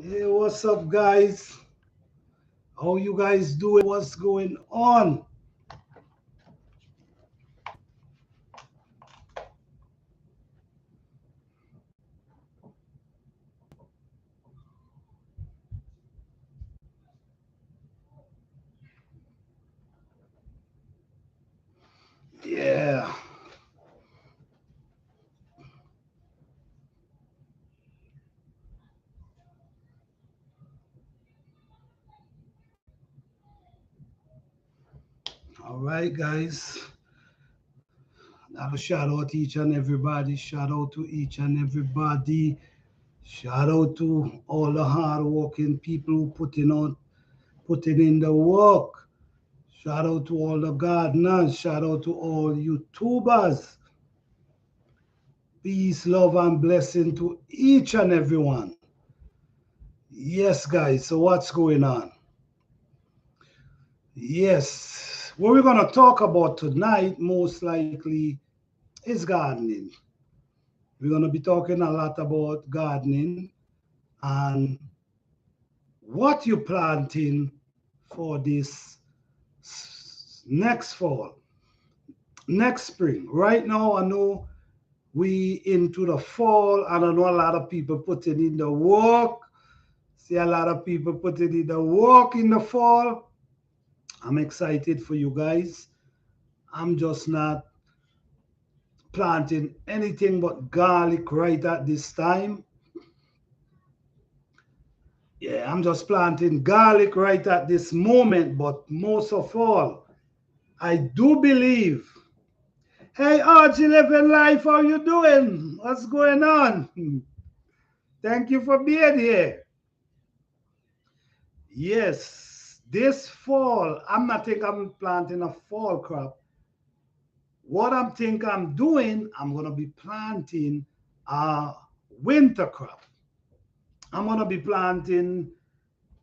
Hey, what's up, guys? How you guys doing? What's going on? Yeah. All right, guys. Now shout out to each and everybody. Shout out to each and everybody. Shout out to all the hard-working people who putting in the work. Shout out to all the gardeners. Shout out to all YouTubers. Peace, love, and blessing to each and everyone. Yes, guys. So what's going on? Yes, what we're going to talk about tonight, most likely, is gardening. We're going to be talking a lot about gardening and what you're planting for this next fall, next spring. Right now, I know we into the fall, and I know a lot of people putting in the work. See a lot of people putting in the work in the fall. I'm excited for you guys. I'm just not planting anything but garlic right at this time. Yeah, I'm just planting garlic right at this moment, but most of all, I do believe. Hey, Archie, living life, how you doing? What's going on? Thank you for being here. Yes, this fall, I'm not think I'm planting a fall crop. What I'm doing, I'm gonna be planting a winter crop. I'm gonna be planting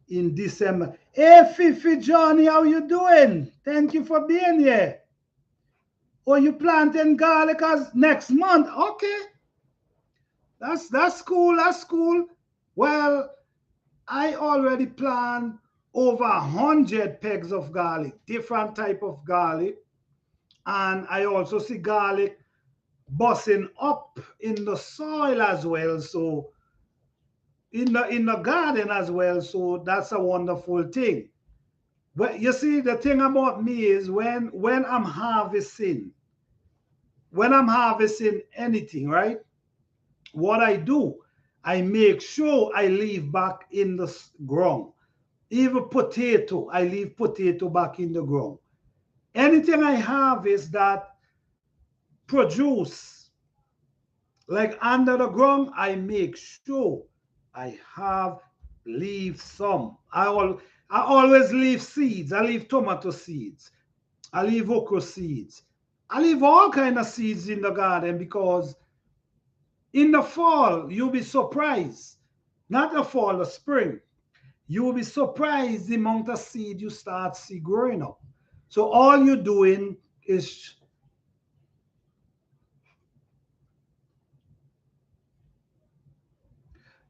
in December. Hey, Fifi Johnny, how you doing? Thank you for being here. Oh, you planting garlic as next month? Okay, that's cool. That's cool. Well, I already plant over 100 pegs of garlic, different type of garlic, and I also see garlic busting up in the soil as well. So in the garden as well. So that's a wonderful thing. Well, you see, the thing about me is when I'm harvesting anything, right? What I do, I make sure I leave back in the ground. Even potato, I leave potato back in the ground. Anything I harvest that produce like under the ground, I make sure I have leave some. I always leave seeds. I leave tomato seeds. I leave okra seeds. I leave all kind of seeds in the garden because in the fall you'll be surprised. Not the fall, the spring. You will be surprised the amount of seed you start see growing up. So all you're doing is,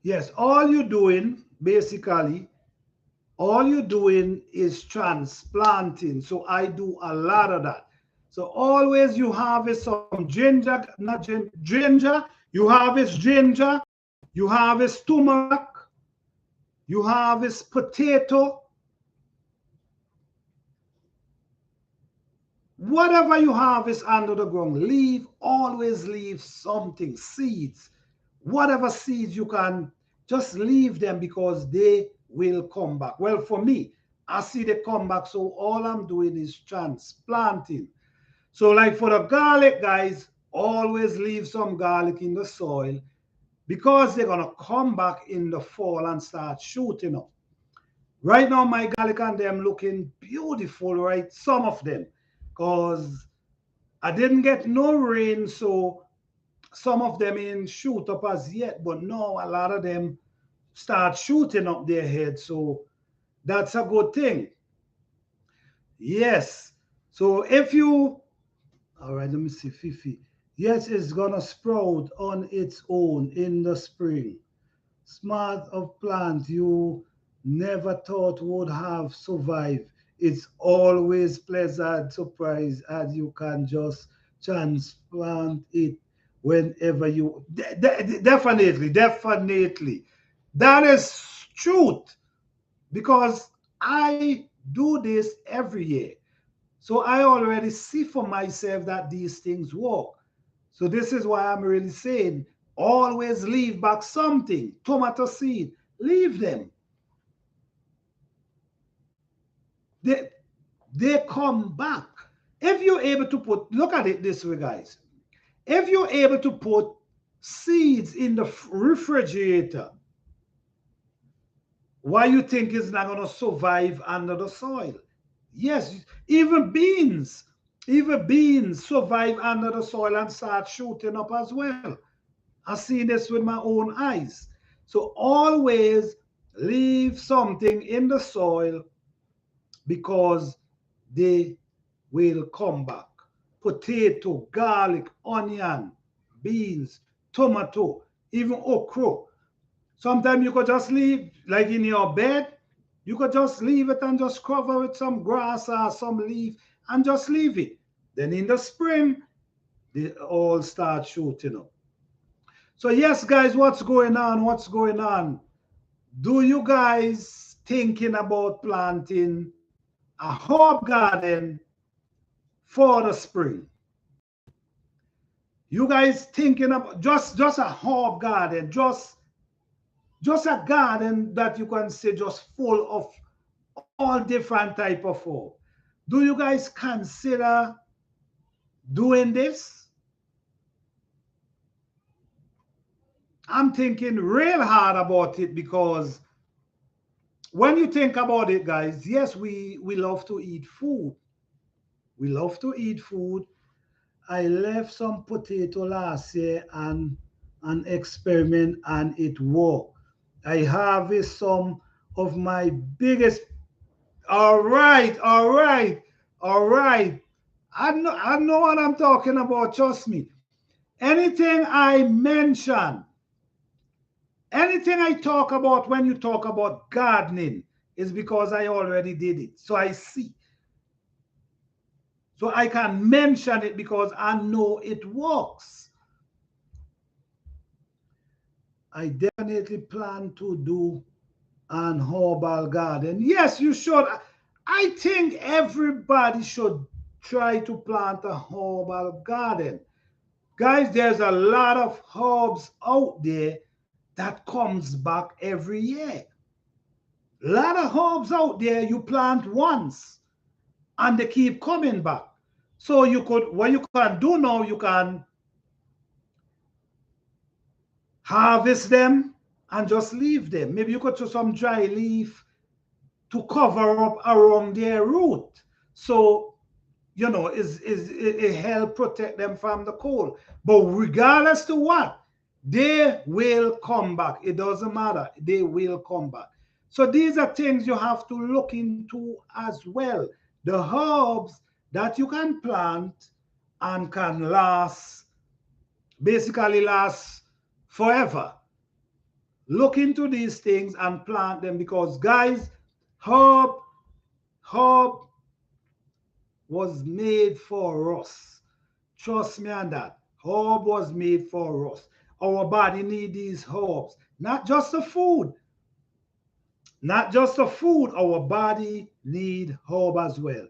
yes, all you're doing is transplanting. So I do a lot of that. So always you harvest some ginger, not ginger, you harvest ginger, you harvest turmeric, you harvest potato, whatever you harvest under the ground, always leave something, seeds, whatever seeds you can, just leave them because they will come back. Well, for me, I see they come back, so all I'm doing is transplanting. So, like for the garlic, guys, always leave some garlic in the soil because they're gonna come back in the fall and start shooting up. Right now, my garlic and them looking beautiful, right? Some of them, because I didn't get no rain, so some of them ain't shoot up as yet, but now a lot of them start shooting up their head. So that's a good thing. Yes. So if you, all right, let me see, Fifi. Yes, it's gonna sprout on its own in the spring. smart of plant you never thought would have survived. It's always pleasant surprise as you can just transplant it whenever you definitely, definitely. That is truth because I do this every year. So I already see for myself that these things work. So this is why I'm really saying always leave back something. Tomato seed, leave them. They they come back. If you're able to put, look at it this way, guys. If you're able to put seeds in the refrigerator, why you think it's not going to survive under the soil? Yes, even beans survive under the soil and start shooting up as well. I've seen this with my own eyes. So always leave something in the soil because they will come back. Potato, garlic, onion, beans, tomato, even okra. Sometimes you could just leave, like in your bed, you could just leave it and just cover with some grass or some leaf and just leave it. Then in the spring, they all start shooting up. So, yes, guys, what's going on? What's going on? Do you guys thinking about planting a herb garden for the spring? You guys thinking about just a herb garden, just a garden that you can say just full of all different type of herb. Do you guys consider doing this? I'm thinking real hard about it because when you think about it, guys, yes, we love to eat food. We love to eat food. I left some potato last year and an experiment and it worked. I harvest some of my biggest. All right, all right, all right. I know what I'm talking about. Trust me. Anything I mention, anything I talk about when you talk about gardening is because I already did it. So I see. So I can mention it because I know it works. I definitely plan to do an herbal garden. Yes, you should. I think everybody should try to plant a herbal garden. Guys, there's a lot of herbs out there that comes back every year. A lot of herbs out there you plant once and they keep coming back. So you could, what you can do now, you can harvest them and just leave them. Maybe you could throw some dry leaf to cover up around their root. So, it help protect them from the cold. But regardless to what, they will come back. It doesn't matter. They will come back. So these are things you have to look into as well. The herbs that you can plant and can last, basically last forever. Look into these things and plant them because, guys, herb, herb was made for us. Trust me on that. Herb was made for us. Our body need these herbs, not just the food. Not just the food. Our body need herb as well.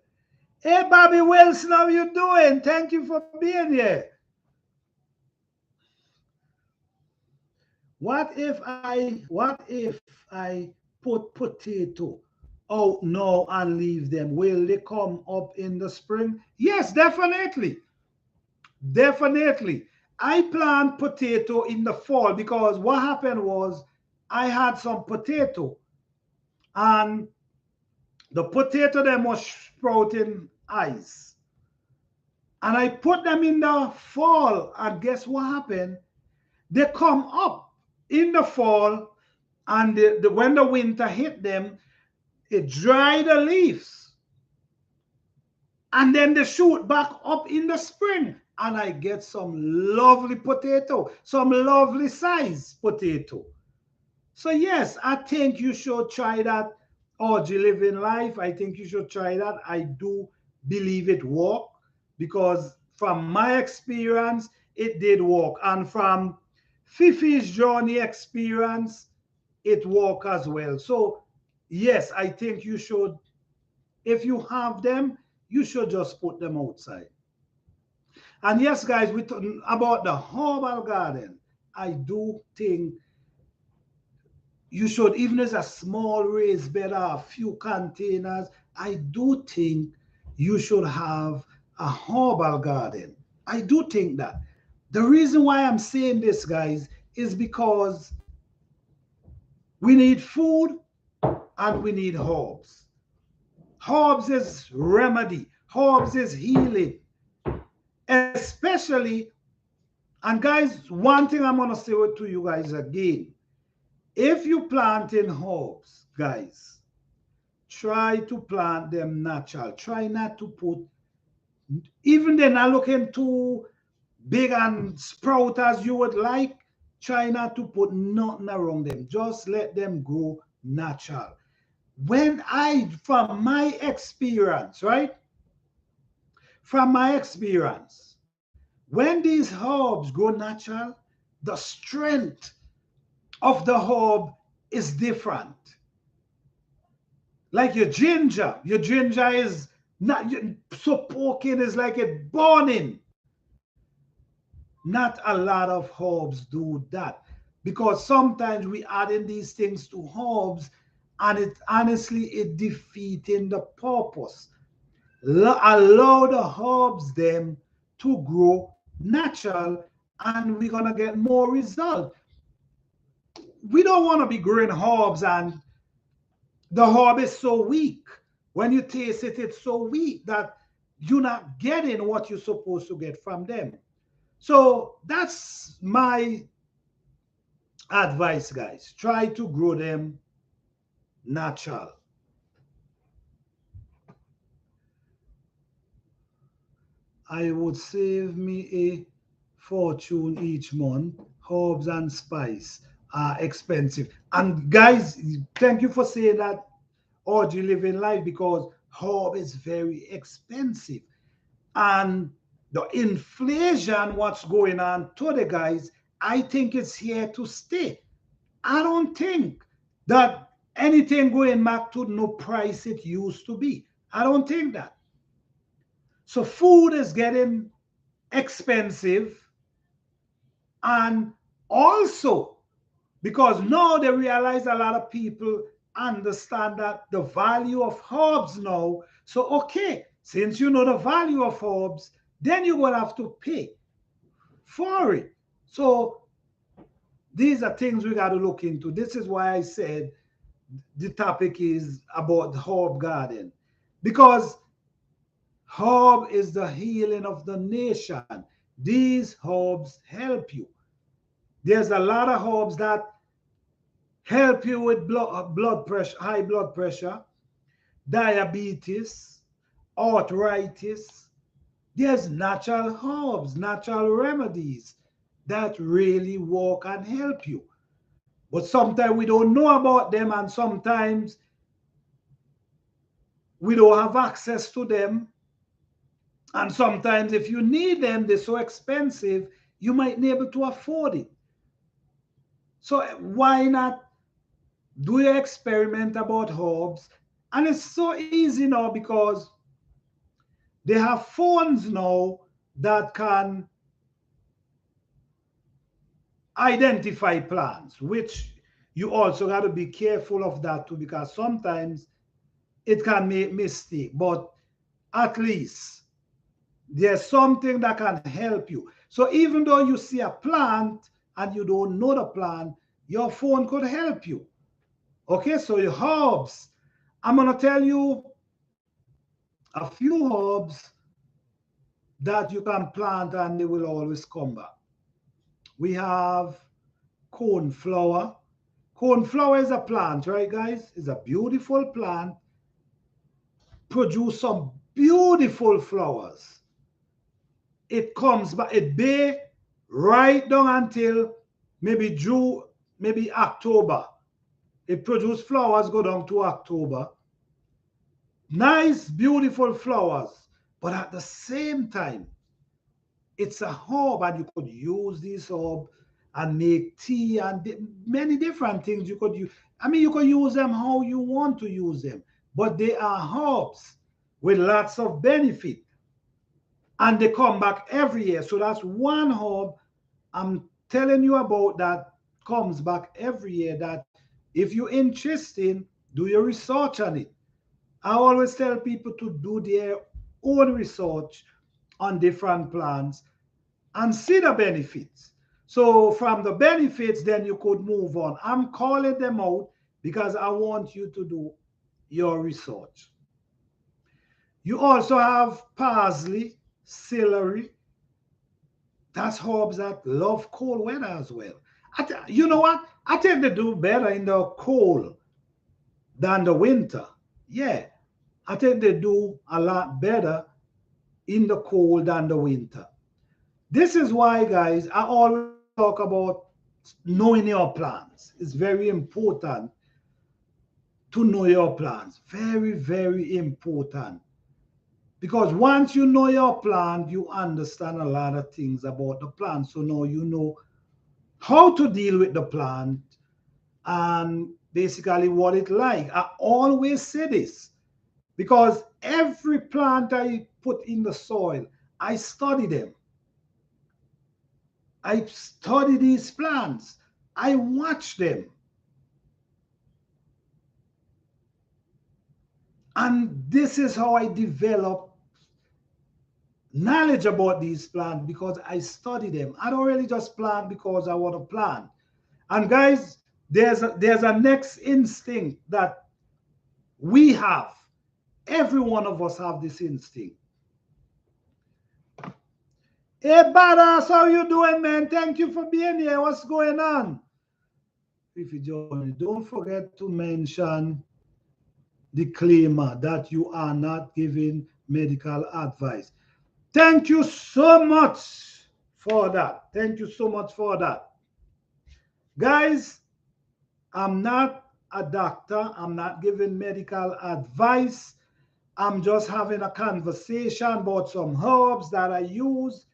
Hey, Bobby Wilson, how you doing? Thank you for being here. What if I put potato out now and leave them? Will they come up in the spring? Yes, definitely. Definitely. I plant potato in the fall because what happened was I had some potato and the potato them was sprouting eyes. And I put them in the fall and guess what happened? They come up in the fall and when the winter hit them, it dry the leaves and then they shoot back up in the spring and I get some lovely potato, some lovely size potato. So yes, I think you should try that orgy living life. I think you should try that. I do believe it work because from my experience, it did work. And from Fifi's journey experience, it work as well. So yes, I think you should, if you have them, you should just put them outside. And yes, guys, we talking about the herbal garden. I do think you should, even as a small raised bed or a few containers, I do think you should have a herbal garden. I do think that. The reason why I'm saying this, guys, is because we need food and we need herbs. Herbs is remedy, herbs is healing, especially. And guys, one thing I'm going to say to you guys again, if you plant in herbs, guys, try to plant them natural. Try not to put, even they're not looking too big and sprout as you would like, try not to put nothing around them. Just let them grow natural. From my experience, right? From my experience, when these herbs grow natural, the strength of the herb is different. Like your ginger is not so poking, is like it burning. Not a lot of herbs do that because sometimes we add in these things to herbs and it honestly it defeating the purpose. Allow the herbs them to grow natural and we're gonna get more result. We don't want to be growing herbs and the herb is so weak. When you taste it, it's so weak that you're not getting what you're supposed to get from them. So that's my advice, guys. Try to grow them natural. I would save me a fortune each month. Herbs and spice are expensive. And guys, thank you for saying that orgy living life because herb is very expensive. And the inflation, what's going on today, guys, I think it's here to stay. I don't think that anything going back to no price it used to be. I don't think that. So food is getting expensive, and also because now they realize a lot of people understand that the value of herbs now. So okay, since you know the value of herbs, then you're gonna have to pay for it. So these are things we got to look into. This is why I said the topic is about the herb garden because herb is the healing of the nation. These herbs help you. There's a lot of herbs that help you with blood pressure, high blood pressure, diabetes, arthritis. There's natural herbs, natural remedies that really work and help you. But sometimes we don't know about them, and sometimes we don't have access to them. And sometimes if you need them, they're so expensive, you might be able to afford it. So why not do your experiment about herbs? And it's so easy now because they have phones now that can identify plants, which you also got to be careful of that too, because sometimes it can make mistake. But at least there's something that can help you. So even though you see a plant and you don't know the plant, your phone could help you. Okay, so your herbs. I'm gonna tell you a few herbs that you can plant and they will always come back. We have cornflower. Cornflower is a plant, right, guys? It's a beautiful plant. Produce some beautiful flowers. It comes back, it bear right down until maybe June, maybe October. It produces flowers go down to October. Nice, beautiful flowers. But at the same time, it's a herb, and you could use this herb and make tea and many different things you could use. I mean, you could use them how you want to use them, but they are herbs with lots of benefit, and they come back every year. So that's one herb I'm telling you about that comes back every year. That if you're interested, do your research on it. I always tell people to do their own research on different plants and see the benefits. So from the benefits, then you could move on. I'm calling them out because I want you to do your research. You also have parsley, celery. That's herbs that love cold weather as well. You know what? I think they do better in the cold than the winter. Yeah, I think they do a lot better in the cold than the winter. This is why, guys, I always talk about knowing your plans. It's very important to know your plans. Very, very important. Because once you know your plan, you understand a lot of things about the plan. So now you know how to deal with the plant and basically what it like. I always say this because every plant I put in the soil, I study them. I study these plants. I watch them. And this is how I develop knowledge about these plants because I study them. I don't really just plant because I want to plant. And guys, there's a next instinct that we have. Every one of us have this instinct. Hey, badass, how you doing, man? Thank you for being here. What's going on? If you join, don't forget to mention disclaimer that you are not giving medical advice. Thank you so much for that. Thank you so much for that. Guys, I'm not a doctor. I'm not giving medical advice. I'm just having a conversation about some herbs that I use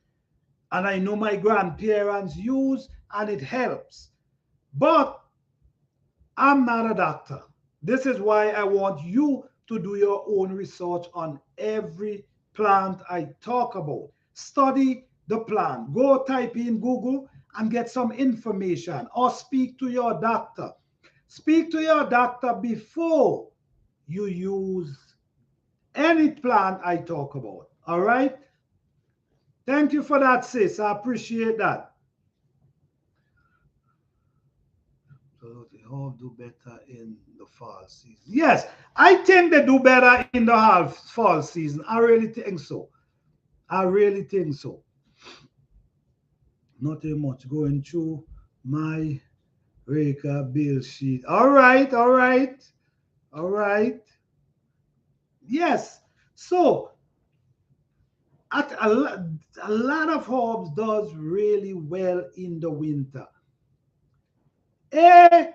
and I know my grandparents use and it helps. But I'm not a doctor. This is why I want you to do your own research on every plant I talk about. Study the plant. Go type in Google and get some information or speak to your doctor. Speak to your doctor before you use any plant I talk about. All right? Thank you for that, sis. I appreciate that. So they all do better in the fall season. Yes, I think they do better in the fall season. I really think so. I really think so. Nothing much going through my Reka bill sheet. All right, all right, all right. Yes. So at a lot of herbs does really well in the winter. Hey,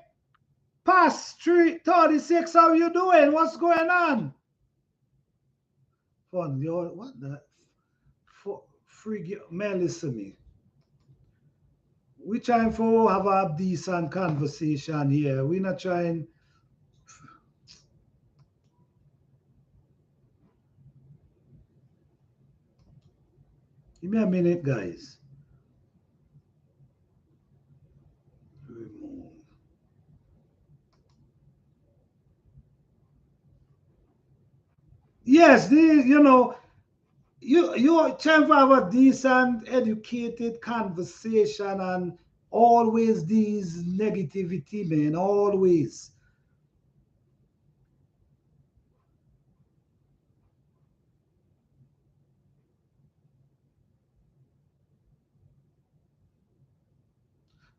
past 3:36, how you doing? What's going on? Fun, what the free man, listen me. We trying for have a decent conversation here. We're not trying. Give me a minute, guys. Remove. Yes, you trying to have a decent, educated conversation and always these negativity, man. Always.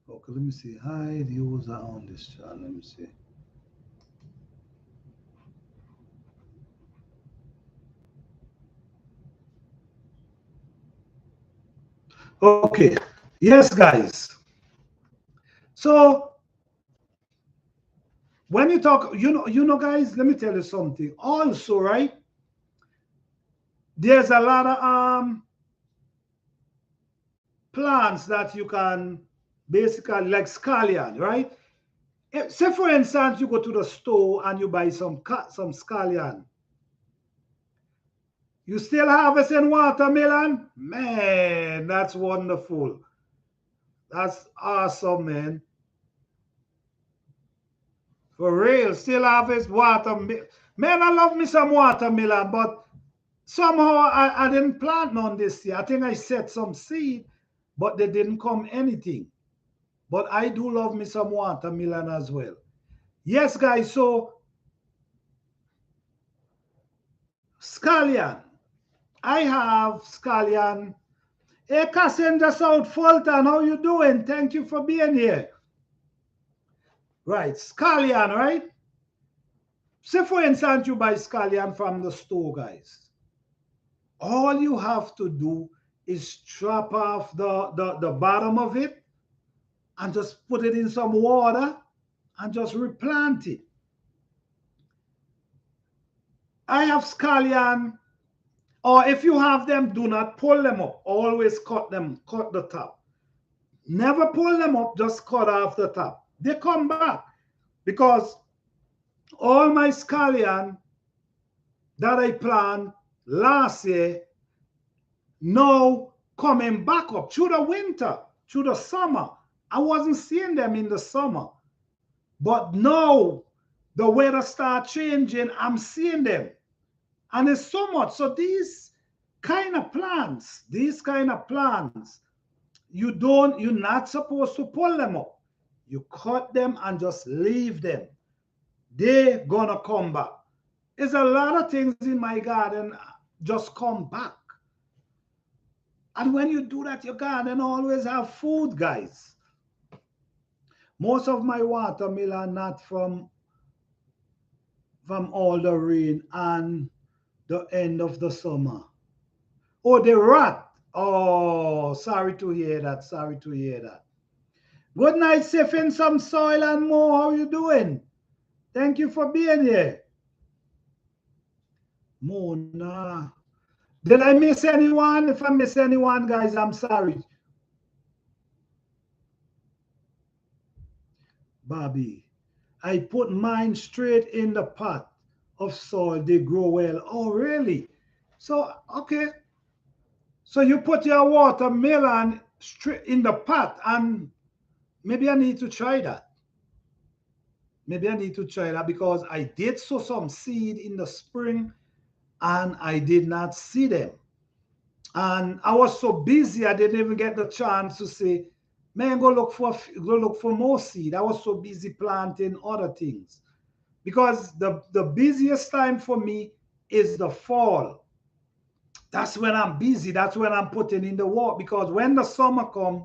Okay, let me see. Hide user on this channel. Let me see. Okay. Yes, guys. So When you talk, guys, let me tell you something. Also, right? There's a lot of plants that you can basically like scallion, right? Say for instance, you go to the store and you buy some scallion. You still harvesting watermelon? Man, that's wonderful. That's awesome, man. For real, still harvest watermelon. Man, I love me some watermelon, but somehow I didn't plant none this year. I think I set some seed, but they didn't come anything. But I do love me some watermelon as well. Yes, guys, so scallion. I have scallion. Hey, Cassandra South Fulton, how you doing? Thank you for being here. Right, scallion, right? Say, for instance, you buy scallion from the store, guys. All you have to do is strap off the bottom of it and just put it in some water and just replant it. I have scallion, or if you have them, do not pull them up. Always cut the top. Never pull them up, just cut off the top. They come back because all my scallion that I planted last year now coming back up through the winter, through the summer. I wasn't seeing them in the summer. But now the weather start changing, I'm seeing them. And it's so much. So these kind of plants, you're not supposed to pull them up. You cut them and just leave them. They're gonna come back. There's a lot of things in my garden just come back. And when you do that, your garden always have food, guys. Most of my watermelon not from all the rain and the end of the summer. Oh, the rat. Oh, sorry to hear that. Sorry to hear that. Good night, sipping some soil and more. How you doing? Thank you for being here. Mona. Did I miss anyone? If I miss anyone, guys, I'm sorry. Bobby. I put mine straight in the pot of soil. They grow well. Oh, really? So, okay. So you put your watermelon straight in the pot, and maybe I need to try that. Maybe I need to try that because I did sow some seed in the spring and I did not see them. And I was so busy, I didn't even get the chance to say, man, go look for more seed. I was so busy planting other things. Because the busiest time for me is the fall. That's when I'm busy. That's when I'm putting in the work. Because when the summer comes,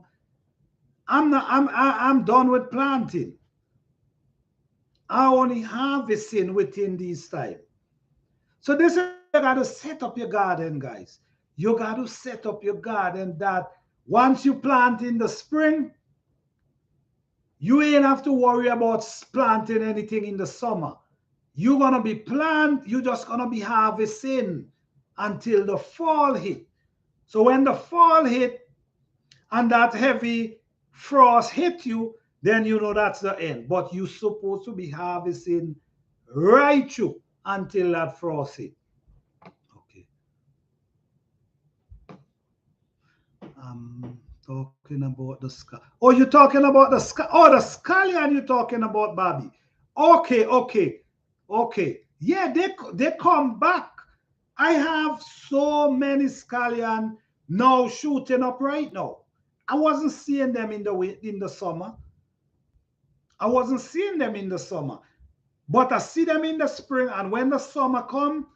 I'm done with planting. I only harvesting within this time. So this is you got to set up your garden, guys. You got to set up your garden that once you plant in the spring, you ain't have to worry about planting anything in the summer. You're going to be you're just going to be harvesting until the fall hit. So when the fall hit and that heavy frost hit you, then you know that's the end. But you're supposed to be harvesting right through until that frost hit. Okay. I'm talking about the sky. Oh, you're talking about the sky. Oh, the scallion you're talking about, Bobby. Okay, okay, okay. Yeah, they come back. I have so many scallion now shooting up right now. I wasn't seeing them in the summer. I wasn't seeing them in the summer. But I see them in the spring, and when the summer come,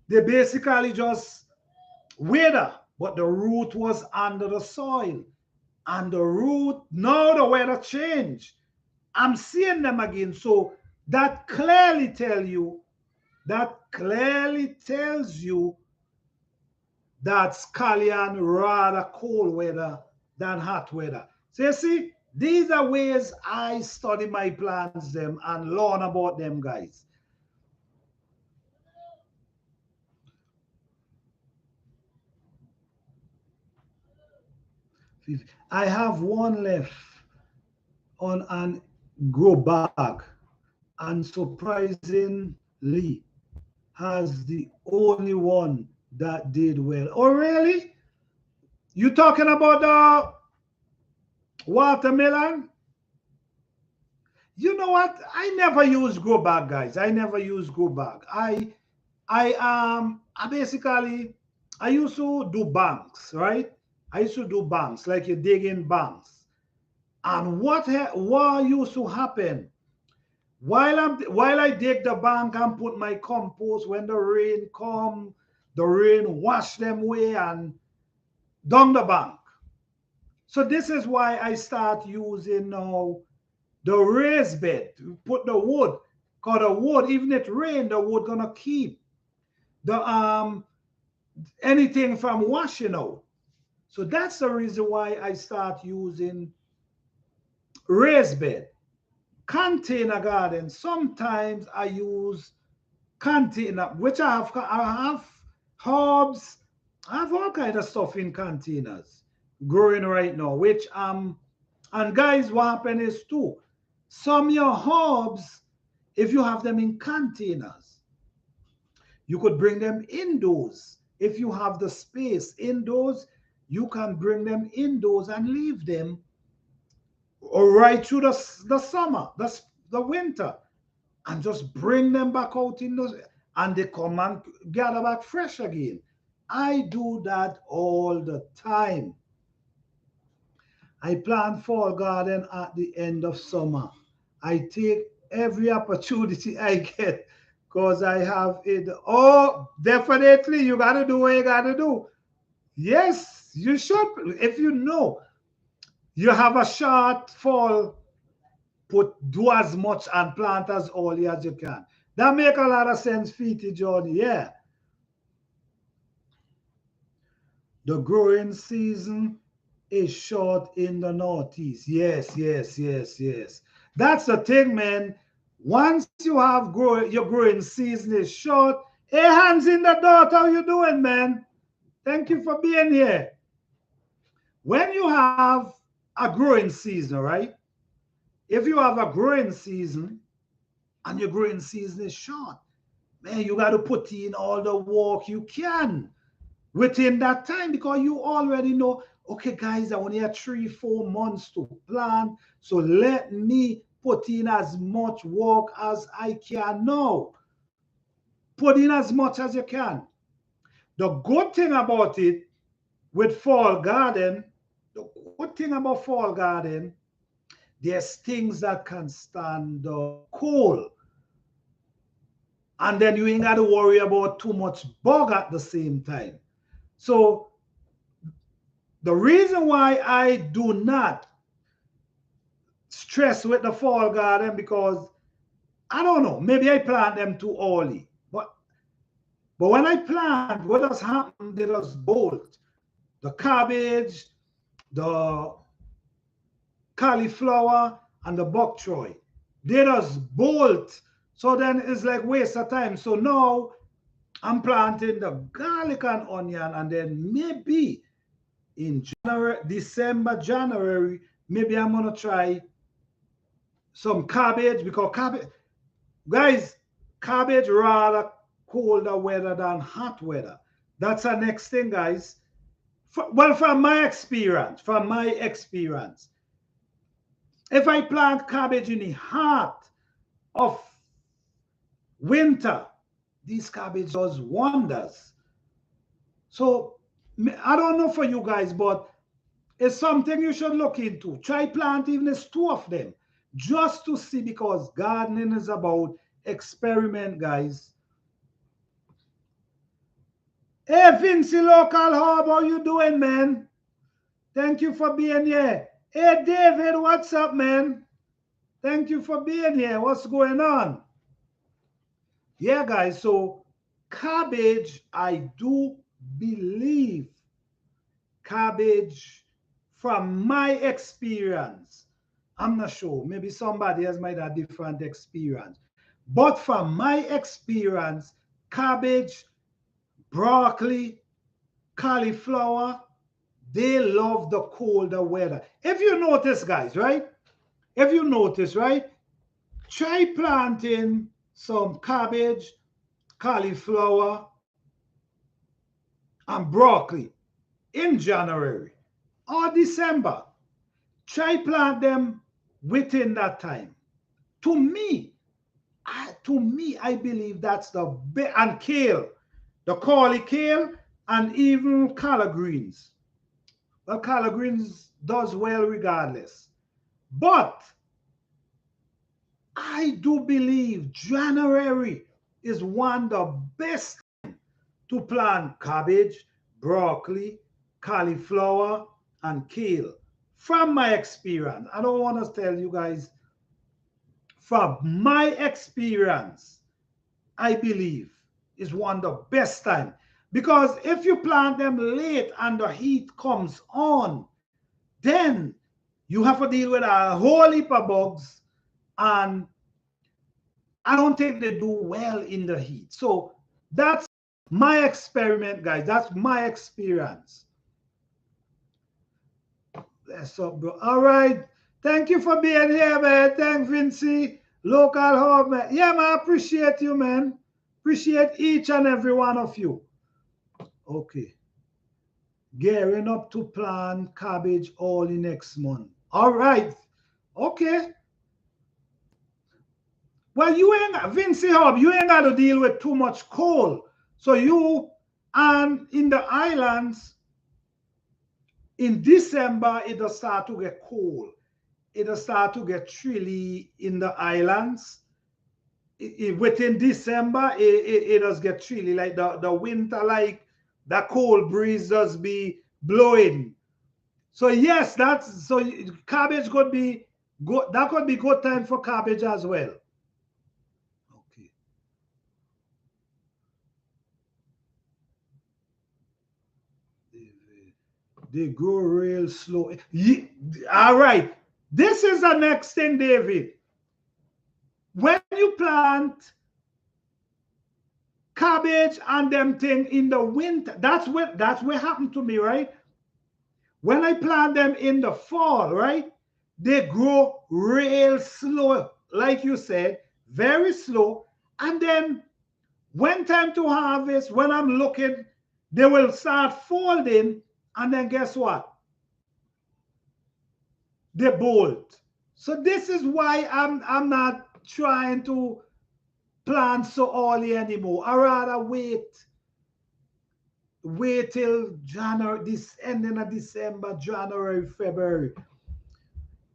they basically just wither. But the root was under the soil. And the root, now the weather changed. I'm seeing them again. So that clearly tells you that scallion rather cold weather than hot weather. So you see, These are ways I study my plants them and learn about them, guys. I have one left on an grow bag, and surprisingly has the only one that did well. Oh, really? You talking about the watermelon? You know what? I never use grow bag, guys. I never use grow bag. I basically I used to do banks, right? I used to do banks, like you dig in banks. And what used to happen while I dig the bank and put my compost, when the rain come, the rain wash them away and down the bank. So this is why I start using now the raised bed. Put the wood, cause the wood, even if it rain, the wood gonna keep the anything from washing out. So that's the reason why I start using raised bed. Container garden. Sometimes I use container, which I have herbs. I have all kind of stuff in containers growing right now, which and guys, what happen is too, some of your herbs, if you have them in containers, you could bring them indoors. If you have the space indoors, you can bring them indoors and leave them right through the summer, the winter, and just bring them back out in those, and they come and gather back fresh again. I do that all the time. I plant fall garden at the end of summer. I take every opportunity I get because I have it. Oh, definitely, you got to do what you got to do. Yes, you should. If you know you have a short fall, do as much and plant as early as you can. That make a lot of sense, Feety Johnny. Yeah. The growing season is short in the Northeast. Yes, yes, yes, yes. That's the thing, man. Once you have your growing season is short. Hey, hands in the door. How you doing, man? Thank you for being here. When you have a growing season, right? If you have a growing season and your growing season is short, man, you got to put in all the work you can within that time, because you already know, okay, guys, I only have 3 4 months to plant, so let me put in as much work as I can now. Put in as much as you can. The good thing about it with fall garden, the good thing about fall garden, there's things that can stand the cold, and then you ain't got to worry about too much bug at the same time. So the reason why I do not stress with the fall garden, because I don't know, maybe I plant them too early. But when I plant, what does happen? They just bolt. The cabbage, the cauliflower, and the bok choy. They just bolt. So then it's like waste of time. So now I'm planting the garlic and onion, and then maybe in January, December, January, maybe I'm gonna try some cabbage, because cabbage, guys, cabbage rather colder weather than hot weather. That's the next thing, guys. Well, from my experience, if I plant cabbage in the heart of winter, these cabbage does wonders. So I don't know for you guys, but it's something you should look into. Try plant even as 2 of them, just to see, because gardening is about experiment, guys. Hey, Vincy Local Hub, how you doing, man? Thank you for being here. Hey, David, what's up, man? Thank you for being here. What's going on? Yeah, guys, so cabbage, I do believe cabbage, from my experience, I'm not sure. Maybe somebody else might have different experience. But from my experience, cabbage, broccoli, cauliflower, they love the colder weather. If you notice, guys, right? If you notice, right? Try planting some cabbage, cauliflower, and broccoli in January or December. Try plant them within that time. To me, I believe that's the best. And kale, the cauli kale, and even collard greens. Well, collard greens does well regardless. But I do believe January is one of the best to plant cabbage, broccoli, cauliflower, and kale. From my experience, I don't want to tell you guys, from my experience, I believe is one of the best time. Because if you plant them late and the heat comes on, then you have to deal with a whole heap of bugs, and I don't think they do well in the heat. So that's my experiment, guys. That's my experience. That's up, bro. All right. Thank you for being here, man. Thanks, Vinci. Local hub, man. Yeah, man. I appreciate you, man. Appreciate each and every one of you. Okay. Gearing up to plant cabbage early next month. All right. Okay. Well, you ain't, Vinci Hub, you ain't got to deal with too much cold. So you, and in the islands, in December, it'll start to get cold. It'll start to get chilly in the islands. Within December, it does get chilly. Like the winter, like the cold breeze does be blowing. So yes, that's so cabbage could be good. That could be good time for cabbage as well. Okay. They grow real slow. All right. This is the next thing, David. When you plant cabbage and them thing in the winter, that's what happened to me, right? When I plant them in the fall, right? They grow real slow, like you said, very slow. And then when time to harvest, when I'm looking, they will start folding, and then guess what? They bolt. So this is why I'm not trying to plant so early anymore. I rather wait till January, this ending of December, January, February.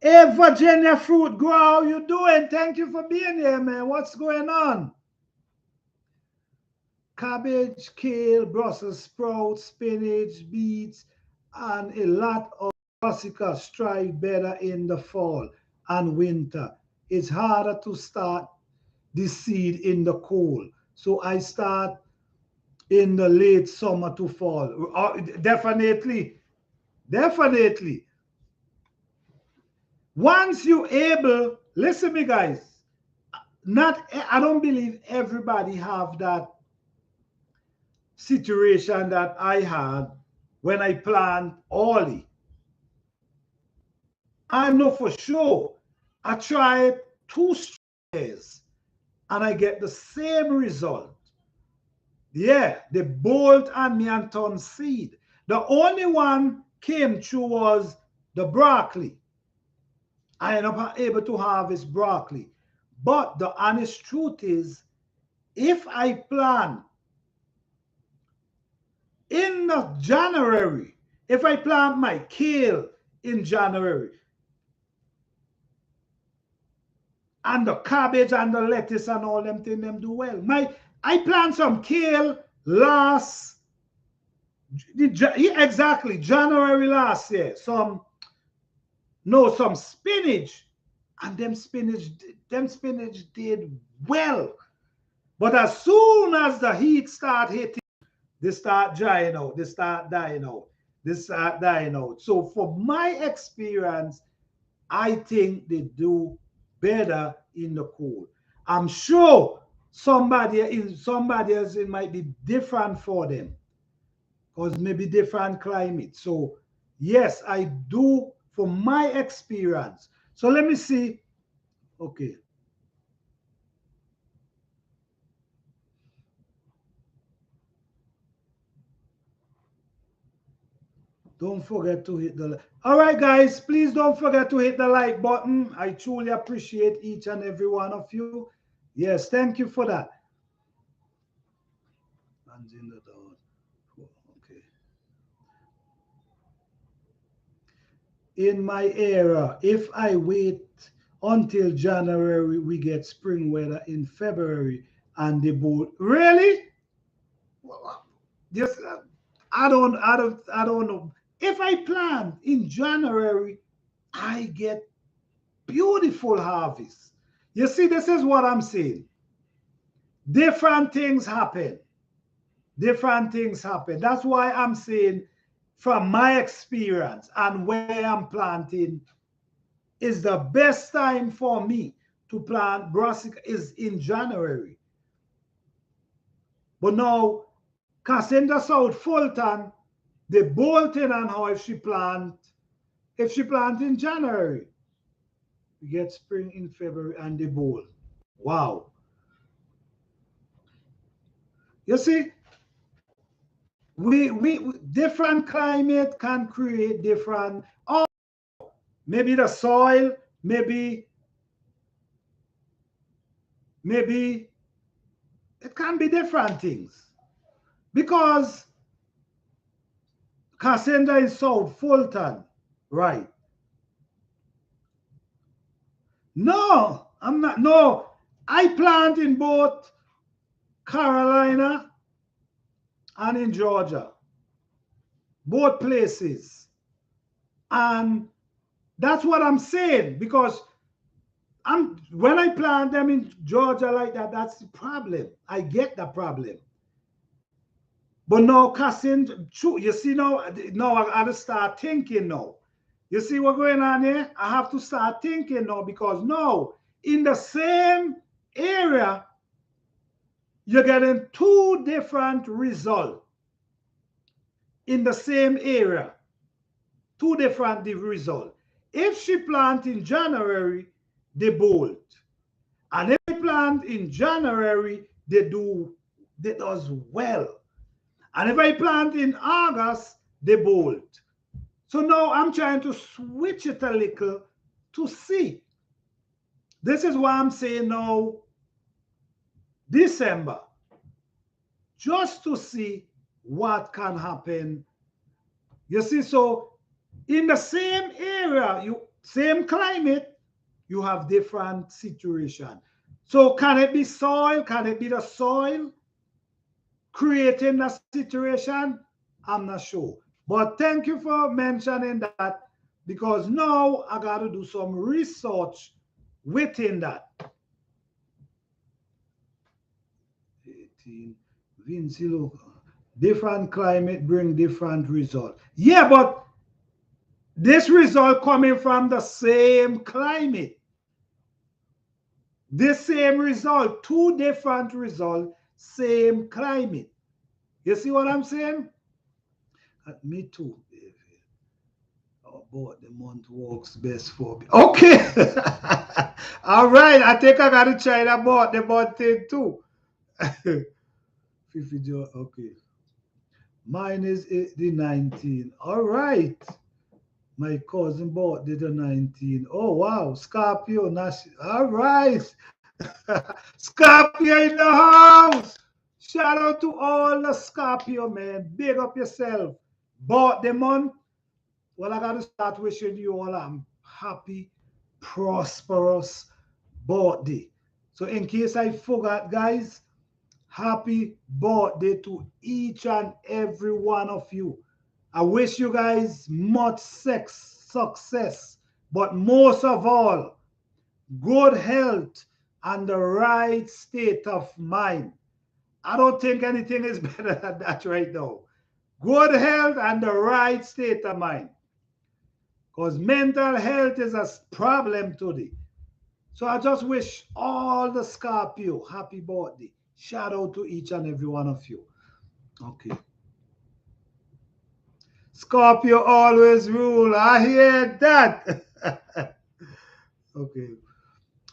Hey, Virginia Fruit Grow, how you doing? Thank you for being here, man. What's going on? Cabbage, kale, Brussels sprouts, spinach, beets, and a lot of brassicas thrive better in the fall and winter. It's harder to start this seed in the cold. So I start in the late summer to fall. Definitely, definitely. Once you able, listen me guys, not I don't believe everybody have that situation that I had when I plant early. I know for sure I tried 2 years and I get the same result. Yeah, they bolt on me and turn seed. The only one came through was the broccoli. I ended up able to harvest broccoli. But the honest truth is, if I plant in January, if I plant my kale in January, and the cabbage and the lettuce and all them things, them do well. I plant some kale last, exactly, January last year. Some spinach, and them spinach did well. But as soon as the heat start hitting, they start drying out, they start dying out, they start dying out. So for my experience, I think they do better in the cold. I'm sure somebody else it might be different for them because maybe different climate. So yes, I do from my experience. So let me see. Okay. Don't forget to hit the like. All right, guys, please don't forget to hit the like button. I truly appreciate each and every one of you. Yes, thank you for that. Hands in the door. Okay. In my era, if I wait until January, we get spring weather in February and the boat. Really? Just I don't know. If I plant in January, I get beautiful harvest. You see, this is what I'm saying. Different things happen. Different things happen. That's why I'm saying, from my experience and where I'm planting, is the best time for me to plant brassica is in January. But now, Cassandra South Fulton, the bolting on how if she plant in January, we get spring in February and the bolt. Wow. You see, we different climate can create different, oh, maybe the soil, maybe it can be different things. Because Cassandra is South Fulton, right? No, I'm not. No, I plant in both Carolina and in Georgia, both places. And that's what I'm saying, because when I plant them in Georgia like that, that's the problem. I get the problem. But now, Cassandra, you see now I got to start thinking now. You see what's going on here? I have to start thinking now, because now in the same area, you're getting two different results in the same area. Two different results. If she plant in January, they bolt. And if they plant in January, they does well. And if I plant in August, they bolt. So now I'm trying to switch it a little to see. This is why I'm saying now December, just to see what can happen. You see, so in the same area, same climate, you have different situation. So can it be soil? Can it be the soil creating the situation? I'm not sure. But thank you for mentioning that, because now I got to do some research within that. 18, Vincilo, different climate bring different result. Yeah, but this result coming from the same climate. The same result, two different results, same climate. You see what I'm saying? Me too, David. About the month works best for me. Okay. All right. I think I got to try about the month thing too. 50 joy. Okay. Mine is the 19. All right. My cousin bought the 19. Oh, wow. Scorpio. All right. Scorpio in the house. Shout out to all the Scorpio, man. Big up yourself. Bought the month. Well, I got to start wishing you all a happy, prosperous birthday. So, in case I forgot, guys, happy birthday to each and every one of you. I wish you guys much success, but most of all, good health and the right state of mind. I don't think anything is better than that right now. Good health and the right state of mind. because mental health is a problem today. So I just wish all the Scorpio happy birthday. Shout out to each and every one of you. Okay. Scorpio always rule. I hear that. Okay.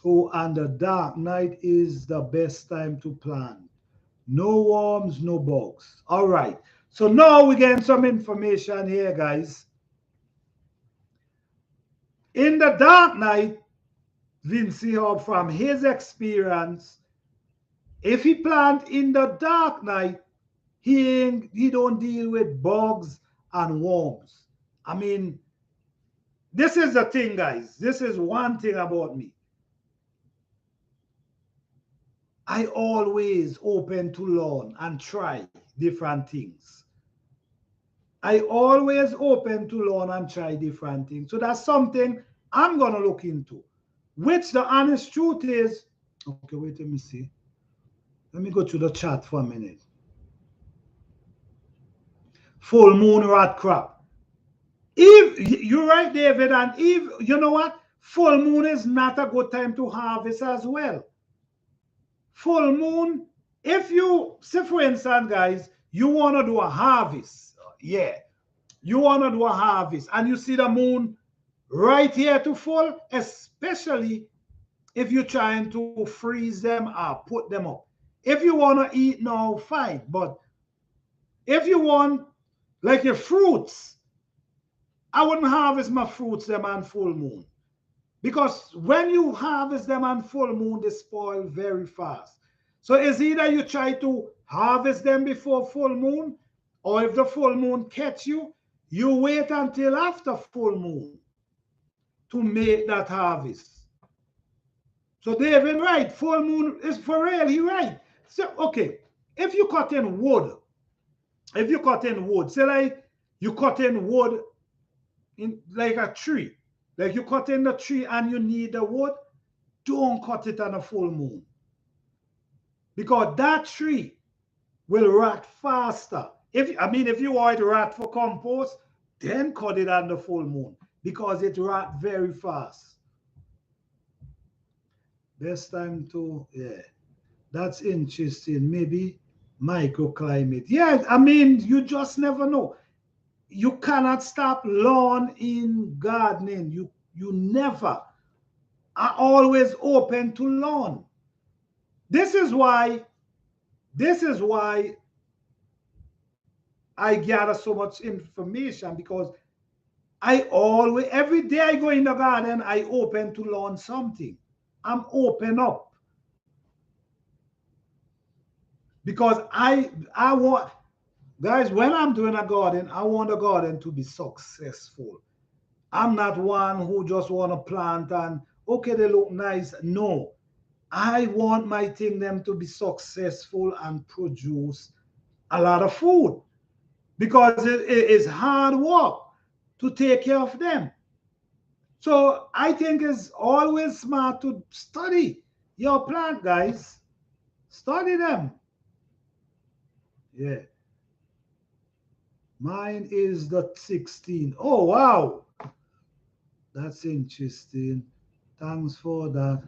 Oh, and the dark night is the best time to plant. No worms, no bugs. All right. So now we're getting some information here, guys. In the dark night, Vinci Hub, from his experience, if he plant in the dark night, he don't deal with bugs and worms. I mean, this is the thing, guys. This is one thing about me. I always open to learn and try different things. I always open to learn and try different things. So that's something I'm going to look into. Which the honest truth is, okay, wait, let me see. Let me go to the chat for a minute. Full moon rat crap. If you're right, David, and if you know what, full moon is not a good time to harvest as well. Full moon, if you say, for instance, guys, you want to do a harvest, yeah, you want to do a harvest, and you see the moon right here to full, especially if you're trying to freeze them up, put them up. If you want to eat now, fine, but if you want, like your fruits, I wouldn't harvest my fruits them on full moon. Because when you harvest them on full moon, they spoil very fast. So it's either you try to harvest them before full moon, or if the full moon catch you, you wait until after full moon to make that harvest. So David right, full moon is for real, he right. So okay, if you cut in wood, say like you cut in wood in like a tree, like you cut in the tree and you need the wood, don't cut it on a full moon. Because that tree will rot faster. If you want it rot for compost, then cut it on the full moon because it rot very fast. Best time to, yeah, that's interesting. Maybe microclimate. Yeah, I mean, you just never know. You cannot stop lawn in gardening. You never are always open to lawn. This is why I gather so much information, because I always, every day I go in the garden, I open to learn something. I'm open up because I want, guys, when I'm doing a garden, I want the garden to be successful. I'm not one who just want to plant and okay, they look nice. No, I want my thing them to be successful and produce a lot of food, because it is hard work to take care of them. So I think it's always smart to study your plant, guys. Study them. Yeah. Mine is the 16. Oh, wow. That's interesting. Thanks for that.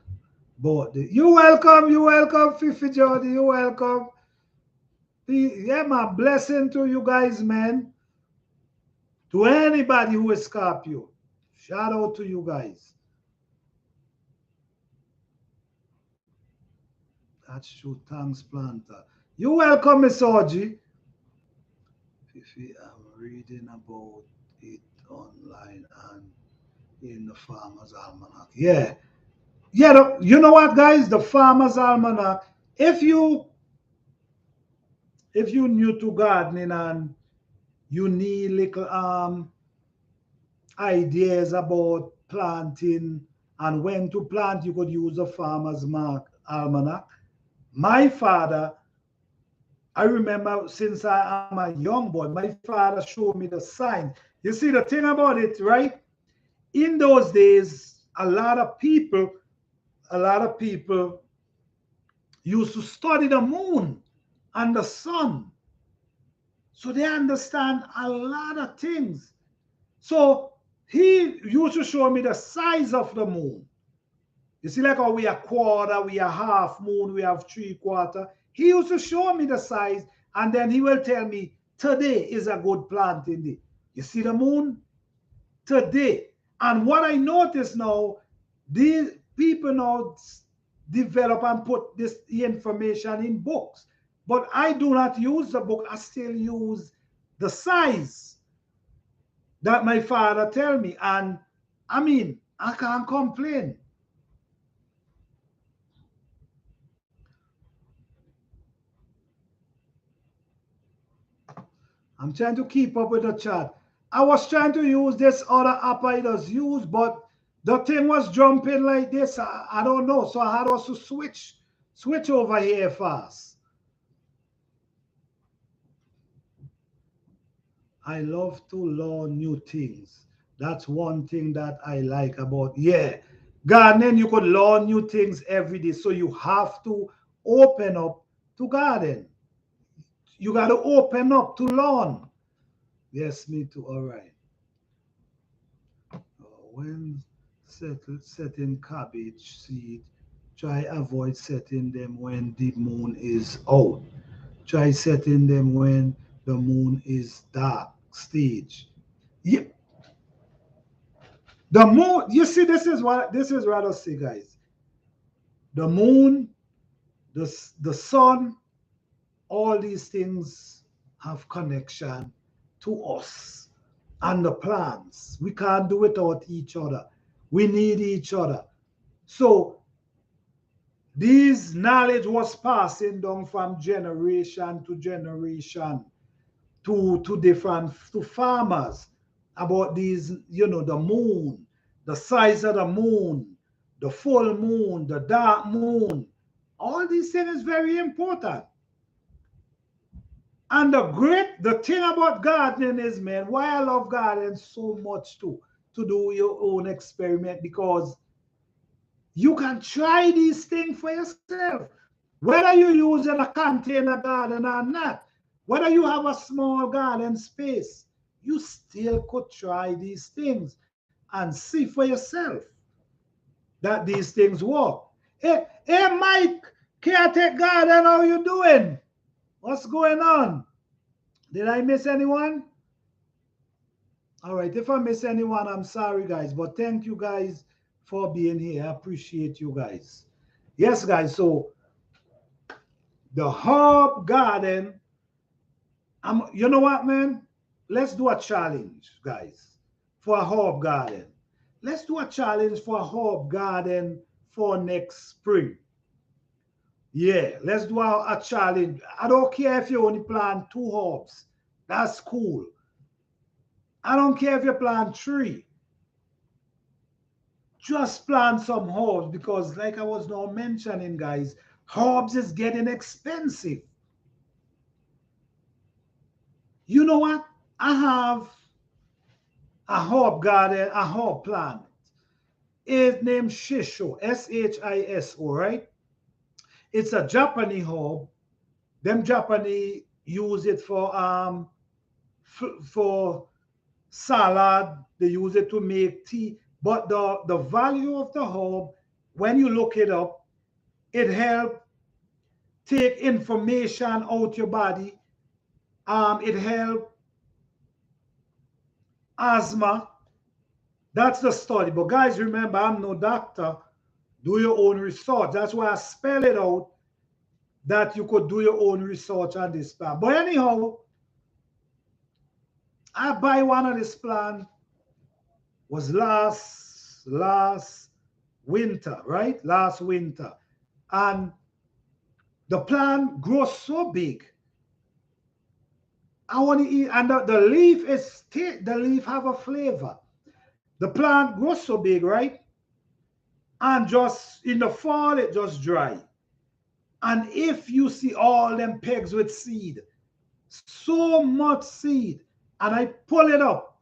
But you're welcome, Fifi Jordy. You're welcome. Yeah, my blessing to you guys, man. To anybody who is Scorpio. Shout out to you guys. That's true. Thanks, Planter. You're welcome, Miss Orgy. Fifi, I'm reading about it online and in the Farmer's Almanac. Yeah. Yeah, you know what, guys? The Farmer's Almanac. If you new to gardening and you need little ideas about planting and when to plant, you could use the Farmer's Almanac. My father, I remember since I am a young boy, my father showed me the sign. You see the thing about it, right? In those days, a lot of people used to study the moon and the sun. So they understand a lot of things. So He used to show me the size of the moon. You see, like how we are quarter, we are half moon, we have 3/4. He used to show me the size, and then he will tell me, today is a good planting day. You see the moon? Today. And what I notice now, these people now develop and put this information in books. But I do not use the book. I still use the size that my father tell me. And I mean, I can't complain. I'm trying to keep up with the chat. I was trying to use this other app I just used, but the thing was jumping like this. I don't know. So I had also switch over here fast. I love to learn new things. That's one thing that I like about, yeah. Gardening, you could learn new things every day. So you have to open up to garden. You got to open up to learn. Yes, me too. All right. When setting cabbage seed, try avoid setting them when the moon is out. Try setting them when the moon is dark stage. Yeah, the moon, you see, this is what I say, guys. The moon, the sun, all these things have connection to us and the plants. We can't do without each other. We need each other. So this knowledge was passing down from generation to generation to different to farmers about these, the moon, the size of the moon, the full moon, the dark moon. All these things is very important. And the thing about gardening is, man, why I love gardening so much too, to do your own experiment, because you can try these things for yourself. Whether you're using a container garden or not, whether you have a small garden space, you still could try these things and see for yourself that these things work. Hey, Mike, caretaker garden, how you doing? What's going on? Did I miss anyone? All right, if I miss anyone, I'm sorry, guys, but thank you guys for being here. I appreciate you guys. Yes, guys, so the herb garden, you know what, man? Let's do a challenge, guys, for a herb garden. Let's do a challenge for a herb garden for next spring. Yeah, let's do a challenge. I don't care if you only plant 2 herbs. That's cool. I don't care if you plant 3. Just plant some herbs, because like I was now mentioning, guys, herbs is getting expensive. You know what? I have a herb garden, a herb plant. It's named Shisho, Shiso, right? It's a Japanese herb. Them Japanese use it for salad. They use it to make tea. But the value of the herb, when you look it up, it helps take information out your body. It helps asthma. That's the study. But guys, remember, I'm no doctor. Do your own research. That's why I spell it out, that you could do your own research on this plant. But anyhow, I buy one of this plant was last winter, right? Last winter. And the plant grows so big. I want to eat, and the leaf is the leaf have a flavor. The plant grows so big, right? And just in the fall, it just dry. And if you see all them pegs with seed, so much seed, and I pull it up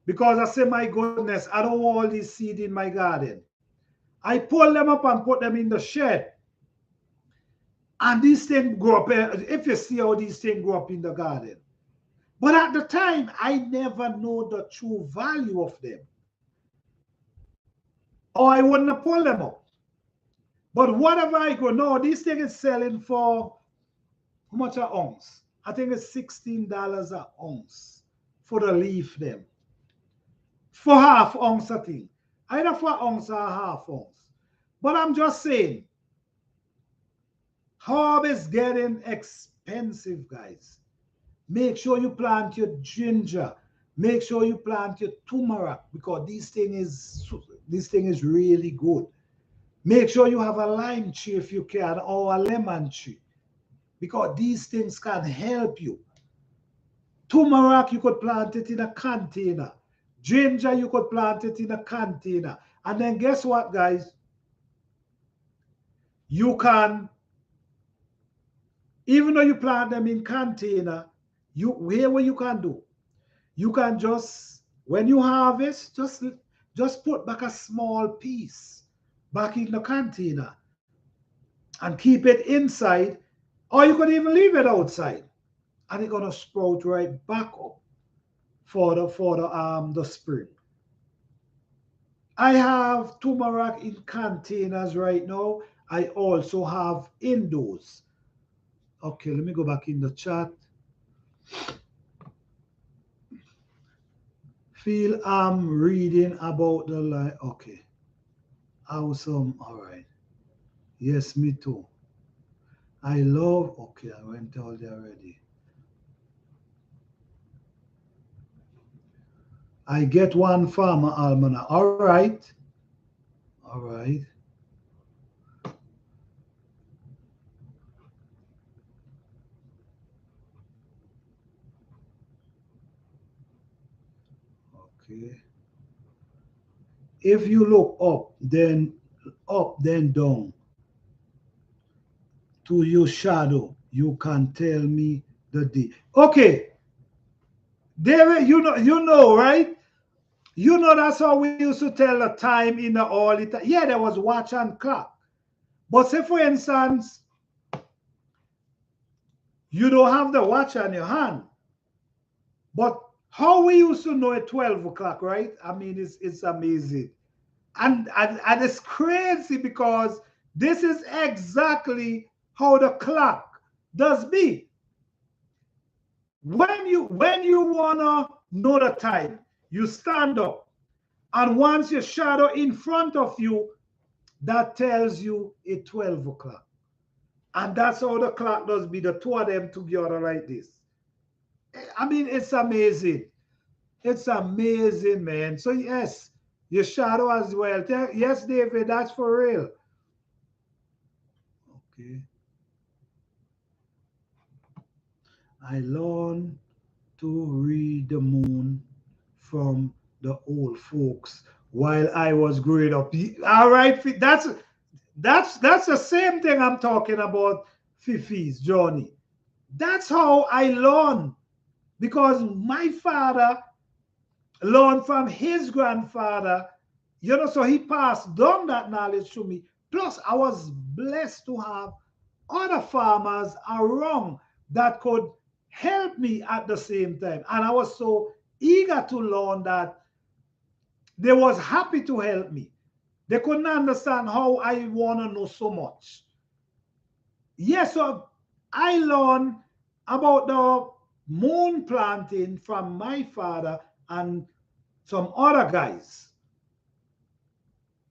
because I say, my goodness, I don't want all these seed in my garden. I pull them up and put them in the shed. And these things grow up. If you see how these things grow up in the garden. But at the time, I never know the true value of them. Or I wouldn't have pulled them up. But whatever I go, no, this thing is selling for how much an ounce? I think it's $16 an ounce for the leaf them. For half ounce, I think. Either for ounce or half ounce. But I'm just saying, herb is getting expensive, guys. Make sure you plant your ginger. Make sure you plant your turmeric because this thing is really good. Make sure you have a lime tree if you can or a lemon tree because these things can help you. Turmeric, you could plant it in a container. Ginger, you could plant it in a container. And then guess what, guys? You can, even though you plant them in container, here what you can do, you can just, when you harvest, just put back a small piece back in the container and keep it inside, or you could even leave it outside, and it's gonna sprout right back up for the spring. I have turmeric in containers right now. I also have indoors. Okay, let me go back in the chat. Feel I'm reading about the life. Okay. Awesome. All right. Yes, me too. I love. Okay, I went all there already. I get one farmer almanac. All right. All right. Okay. If you look up, then down to your shadow, you can tell me the day. Okay, David, right? You know that's how we used to tell the time in the all the time. Yeah, there was watch and clock. But say for instance, you don't have the watch on your hand. But how we used to know at 12 o'clock, right? I mean, it's amazing. And it's crazy because this is exactly how the clock does be. When you wanna know the time, you stand up, and once your shadow in front of you, that tells you it's 12 o'clock. And that's how the clock does be, the two of them together like this. I mean, it's amazing. It's amazing, man. So yes, your shadow as well. Yes, David, that's for real. Okay. I learned to read the moon from the old folks while I was growing up. All right, that's the same thing I'm talking about, Fifi's journey. That's how I learned because my father learned from his grandfather, so he passed down that knowledge to me. Plus, I was blessed to have other farmers around that could help me at the same time. And I was so eager to learn that they was happy to help me. They couldn't understand how I want to know so much. Yes, so I learned about the moon planting from my father and some other guys.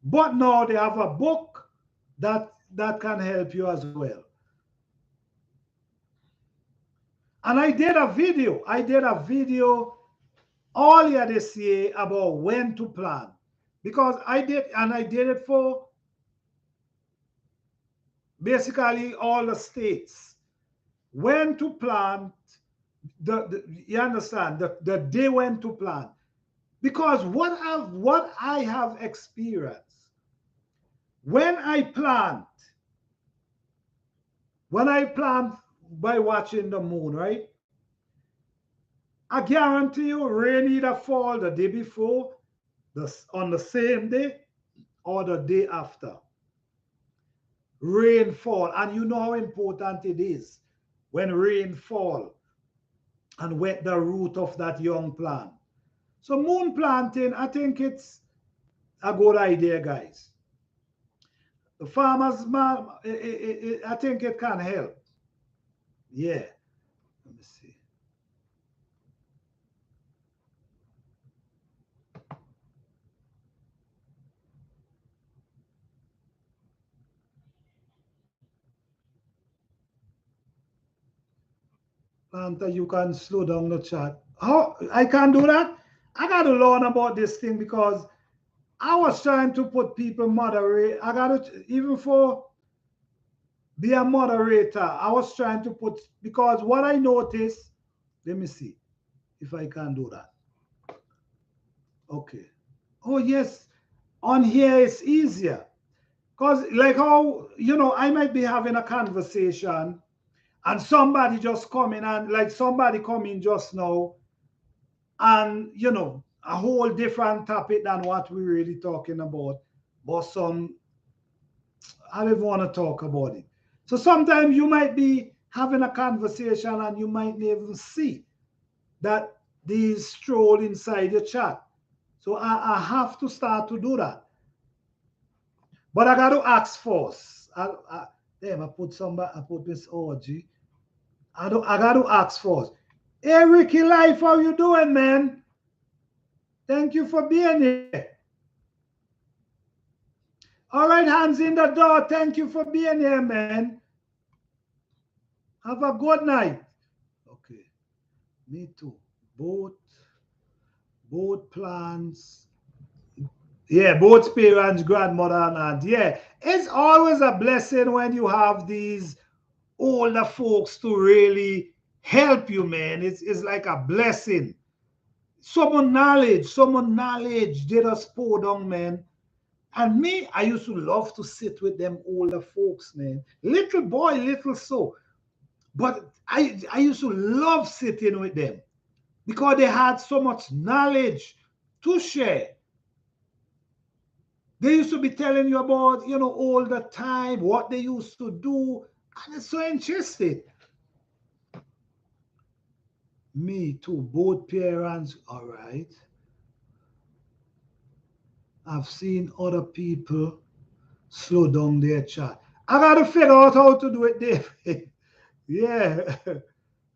But now they have a book that can help you as well. And I did a video. Earlier this year about when to plant because I did it for basically all the states. When to plant, you understand the day when to plant. Because what I have experienced when I plant, by watching the moon, right? I guarantee you rain either fall the day before, on the same day, or the day after. Rain fall, and you know how important it is when rain fall. and wet the root of that young plant. So moon planting, I think it's a good idea, guys. The farmers, I think it can help. Yeah. Let me see. Planter, you can slow down the chat. How I can do that? I got to learn about this thing because I was trying to put people moderate. I got to even for be a moderator. I was trying to put because what I noticed. Let me see if I can do that. Okay. Oh yes, on here it's easier because like how I might be having a conversation and somebody just come in and like somebody come in just now and a whole different topic than what we're really talking about, but some I don't want to talk about it. So sometimes you might be having a conversation and you might not even see that these stroll inside your chat. So I have to start to do that. But I got to ask first. Damn, I put this OG. I got to ask first. Hey, Ricky Life, how you doing, man? Thank you for being here. All right, hands in the door. Thank you for being here, man. Have a good night. Okay, me too. Both, both plans. Yeah, both parents, grandmother and aunt. Yeah, it's always a blessing when you have these older folks to really help you, man. It's like a blessing. Someone knowledge did us pour down, man. And me, I used to love to sit with them older folks, man. Little boy, little so. But I used to love sitting with them because they had so much knowledge to share. They used to be telling you about, all the time, what they used to do. And it's so interesting. Me too, both parents, all right. I've seen other people slow down their chat. I got to figure out how to do it, David. Yeah,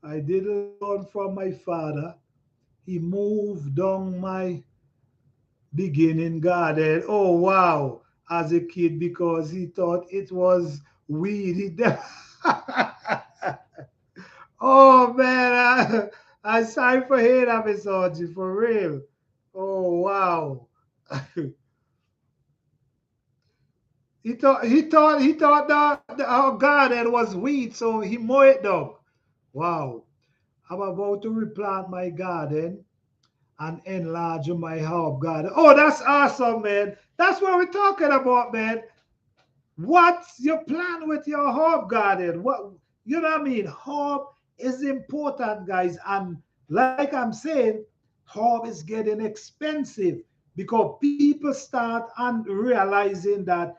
I did learn from my father. He moved down my beginning garden. Oh, wow, as a kid because he thought it was weed. Oh, man, I'm sorry for hearing that, Miss Audrey, for real. Oh, wow. He thought that our garden was weed, so he mowed it down. Wow. I'm about to replant my garden and enlarge my herb garden. Oh, that's awesome, man. That's what we're talking about, man. What's your plan with your herb garden? What what I mean? Herb is important, guys. And like I'm saying, herb is getting expensive because people start and realizing that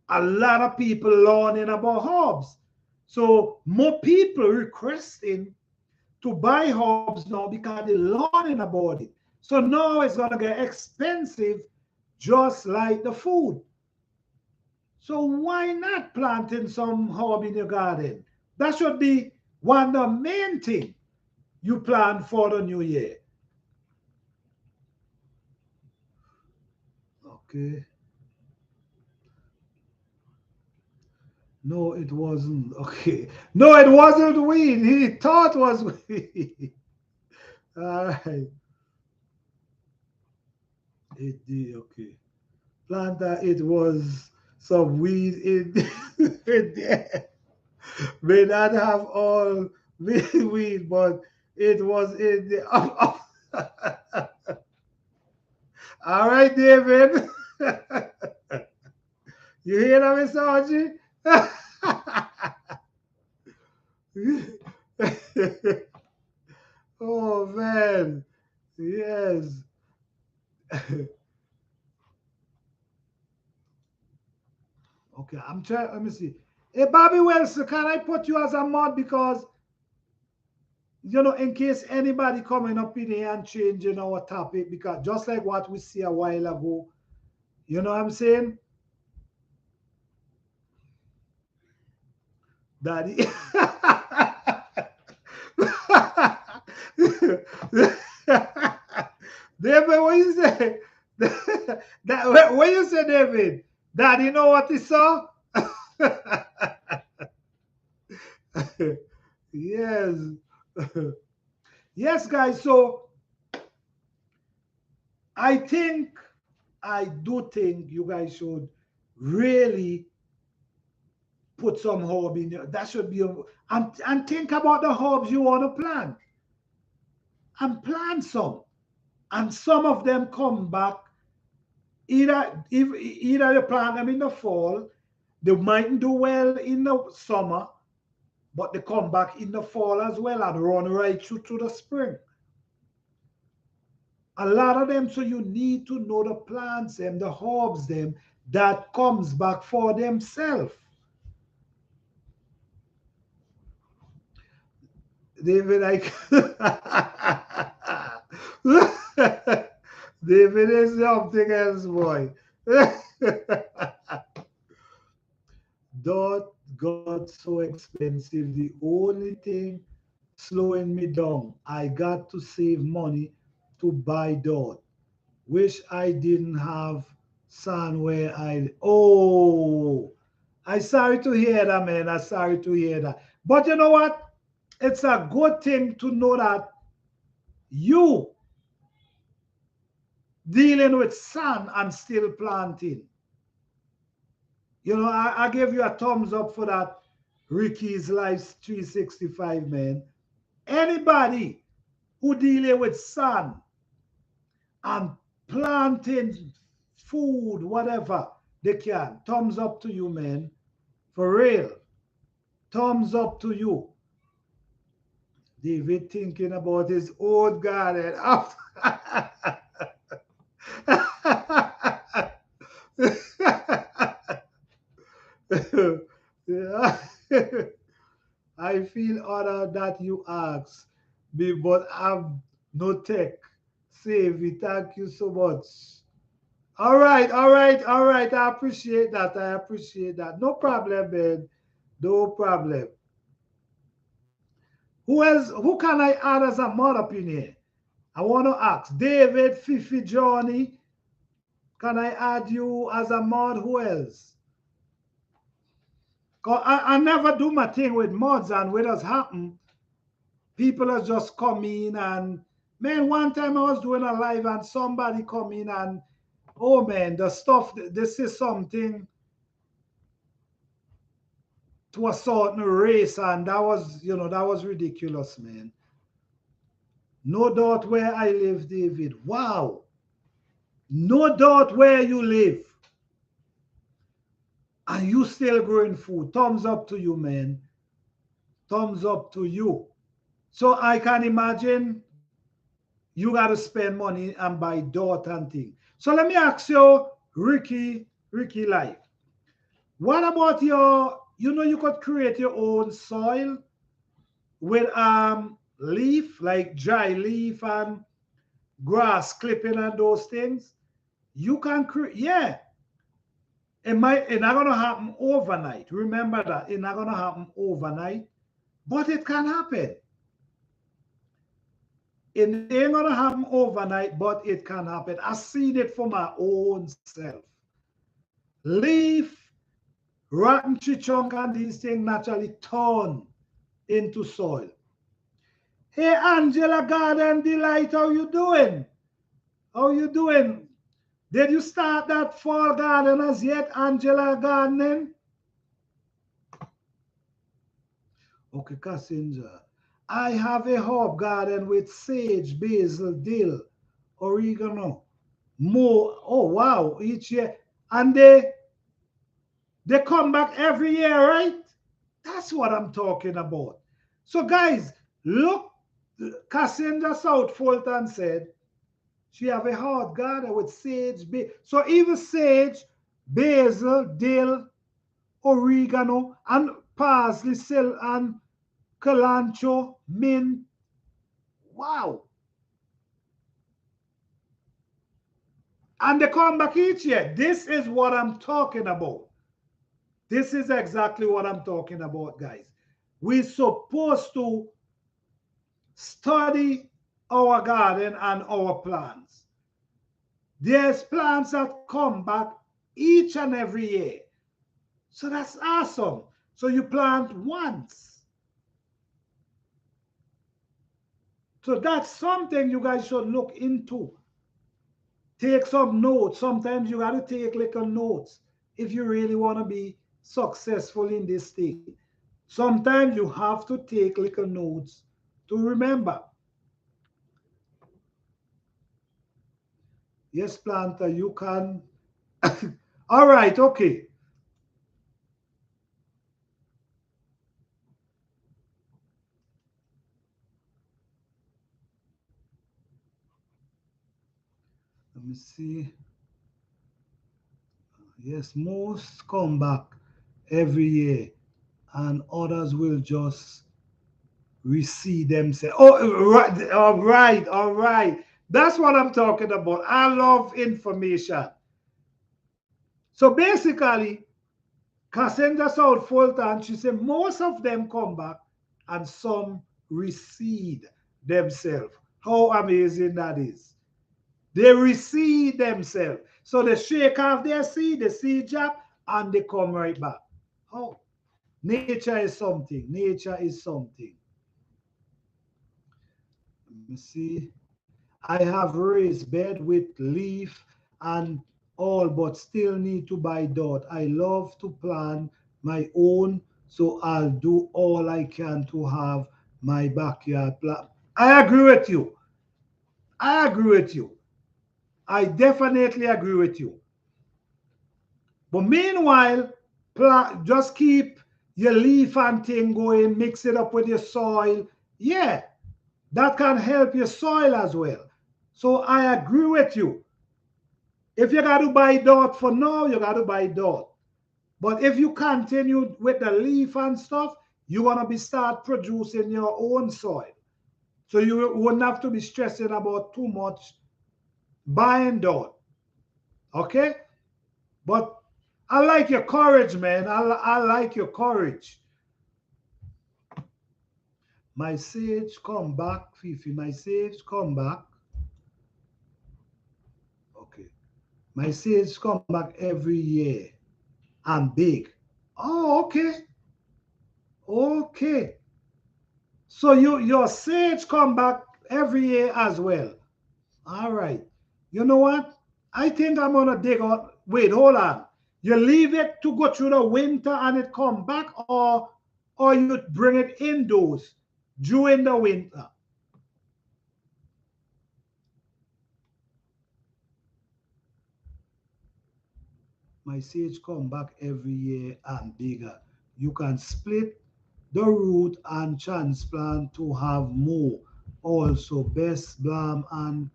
a lot of people learning about herbs. So more people requesting to buy herbs now because they're learning about it. So now it's gonna get expensive, just like the food. So why not planting some herb in your garden? That should be one of the main thing you plan for the new year. Okay. No, it wasn't. Okay. No, it wasn't weed. He thought it was weed. All right. It did. Okay. Planta, it was some weed in, in there. May not have all weed, but it was in the. All right, David. You hear that, Mr. Archie? Oh man, yes. Okay, I'm trying. Let me see. Hey, Bobby Wilson, can I put you as a mod because in case anybody coming up in here and changing our topic, because just like what we see a while ago, you know what I'm saying? Daddy. David, what you say? What you say, David? Daddy know what he saw? Yes. Yes, guys. So I think, I do think you guys should really put some herb in your, that should be a, and think about the herbs you want to plant and plant some. And some of them come back, either you plant them in the fall, they mightn't do well in the summer, but they come back in the fall as well and run right through to the spring. A lot of them, so you need to know the plants them, the herbs them that comes back for themselves. David, like David is something else, boy. Dot got so expensive. The only thing slowing me down, I got to save money to buy dot. Wish I didn't have son where I. Oh, I sorry to hear that, man. I sorry to hear that. But you know what? It's a good thing to know that you dealing with sun and still planting. I gave you a thumbs up for that. Ricky's Life 365, man. Anybody who dealing with sun and planting food, whatever they can, thumbs up to you, man. For real. Thumbs up to you. David thinking about his old garden. Yeah. I feel honored that you asked me, but I'm no tech. Savvy, thank you so much. All right, all right, all right. I appreciate that. I appreciate that. No problem, man. No problem. Who else? Who can I add as a mod up in here? I want to ask David, Fifi, Johnny. Can I add you as a mod? Who else? 'Cause I never do my thing with mods, and what has happened, people have just come in and, man, one time I was doing a live and somebody come in and, oh man, the stuff, this is something to a certain race, and that was, that was ridiculous, man. No doubt where I live, David. Wow. No doubt where you live. And you still growing food. Thumbs up to you, man. Thumbs up to you. So I can imagine you got to spend money and buy dirt and things. So let me ask you, Ricky Life. What about you could create your own soil with leaf, like dry leaf and grass clipping and those things. You can create, yeah. It's not gonna happen overnight. Remember that. It's not gonna happen overnight, but it can happen. It ain't gonna happen overnight, but it can happen. I seen it for my own self. Leaf, rotten tree trunk, and these things naturally turn into soil. Hey, Angela Garden Delight, how you doing? How you doing? Did you start that fall garden as yet, Angela Gardening? Okay, Cassandra. I have a herb garden with sage, basil, dill, oregano, more. Oh wow, each year. And they come back every year, right? That's what I'm talking about. So guys, look, Cassandra South Fulton said she have a herb garden with sage, so even sage, basil, dill, oregano, and parsley, and cilantro, mint. Wow. And they come back each year. This is what I'm talking about. This is exactly what I'm talking about, guys. We're supposed to study our garden and our plants. There's plants that come back each and every year. So that's awesome. So you plant once. So that's something you guys should look into. Take some notes. Sometimes you got to take little notes if you really want to be successful in this thing. Sometimes you have to take little notes to remember. Yes, planter, you can. All right, okay. Let me see. Yes, most come back every year, and others will just receive themselves. Oh, right, all right, all right. That's what I'm talking about. I love information. So basically, Cassandra South Fulton, she said most of them come back and some recede themselves. How amazing that is. They recede themselves. So they shake off their seed, the seed drop, and they come right back. Oh, nature is something. Nature is something. Let me see. I have raised bed with leaf and all, but still need to buy dot. I love to plant my own, so I'll do all I can to have my backyard plant. I agree with you. I agree with you. I definitely agree with you. But meanwhile, just keep your leaf and thing going, mix it up with your soil. Yeah, that can help your soil as well. So I agree with you. If you got to buy dot for now, you got to buy dot. But if you continue with the leaf and stuff, you want to be start producing your own soil. So you wouldn't have to be stressing about too much buying dot. Okay? But I like your courage, man. I like your courage. My sage come back, Fifi. My sage come back. Okay. My sage come back every year. I'm big. Oh, okay. Okay. So your sage come back every year as well. All right. You know what? I think I'm gonna dig out. Wait, hold on. You leave it to go through the winter and it come back, or you bring it indoors during the winter. My sage come back every year and bigger. You can split the root and transplant to have more. Also, best balm and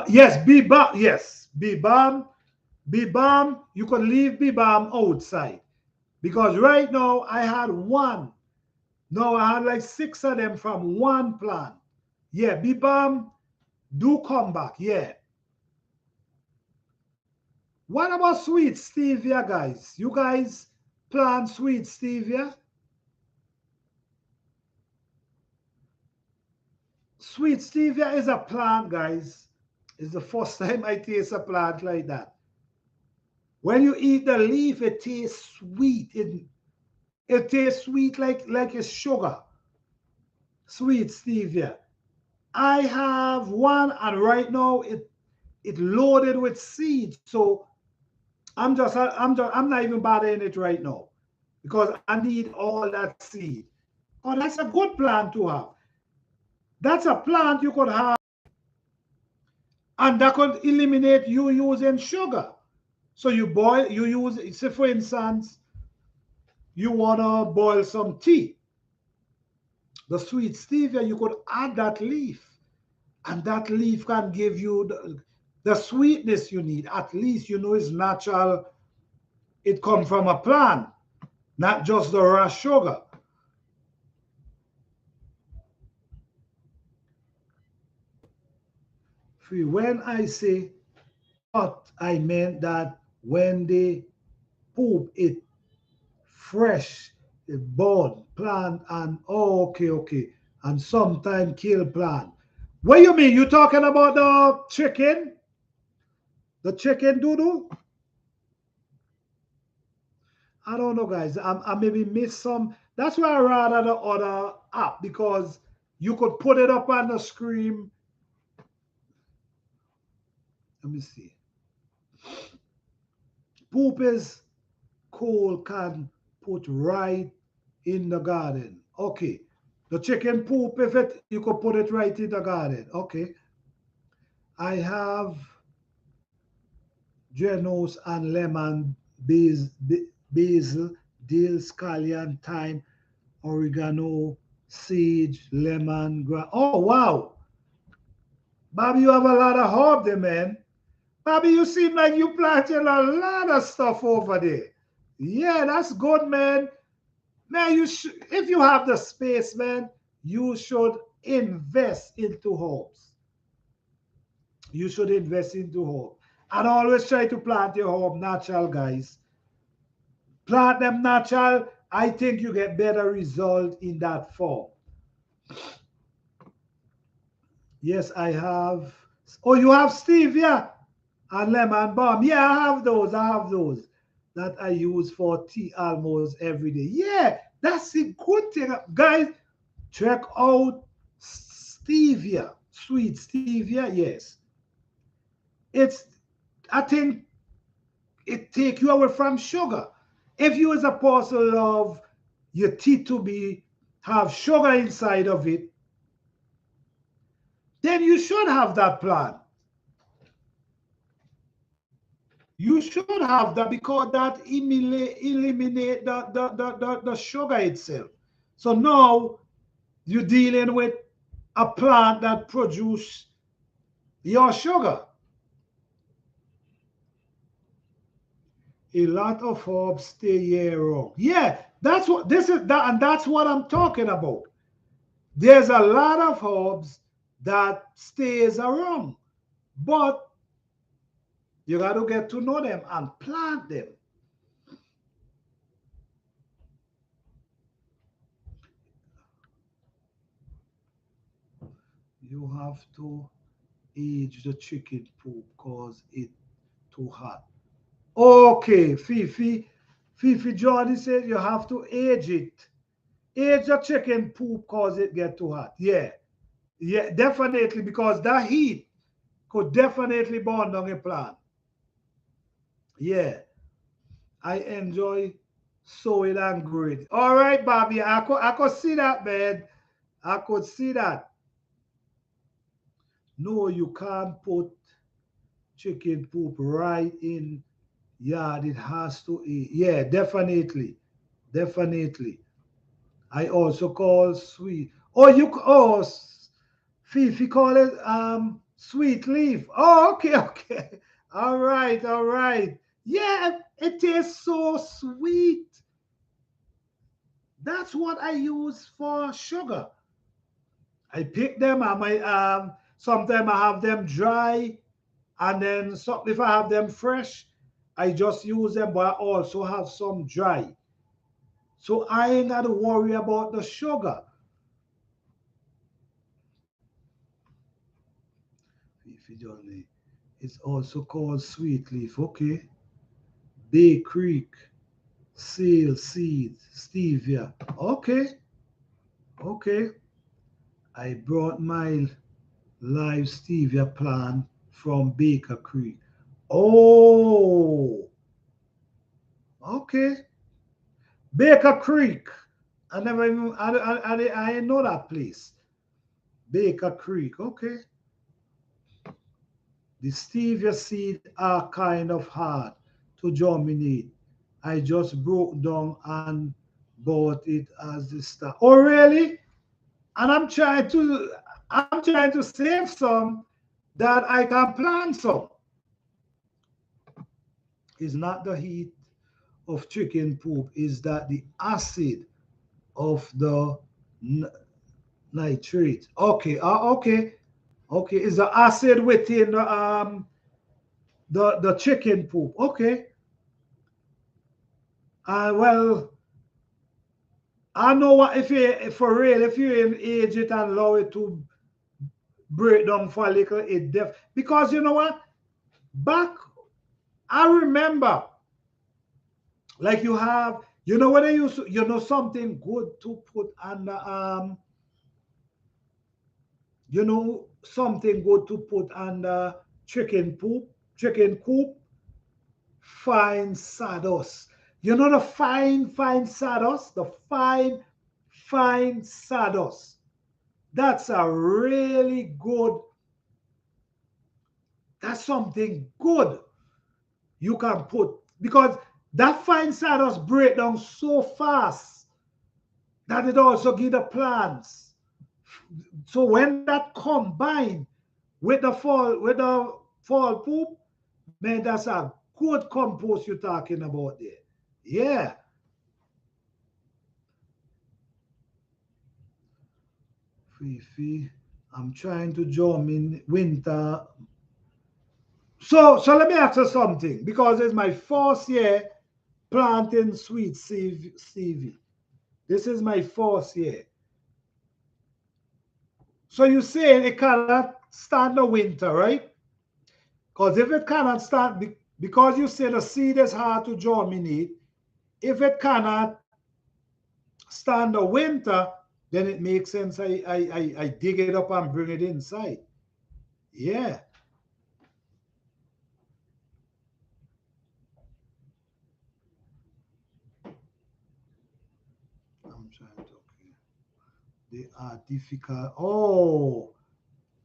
yes, bee balm, yes, bee balm. You can leave bee balm outside because right now I had one. No, I had like six of them from one plant. Yeah, bee balm do come back. Yeah. What about sweet stevia, guys? You guys plant sweet stevia? Sweet stevia is a plant, guys. It's the first time I taste a plant like that. When you eat the leaf, it tastes sweet. It tastes sweet like it's sugar. Sweet stevia. I have one, and right now it loaded with seeds. So I'm not even bothering it right now because I need all that seed. Oh, that's a good plant to have. That's a plant you could have, and that could eliminate you using sugar. So you use, say for instance, you wanna boil some tea. The sweet stevia, you could add that leaf, and that leaf can give you the sweetness you need. At least you know it's natural. It comes from a plant, not just the raw sugar. When I say cut, I meant that when they poop it fresh, it born plant and oh, okay, okay, and sometime kill plant. What you mean? You talking about the chicken? The chicken doodoo? I don't know, guys. I maybe missed some. That's why I rather the other app because you could put it up on the screen. Let me see. Poop is cool, can put right in the garden. Okay. The chicken poop, if it you could put it right in the garden. Okay. I have genos and lemon, basil, dill, scallion, thyme, oregano, sage, lemon, oh wow. Bobby, you have a lot of herb there, man. Bobby, you seem like you planted a lot of stuff over there. Yeah, that's good, man. Man, if you have the space, man, you should invest into herbs. You should invest into herb. And always try to plant your herb natural, guys. Plant them natural. I think you get better result in that form. Yes, I have. Oh, you have stevia and lemon balm. Yeah, I have those. I have those that I use for tea almost every day. Yeah, that's a good thing. Guys, check out stevia. Sweet stevia, yes. It's, I think it take you away from sugar. If you as a person of your tea to be have sugar inside of it, then you should have that plant. You should have that because that eliminate the sugar itself. So now you're dealing with a plant that produce your sugar. A lot of herbs stay year round. Yeah, that's what this is that, and that's what I'm talking about. There's a lot of herbs that stays around, but you got to get to know them and plant them. You have to age the chicken poop cause it too hot. Okay, Fifi Jordan said you have to age it. Age the chicken poop cause it get too hot. Yeah, yeah, definitely because that heat could definitely burn down a plant. Yeah, I enjoy sowing and growing. All right, Bobby, I could see that, man. I could see that. No, you can't put chicken poop right in yard. It has to eat. Yeah, definitely. Definitely. I also call sweet. Oh, Fifi call it sweet leaf. Oh, okay, okay. All right, all right. Yeah, it tastes so sweet. That's what I use for sugar. I pick them. I might sometimes I have them dry, and then if I have them fresh, I just use them. But I also have some dry, so I ain't got to worry about the sugar. It's also called sweet leaf. Okay, bay creek, seal seed, stevia. Okay, okay. I brought my live stevia plant from Baker Creek. Oh, okay. Baker Creek. I never even, I didn't know that place. Baker Creek. Okay. The stevia seed are kind of hard to germinate. I just broke down and bought it as the start. Oh, really? And I'm trying to save some that I can plant some. It's not the heat of chicken poop, is that the acid of the nitrate. Okay, okay. Okay, is the acid within the chicken poop? Okay. Well, I know what if you for real if you age it and allow it to break down for a little, it because you know what? Back I remember like you know what I used to, something good to put under something good to put under chicken poop, chicken coop, fine sawdust. You know the fine sawdust, the fine sawdust. That's a really good. That's something good you can put because that fine sawdust break down so fast that it also give the plants. So when that combine with the fall poop, man, that's a good compost you're talking about there. Yeah. Fifi, I'm trying to jump in winter. So let me ask you something because it's my first year planting sweet CV. This is my first year. So you're saying it cannot stand the winter, right? Because if it cannot stand, because you say the seed is hard to germinate, if it cannot stand the winter, then it makes sense. I dig it up and bring it inside. Yeah. I'm trying to, okay. They are difficult. Oh,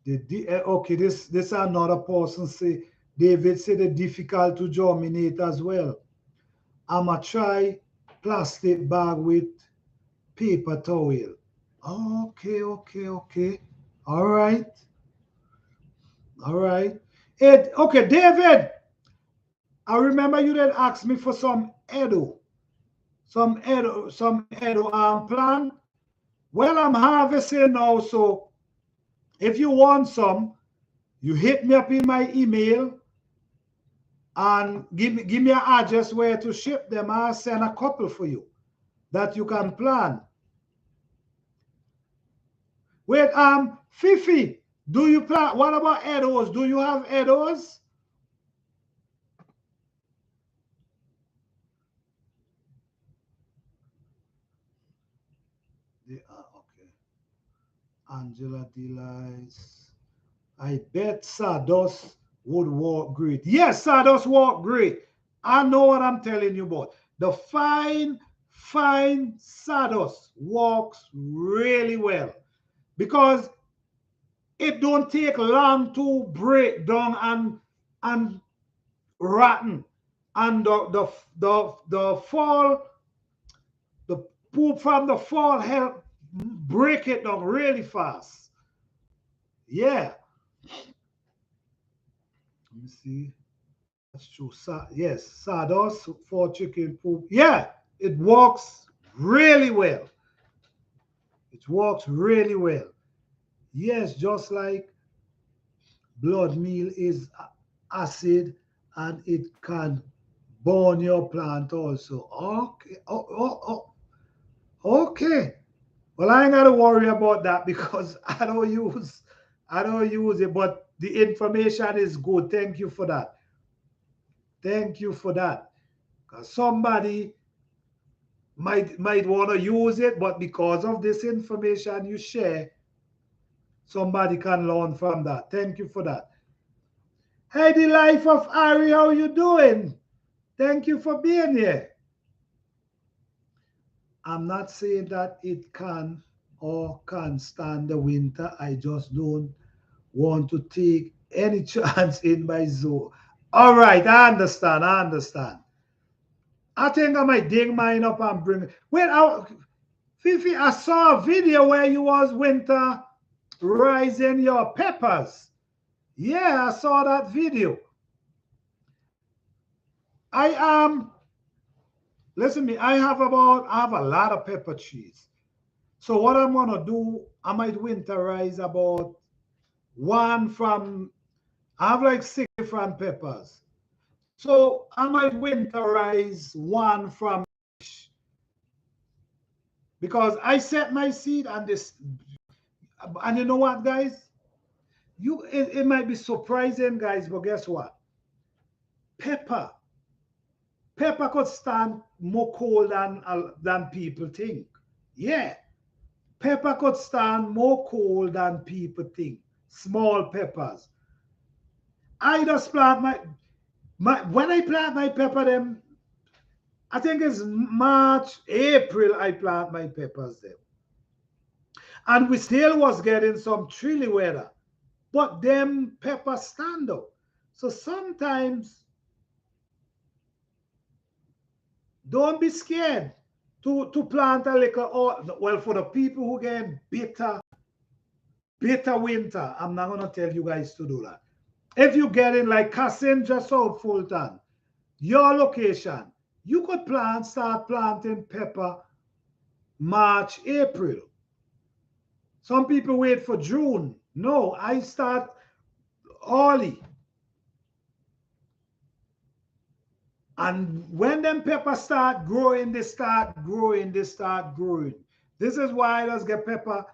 okay, this another person say, David said they're difficult to germinate as well. I'ma try plastic bag with paper towel. Okay, okay, okay. All right, all right. Okay, David, I remember you did ask me for some Edo plant. Well, I'm harvesting now, so if you want some, you hit me up in my email and give me an address where to ship them. I'll send a couple for you that you can plant. Wait, Fifi, do you plant? What about Edos? Do you have Edos? They are okay. Angela Delights. I bet Sawdust would work great. Yes, Sawdust work great. I know what I'm telling you about. The fine Sawdust works really well because it don't take long to break down and rotten. And the fall, the poop from the fall help break it down really fast. Yeah. Let me see. That's true. Yes, sawdust for chicken poop. Yeah, it works really well. It works really well. Yes, just like blood meal is acid and it can burn your plant also. Okay. Okay. Well, I ain't gotta worry about that because I don't use it, but the information is good. Thank you for that. Thank you for that. Because somebody might want to use it, but because of this information you share, somebody can learn from that. Thank you for that. Hey, the life of Ari, how you doing? Thank you for being here. I'm not saying that it can or can't stand the winter. I just don't want to take any chance in my zoo. All right, I understand. I understand. I think I might dig mine up and bring it. Fifi, I saw a video where you was winter rising your peppers. Yeah, I saw that video. I listen to me. I have a lot of pepper trees. So what I'm gonna do, I might winterize about one from, I have like 6 different peppers. So I might winterize one from each, because I set my seed and this, and you know what, guys? It might be surprising, guys, but guess what? Pepper, pepper could stand more cold than people think. Yeah, pepper could stand more cold than people think. Small peppers. I just plant my when I plant my pepper, them, I think it's March, April I plant my peppers them. And we still was getting some chilly weather. But them peppers stand up. So sometimes don't be scared to plant a little, or well, for the people who get bitter winter, I'm not gonna tell you guys to do that. If you get in like Cassinja South Fulton, your location, you could start planting pepper March, April. Some people wait for June. No, I start early. And when them peppers start growing, they start growing, they start growing. This is why I just get pepper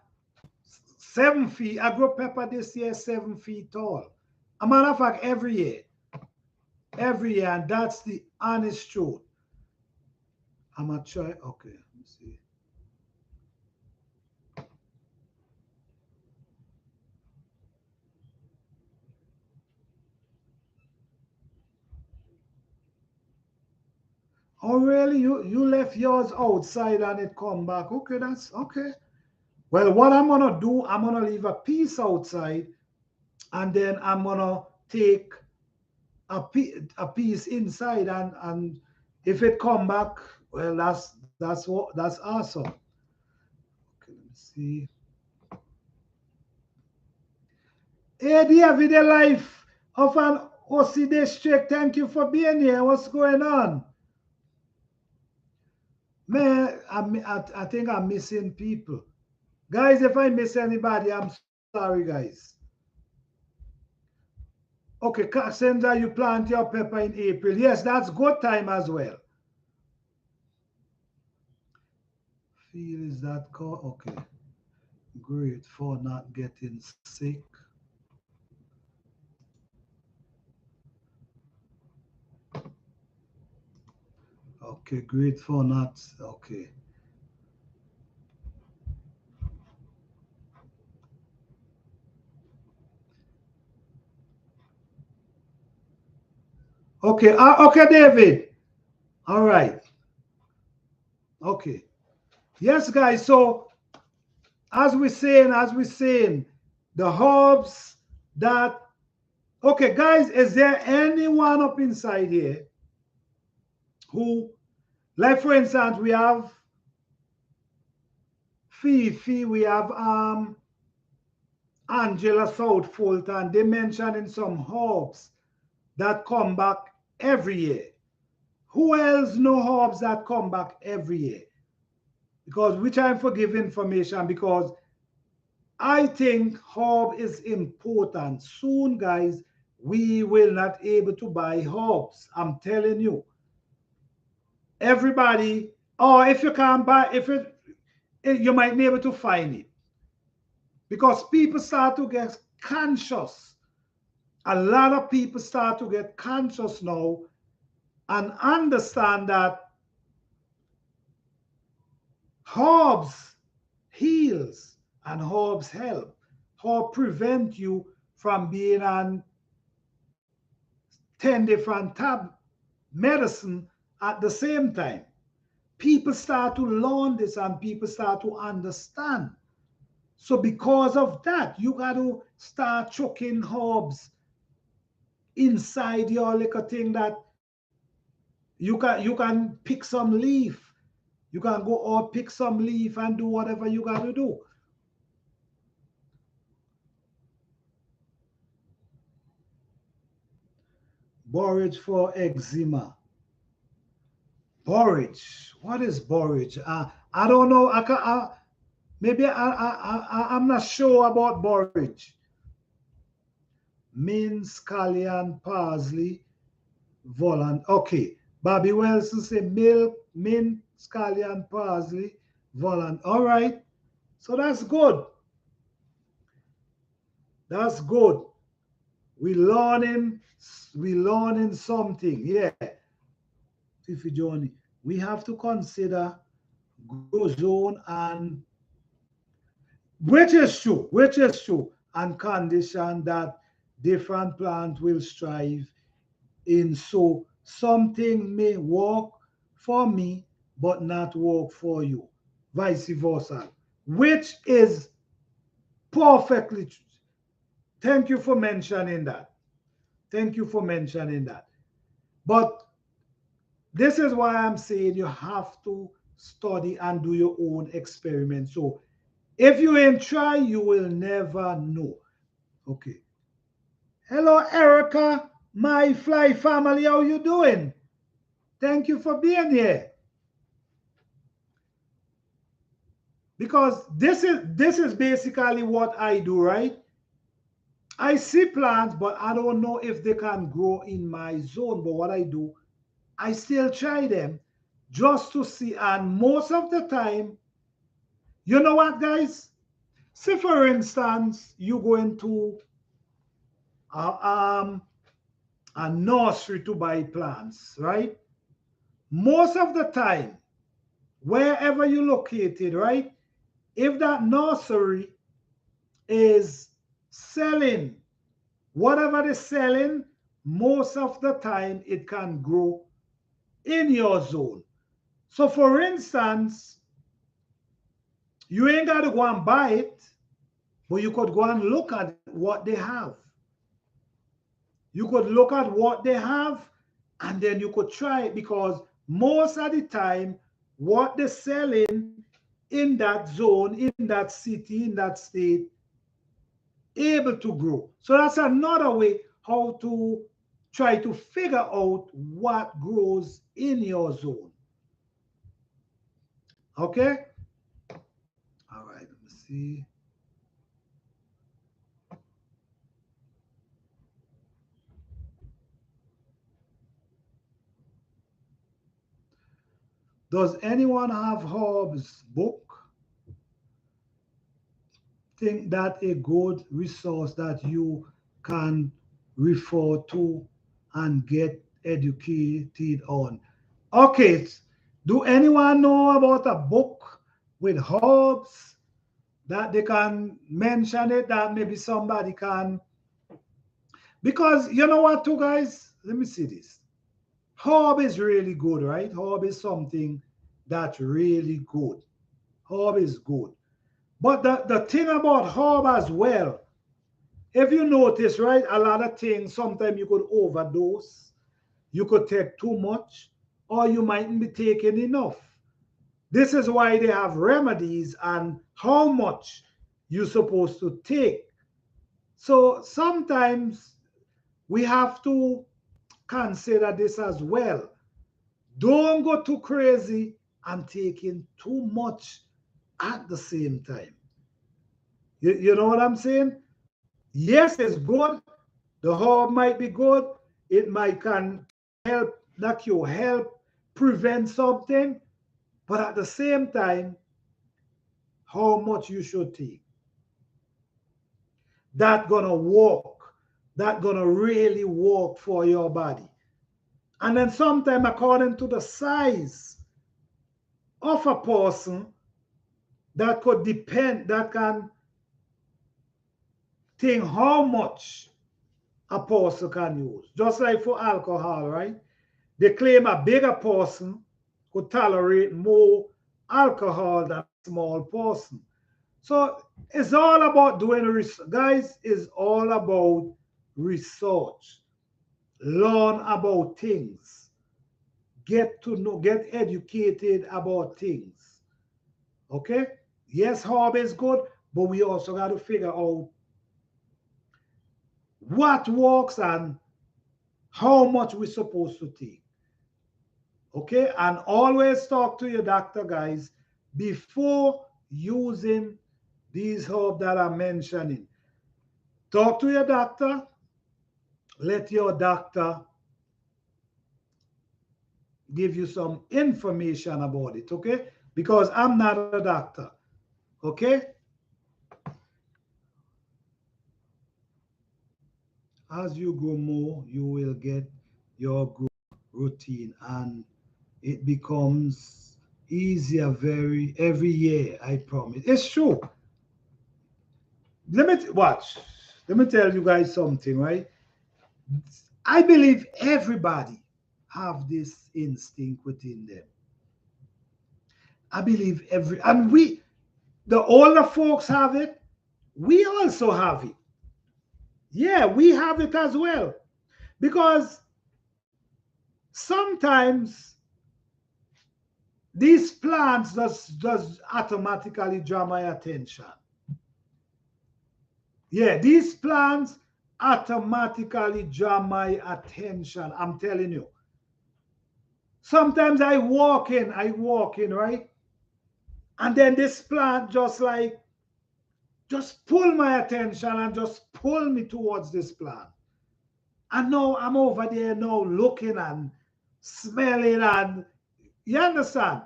7 feet. I grow pepper this year 7 feet tall. A matter of fact, every year, and that's the honest truth. I'm gonna try. Okay, let me see. Oh, really? You left yours outside and it come back? Okay, that's okay. Well, what I'm gonna do, I'm gonna leave a piece outside, and then I'm gonna take a piece inside, and if it come back, well, that's awesome. Okay, let me see. Hey, the everyday life of an OC district. Thank you for being here. What's going on? Man, I think I'm missing people. Guys, if I miss anybody, I'm sorry, guys. Okay, Cassandra, you plant your pepper in April. Yes, that's good time as well. Feel is that called? Okay. Great for not getting sick. Okay, great for not. Okay. Okay, okay, David. All right. Okay. Yes, guys. So as we saying, the herbs that, okay, guys, is there anyone up inside here who, like for instance, we have Fifi, we have Angela South Fulton, they mentioning some herbs that come back every year. Who else know herbs that come back every year? Because which I forgive information, because I think herb is important. Soon, guys, we will not able to buy herbs. I'm telling you. Everybody, or if you can't buy, you might be able to find it. Because people start to get conscious. A lot of people start to get conscious now and understand that herbs heals and herbs help. Herb prevent you from being on 10 different medicine at the same time. People start to learn this and people start to understand. So because of that, you got to start chucking herbs inside your little thing, that you can pick some leaf. You can go or pick some leaf and do whatever you got to do. Borage for eczema. Borage. What is borage? I don't know. Maybe I'm not sure about borage. mint, scallion, parsley, volant. Okay. Bobby Wilson say milk, mint, scallion, parsley, volant. All right. So that's good. That's good. We learning, we learning something. Yeah. Tiffy Johnny. We have to consider grow zone and which is true, and condition that different plants will strive in. So something may work for me, but not work for you, vice versa, which is perfectly true. Thank you for mentioning that. Thank you for mentioning that. But this is why I'm saying you have to study and do your own experiment. So if you ain't try, you will never know. Okay. Hello, Erica, my fly family. How you doing? Thank you for being here. Because this is basically what I do, right? I see plants, but I don't know if they can grow in my zone. But what I do, I still try them just to see. And most of the time, you know what, guys? Say, for instance, you go into a, um, a nursery to buy plants, right? Most of the time, wherever you're located, right? If that nursery is selling whatever they're selling, most of the time it can grow in your zone. So, for instance, you ain't got to go and buy it, but you could go and look at what they have. You could look at what they have and then you could try it, because most of the time, what they're selling in that zone, in that city, in that state, able to grow. So that's another way how to try to figure out what grows in your zone. Okay? All right, let me see. Does anyone have Hobbes' book? Think that a good resource that you can refer to and get educated on? Okay, do anyone know about a book with Hobbes that they can mention it, that maybe somebody can? Because you know what, too, guys? Let me see this. Herb is really good, right? Herb is something that's really good. Herb is good. But the thing about herb as well, if you notice, right, a lot of things, sometimes you could overdose, you could take too much, or you mightn't be taking enough. This is why they have remedies and how much you're supposed to take. So sometimes we have to consider this as well. Don't go too crazy and taking too much at the same time. You know what I'm saying? Yes, it's good. The herb might be good. It might can help, not cure, help prevent something. But at the same time, how much you should take. That gonna work. That gonna really work for your body. And then sometimes according to the size of a person, that could depend, that can think how much a person can use. Just like for alcohol, right? They claim a bigger person could tolerate more alcohol than a small person. So it's all about doing research. Guys, it's all about research. Learn about things. Get to know, get educated about things. Okay? Yes, herb is good, but we also got to figure out what works and how much we're supposed to take. Okay? And always talk to your doctor, guys, before using these herbs that I'm mentioning. Talk to your doctor. let your doctor give you some information about it, okay? Because I'm not a doctor, okay? As you grow more, you will get your routine and it becomes easier very every year, I promise. It's true. Watch. Let me tell you guys something, right? I believe everybody have this instinct within them. I believe and the older folks have it. We also have it. Yeah, we have it as well. Because sometimes these plants just automatically draw my attention. Yeah, these plants automatically draw my attention. I'm telling you. Sometimes I walk in, right? And then this plant just pull my attention and just pull me towards this plant. And now I'm over there now looking and smelling and you understand?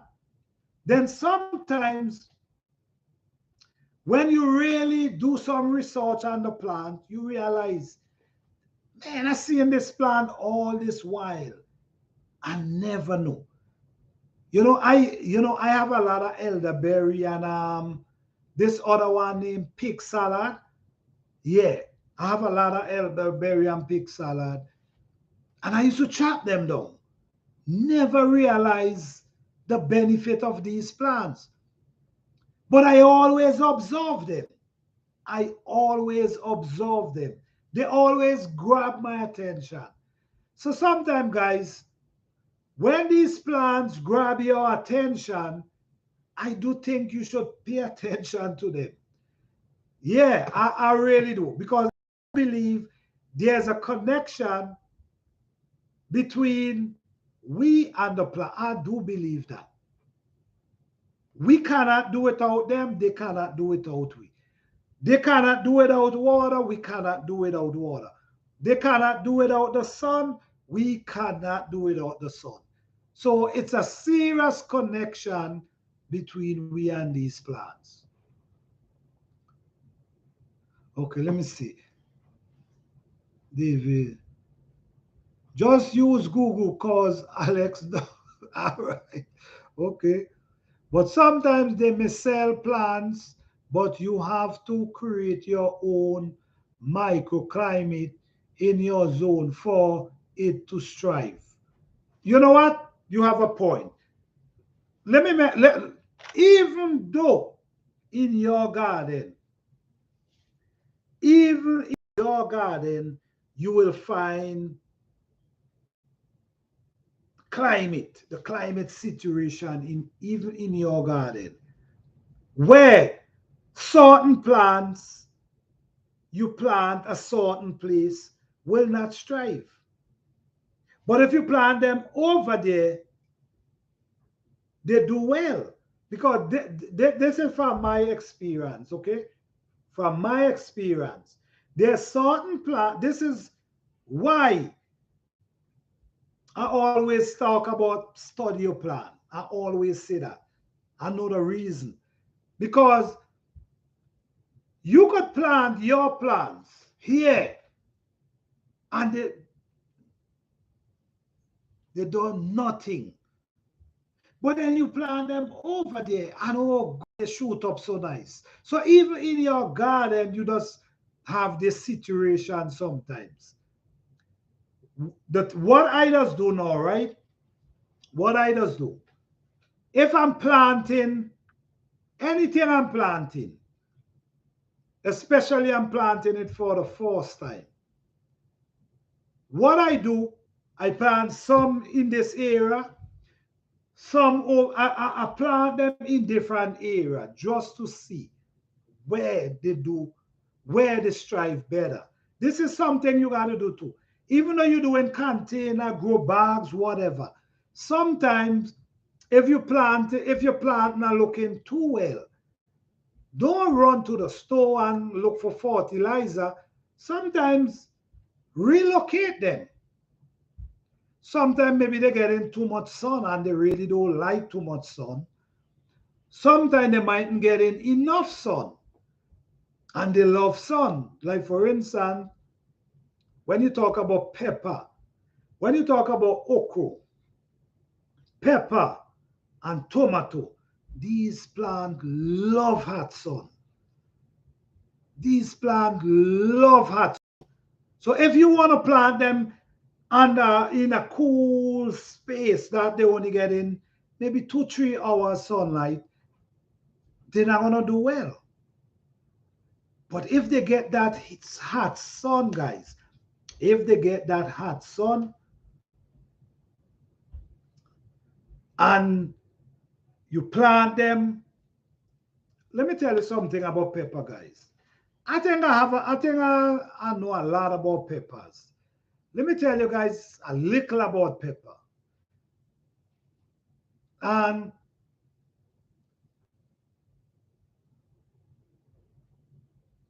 Then sometimes when you really do some research on the plant, you realize, man, I seen this plant all this while. I never know. I have a lot of elderberry and this other one named pig salad. Yeah, I have a lot of elderberry and pig salad. And I used to chop them down. Never realize the benefit of these plants. But I always observe them. I always observe them. They always grab my attention. So sometimes, guys, when these plants grab your attention, I do think you should pay attention to them. Yeah, I really do. Because I believe there's a connection between we and the plant. I do believe that. We cannot do without them. They cannot do without we. They cannot do without water. We cannot do without water. They cannot do without the sun. We cannot do without the sun. So it's a serious connection between we and these plants. Okay, let me see. David, just use Google cause Alex. All right. Okay. But sometimes they may sell plants, but you have to create your own microclimate in your zone for it to strive. You know what? You have a point. Even though in your garden, even in your garden, you will find the climate situation in even in your garden, where certain plants you plant a certain place will not strive. But if you plant them over there, they do well. Because this is from my experience, okay? From my experience, there's certain plant. This is why I always talk about study your plant. I always say that. I know the reason. Because you could plant your plants here and they do nothing. But then you plant them over there and oh, they shoot up so nice. So even in your garden, you just have this situation sometimes. That what I just do now, right? What I just do. If I'm planting anything I'm planting, especially I'm planting it for the first time. What I do, I plant some in this area, I plant them in different areas just to see where they do, where they strive better. This is something you got to do too. Even though you're doing container, grow bags, whatever. Sometimes if your plant not looking too well, don't run to the store and look for fertilizer. Sometimes relocate them. Sometimes maybe they're getting too much sun and they really don't like too much sun. Sometimes they mightn't getting enough sun and they love sun. Like for instance, when you talk about pepper, when you talk about okra, pepper, and tomato, these plants love hot sun. These plants love hot. So if you want to plant them under in a cool space that they only get in maybe 2 3 hours sunlight, they're not gonna do well. But if they get that hot sun, guys, if they get that hot sun and you plant them, let me tell you something about pepper, guys. I know a lot about peppers. Let me tell you guys a little about pepper. And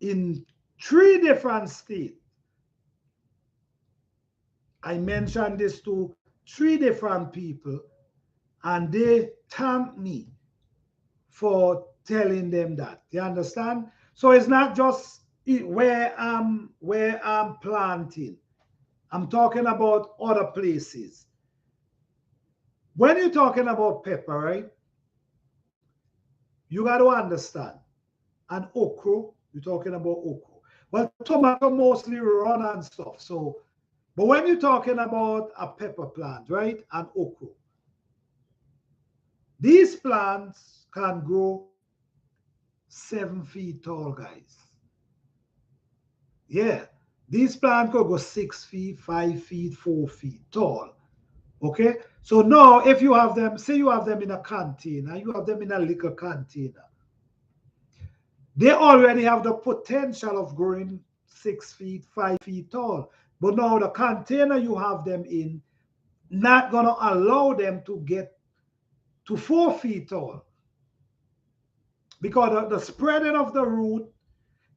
in 3 different states, I mentioned this to 3 different people, and they thanked me for telling them that. You understand? So it's not just where I'm planting. I'm talking about other places. When you're talking about pepper, right? You got to understand. And okra, you're talking about okra. Well, tomato mostly run and stuff. So, but when you're talking about a pepper plant, right, and okra, these plants can grow 7 feet tall, guys. Yeah, these plants could go 6 feet, 5 feet, 4 feet tall. Okay, so now if you have them, say you have them in a container, you have them in a little container, they already have the potential of growing 6 feet, 5 feet tall. But now the container you have them in not gonna allow them to get to 4 feet tall because the spreading of the root,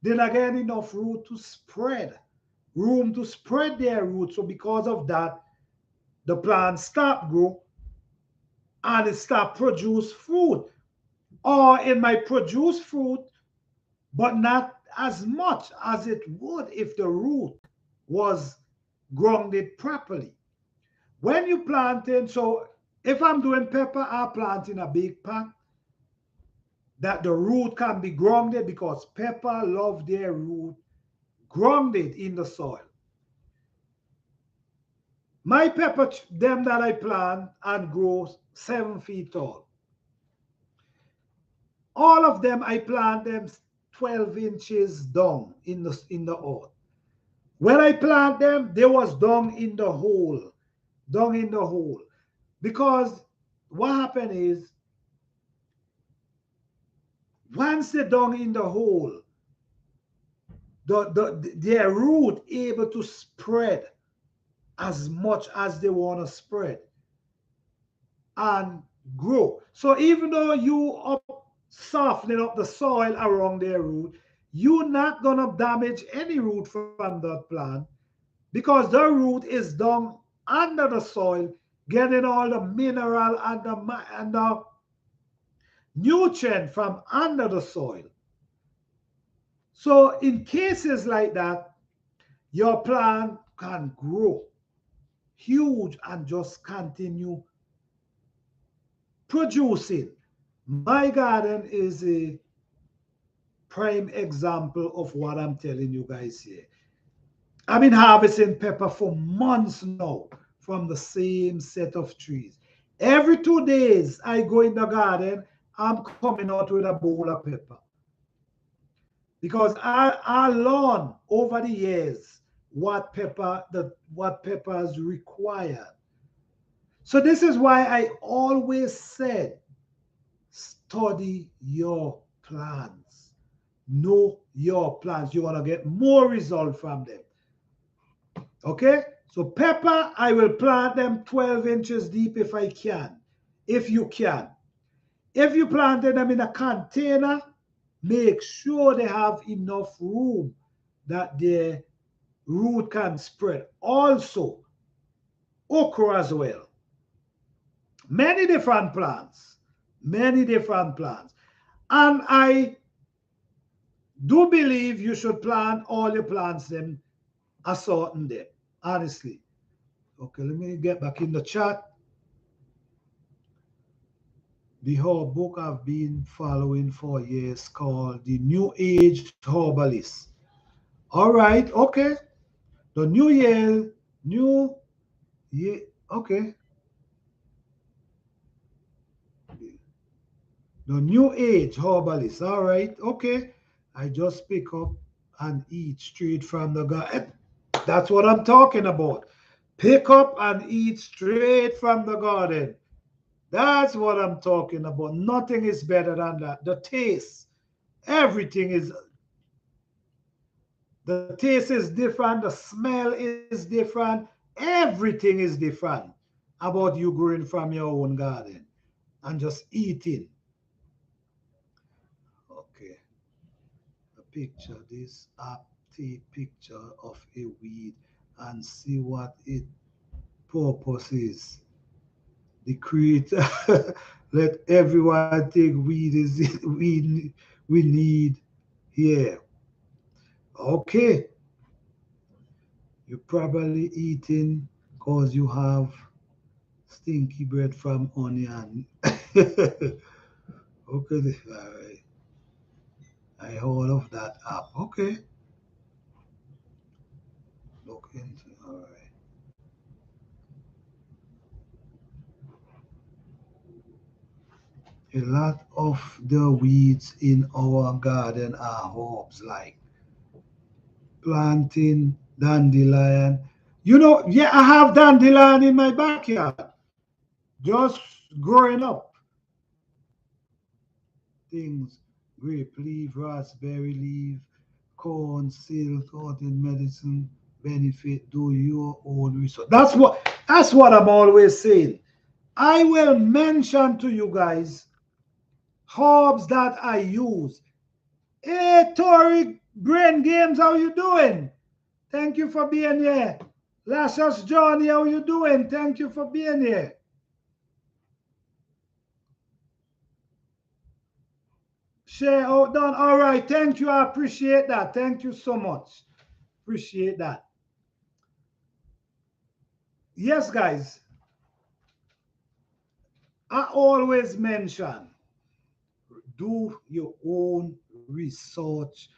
they're not getting enough room to spread their roots. So because of that, the plant stop grow and it start produce fruit. Or it might produce fruit, but not as much as it would if the root was grounded properly. When you plant in, so if I'm doing pepper, I plant in a big pot that the root can be grounded because pepper love their root grounded in the soil. My pepper, them that I plant and grow 7 feet tall. All of them, I plant them 12 inches down in the earth. When I plant them, they was down in the hole. Because what happened is, once they down in the hole, their root able to spread as much as they want to spread and grow. So even though you up softening up the soil around their root, you're not gonna damage any root from that plant because the root is down under the soil, getting all the mineral and the nutrient from under the soil. So in cases like that, your plant can grow huge and just continue producing. My garden is a prime example of what I'm telling you guys here. I've been harvesting pepper for months now from the same set of trees. Every 2 days, I go in the garden, I'm coming out with a bowl of pepper. Because I learned over the years what peppers require. So this is why I always said, study your plants. Know your plants. You're gonna get more result from them. Okay? So pepper, I will plant them 12 inches deep if I can. If you can. If you planted them in a container, make sure they have enough room that their root can spread. Also, okra as well. Many different plants. Many different plants. And I do believe you should plant all your plants them a certain depth. Honestly. Okay, let me get back in the chat. The whole book I've been following for years called The New Age Herbalist. All right, okay. The new year, okay. The New Age Herbalist. All right, okay. I just pick up and eat straight from the garden. That's what I'm talking about. Pick up and eat straight from the garden. That's what I'm talking about. Nothing is better than that. The taste, everything is, the taste is different, the smell is different, everything is different about you growing from your own garden and just eating. Okay, a picture, this app take picture of a weed and see what its purpose is. The creator let everyone take weed is we need here. Okay, you're probably eating because you have stinky bread from onion. Okay, all right. I heard of that app. Okay, look into. All right. A lot of the weeds in our garden are herbs like planting dandelion. You know, yeah, I have dandelion in my backyard. Just growing up. Things grape leaf, raspberry leaf, corn, silk, cotton medicine, benefit, do your own research. That's what I'm always saying. I will mention to you guys herbs that I use. Hey Tori Brain Games, how you doing? Thank you for being here. Lassus Johnny, how you doing? Thank you for being here. Share out done. All right. Thank you. I appreciate that. Thank you so much. Appreciate that. Yes, guys. I always mention do your own research.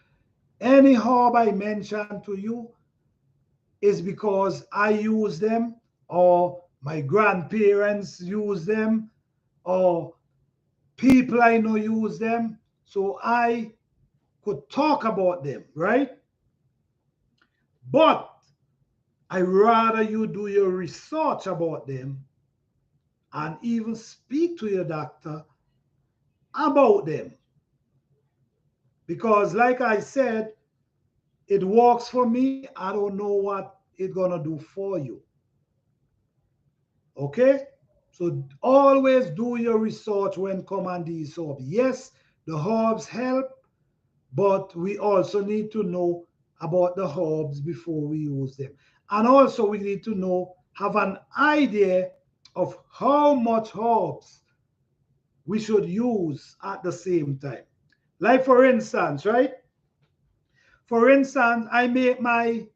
Any herb I mention to you is because I use them or my grandparents use them or people I know use them. So I could talk about them, right? But I rather you do your research about them and even speak to your doctor about them. Because, like I said, it works for me. I don't know what it's gonna do for you. Okay? So always do your research when come on these herbs. Yes, the herbs help, but we also need to know about the herbs before we use them. And also we need to know, have an idea of how much herbs we should use at the same time. Like for instance, right? For instance, I make my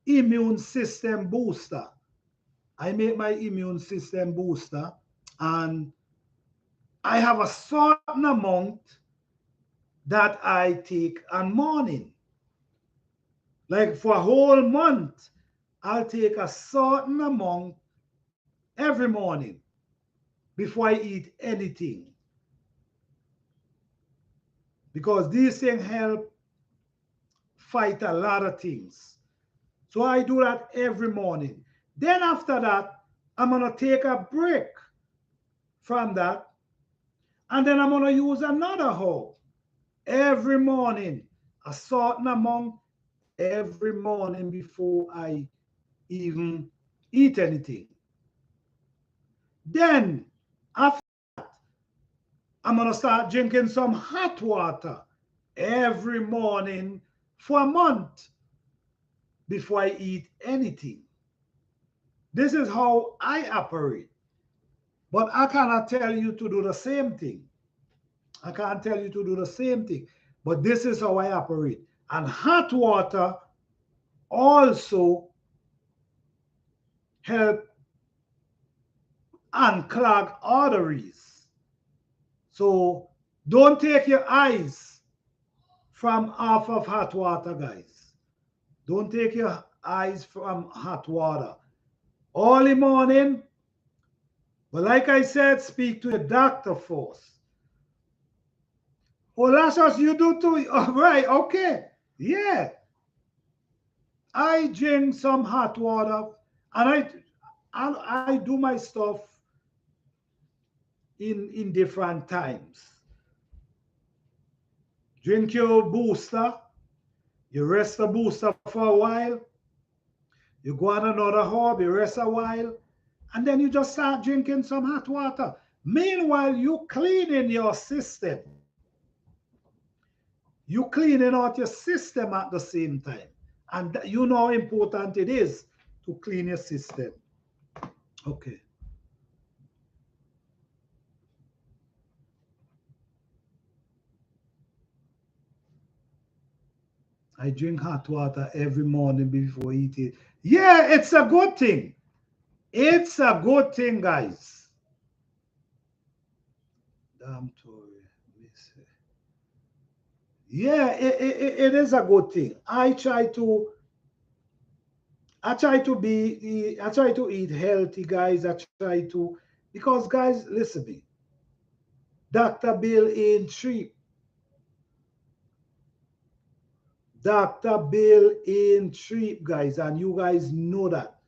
immune system booster. I make my immune system booster and I have a certain amount that I take on morning. Like for a whole month, I'll take a certain amount every morning before I eat anything. Because these things help fight a lot of things. So I do that every morning. Then after that, I'm gonna take a break from that, and then I'm gonna use another herb every morning, a certain amount every morning before I even eat anything. Then after I'm gonna start drinking some hot water every morning for a month. before I eat anything. This is how I operate. But I cannot tell you to do the same thing. I can't tell you to do the same thing. But this is how I operate. And hot water also help unclog arteries. So don't take your eyes from off of hot water, guys. Don't take your eyes from hot water. Early morning, but like I said, speak to your doctor first. Oh, Lassos, you do too? Oh, right, okay. Yeah. I drink some hot water and I do my stuff in different times. Drink your booster, you rest the booster for a while, you go on another hub, you rest a while, and then you just start drinking some hot water. Meanwhile, you cleaning your system. You cleaning out your system at the same time. And you know how important it is to clean your system. Okay. I drink hot water every morning before eating. Yeah, it's a good thing. It's a good thing, guys. Damn Tory. Yeah, it is a good thing. I try to eat healthy, guys. I try to, because guys, listen me. Dr. Bill ain't cheap. Dr. Bill ain't cheap, guys, and you guys know that.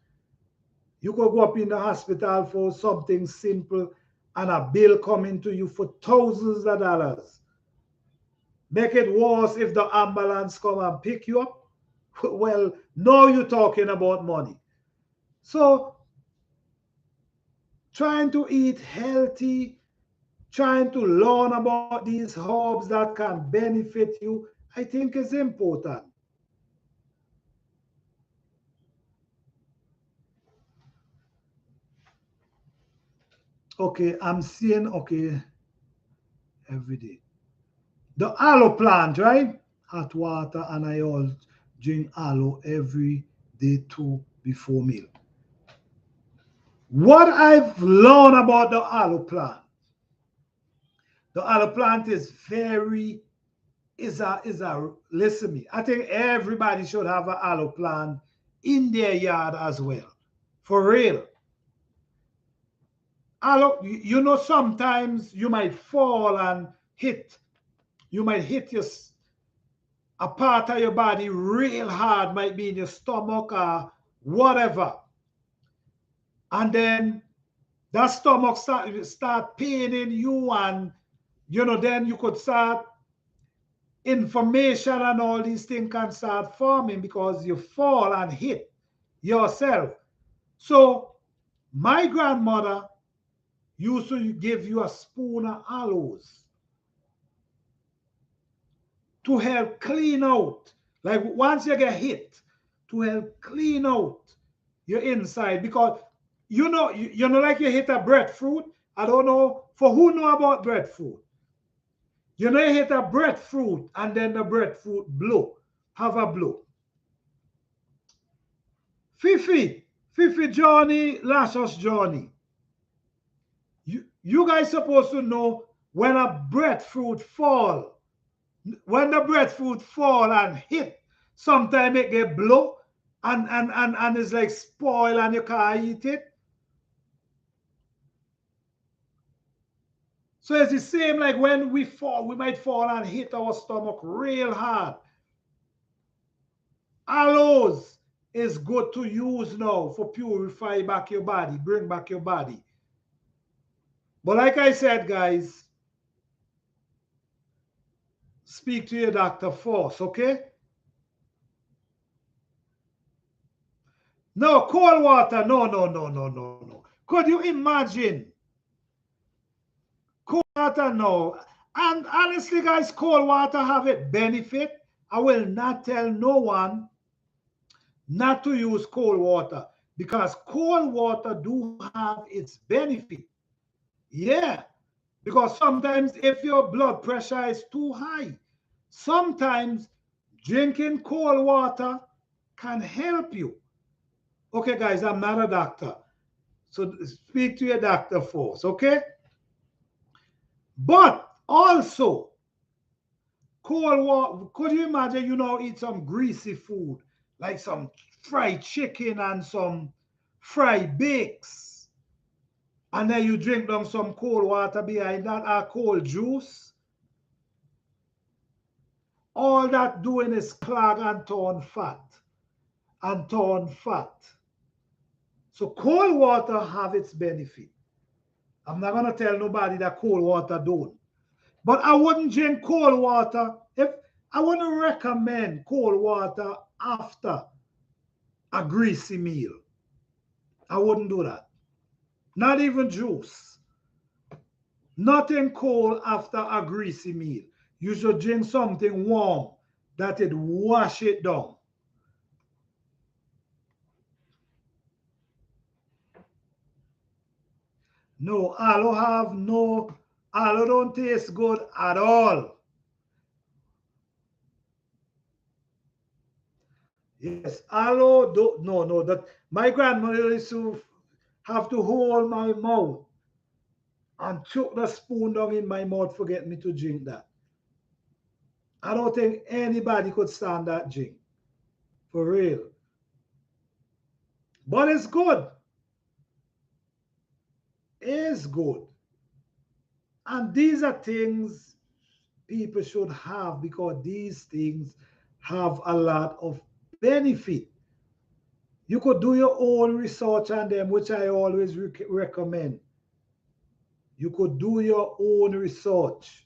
You could go up in the hospital for something simple and a bill coming to you for thousands of dollars. Make it worse if the ambulance come and pick you up. Well, now you're talking about money. So trying to eat healthy, trying to learn about these herbs that can benefit you, I think is important. Okay, I'm seeing, okay, every day. The aloe plant, right? Hot water, and I all drink aloe every day too before meal. What I've learned about the aloe plant is very is a listen me. I think everybody should have an aloe plant in their yard as well. For real. Aloe, you know, sometimes you might fall and hit, you might hit a part of your body real hard, might be in your stomach or whatever. And then that stomach start paining you, and then you could start information and all these things can start forming because you fall and hit yourself. So my grandmother used to give you a spoon of aloes to help clean out. Like once you get hit, to help clean out your inside. Because you know, like you hit a breadfruit. I don't know for who know about breadfruit. You know, you hit a breadfruit and then the breadfruit blow, have a blow. Fifi Johnny, Lassos Johnny. You guys supposed to know when a breadfruit fall. When the breadfruit fall and hit, sometimes it get blow and it's like spoil and you can't eat it. So it's the same like when we fall, we might fall and hit our stomach real hard. Aloes is good to use now for purify back your body, bring back your body. But like I said, guys, speak to your doctor first, okay? No, cold water. No, no, no, no, no, no. Could you imagine? Cold water, no. And honestly, guys, cold water have a benefit. I will not tell no one not to use cold water, because cold water do have its benefit. Yeah, because sometimes if your blood pressure is too high, sometimes drinking cold water can help you. Okay, guys, I'm not a doctor, so speak to your doctor first, okay? But also, cold water, could you imagine, eat some greasy food, like some fried chicken and some fried bakes, and then you drink them some cold water behind that or cold juice? All that doing is clog and turn fat and turn fat. So cold water have its benefit. I'm not gonna tell nobody that cold water don't. But I wouldn't drink cold water if I wouldn't recommend cold water after a greasy meal. I wouldn't do that. Not even juice. Nothing cold after a greasy meal. You should drink something warm that it wash it down. No, aloe have no, aloe don't taste good at all. Yes, aloe do no, no, that my grandmother used to have to hold my mouth and choke the spoon down in my mouth for getting me to drink that. I don't think anybody could stand that drink, for real. But it's good. It's good. And these are things people should have, because these things have a lot of benefit. You could do your own research on them, which I always recommend. You could do your own research.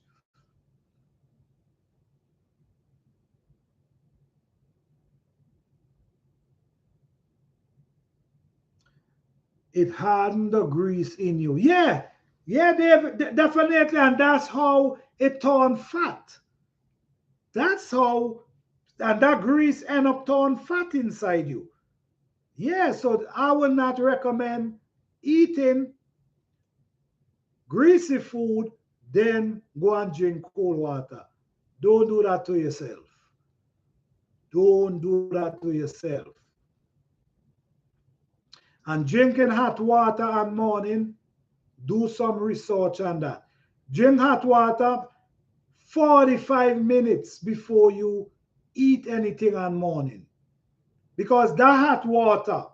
It hardened the grease in you. Yeah, yeah, definitely. And that's how it turned fat. That's how, and that grease end up turn fat inside you. Yeah, so I will not recommend eating greasy food, then go and drink cold water. Don't do that to yourself. Don't do that to yourself. And drinking hot water in morning, do some research on that. Drink hot water 45 minutes before you eat anything on morning. Because that hot water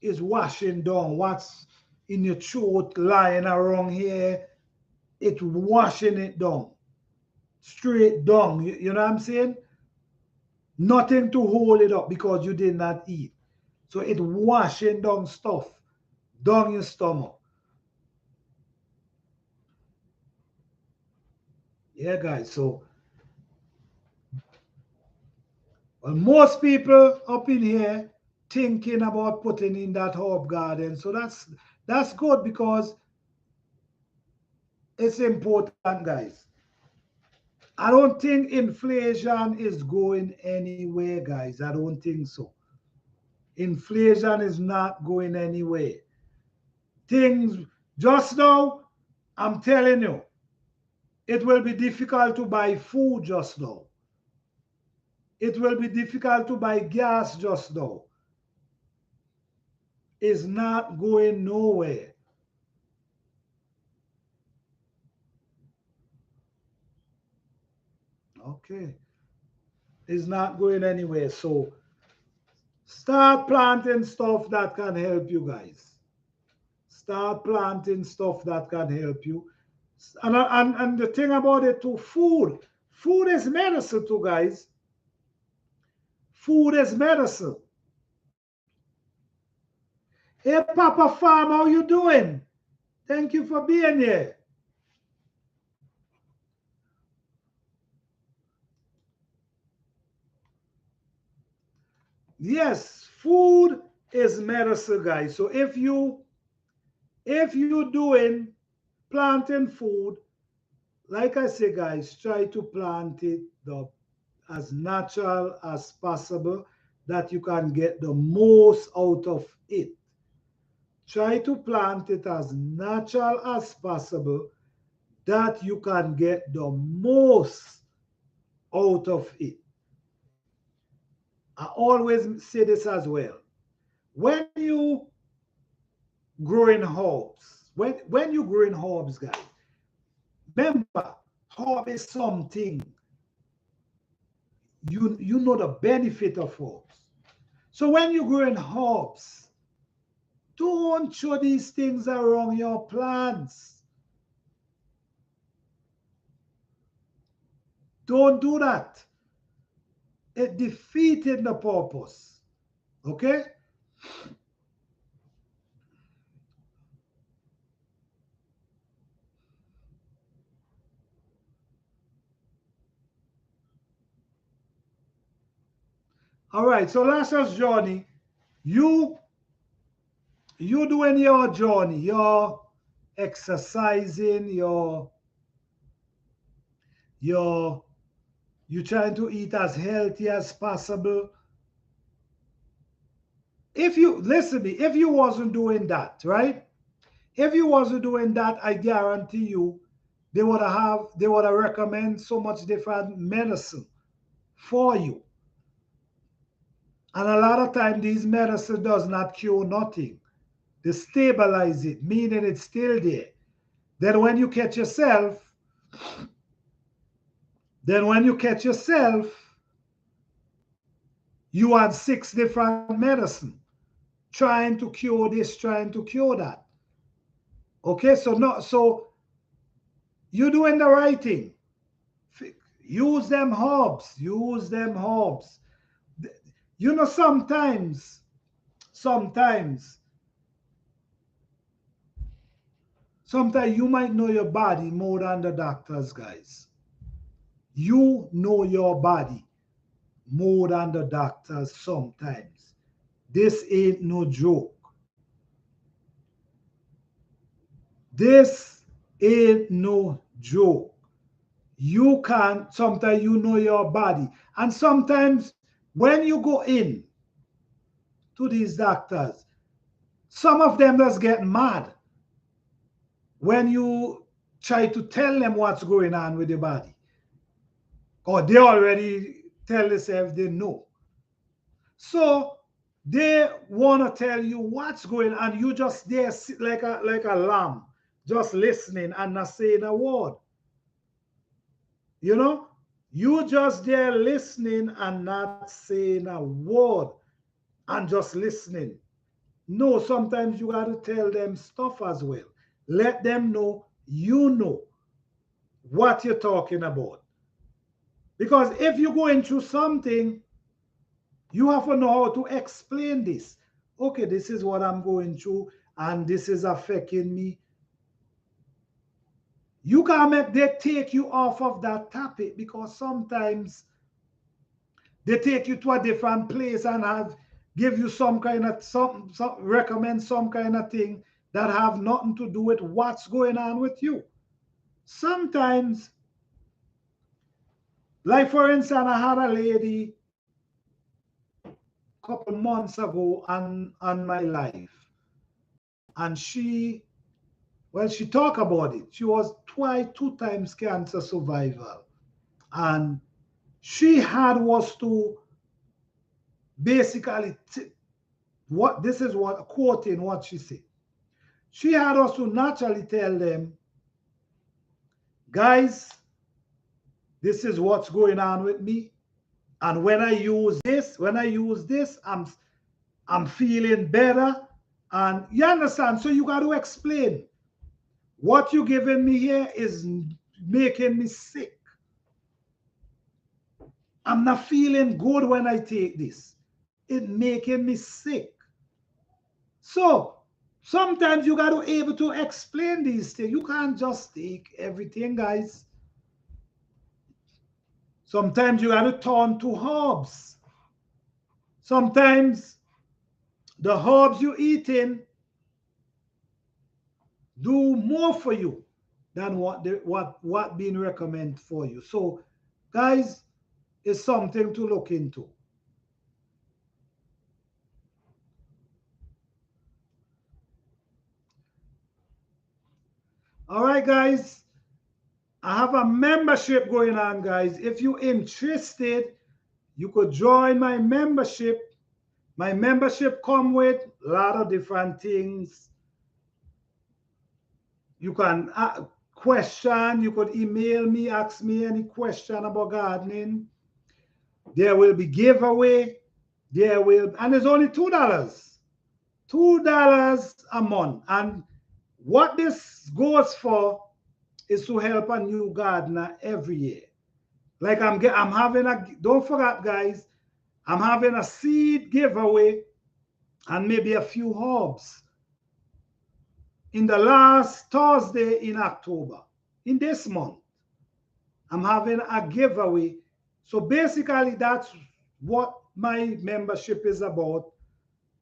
is washing down what's in your throat, lying around here. It's washing it down. Straight down. You know what I'm saying? Nothing to hold it up because you did not eat. So it washing down stuff down your stomach. Yeah, guys. So well, most people up in here thinking about putting in that herb garden. So that's good, because it's important, guys. I don't think inflation is going anywhere, guys. I don't think so. Inflation is not going anywhere. Things just now, I'm telling you, it will be difficult to buy food just now. It will be difficult to buy gas just now. It's not going nowhere. Okay. It's not going anywhere. So start planting stuff that can help you, guys. Start planting stuff that can help you. And the thing about it too, food is medicine too, guys. Food is medicine. Hey, Papa Farm, how you doing? Thank you for being here. Yes, food is medicine, guys. So if you doing planting food, like I say, guys, try to plant it as natural as possible. that you can get the most out of it. Try to plant it as natural as possible that you can get the most out of it. I always say this as well. When you growing herbs, when you growing herbs, guys, remember, herb is something you know the benefit of herbs. So when you growing herbs, don't show these things around your plants. Don't do that. It defeated the purpose. Okay? All right. So last year's journey, you you doing your journey, your exercising, your you trying to eat as healthy as possible. If you listen to me, if you wasn't doing that, right? If you wasn't doing that, I guarantee you they would have recommend so much different medicine for you. And a lot of time these medicine does not cure nothing. They stabilize it, meaning it's still there. Then when you catch yourself, then when you catch yourself, you had six different medicine trying to cure this, trying to cure that. Okay, so you're doing the right thing. Use them herbs. Use them herbs. You know, sometimes, sometimes you might know your body more than the doctors, guys. You know your body more than the doctors sometimes. This ain't no joke. This ain't no joke. You can sometimes you know your body. And sometimes when you go in to these doctors, some of them just get mad when you try to tell them what's going on with the body. Or they already tell themselves they know. So they want to tell you what's going on. You just there sit like a lamb, just listening and not saying a word. You know, you just there listening and not saying a word and just listening. No, sometimes you got to tell them stuff as well. Let them know you know what you're talking about. Because if you're going through something, you have to know how to explain this. Okay, this is what I'm going through, and this is affecting me. You can't make they take you off of that topic because sometimes they take you to a different place and have give you some kind of some recommend some kind of thing that have nothing to do with what's going on with you. Sometimes, like for instance, I had a lady a couple months ago on my life, and she talked about it. She was two times cancer survivor, and she had was to basically what this is what quoting what she said. She had us to naturally tell them, guys, this is what's going on with me. And when I use this, I'm feeling better. And you understand? So you got to explain. What you're giving me here is making me sick. I'm not feeling good when I take this. It's making me sick. So sometimes you got to be able to explain these things. You can't just take everything, guys. Sometimes you got to turn to herbs. Sometimes the herbs you're eating do more for you than what being recommended for you. So, guys, it's something to look into. All right, guys. I have a membership going on, guys. If you're interested, you could join my membership. My membership come with a lot of different things. You can question, you could email me, ask me any question about gardening. There will be giveaway. There will, and it's only $2. $2 a month. And what this goes for is to help a new gardener every year. Like I'm having a, don't forget, guys, I'm having a seed giveaway and maybe a few herbs in the last Thursday in October. In this month, I'm having a giveaway. So basically, that's what my membership is about.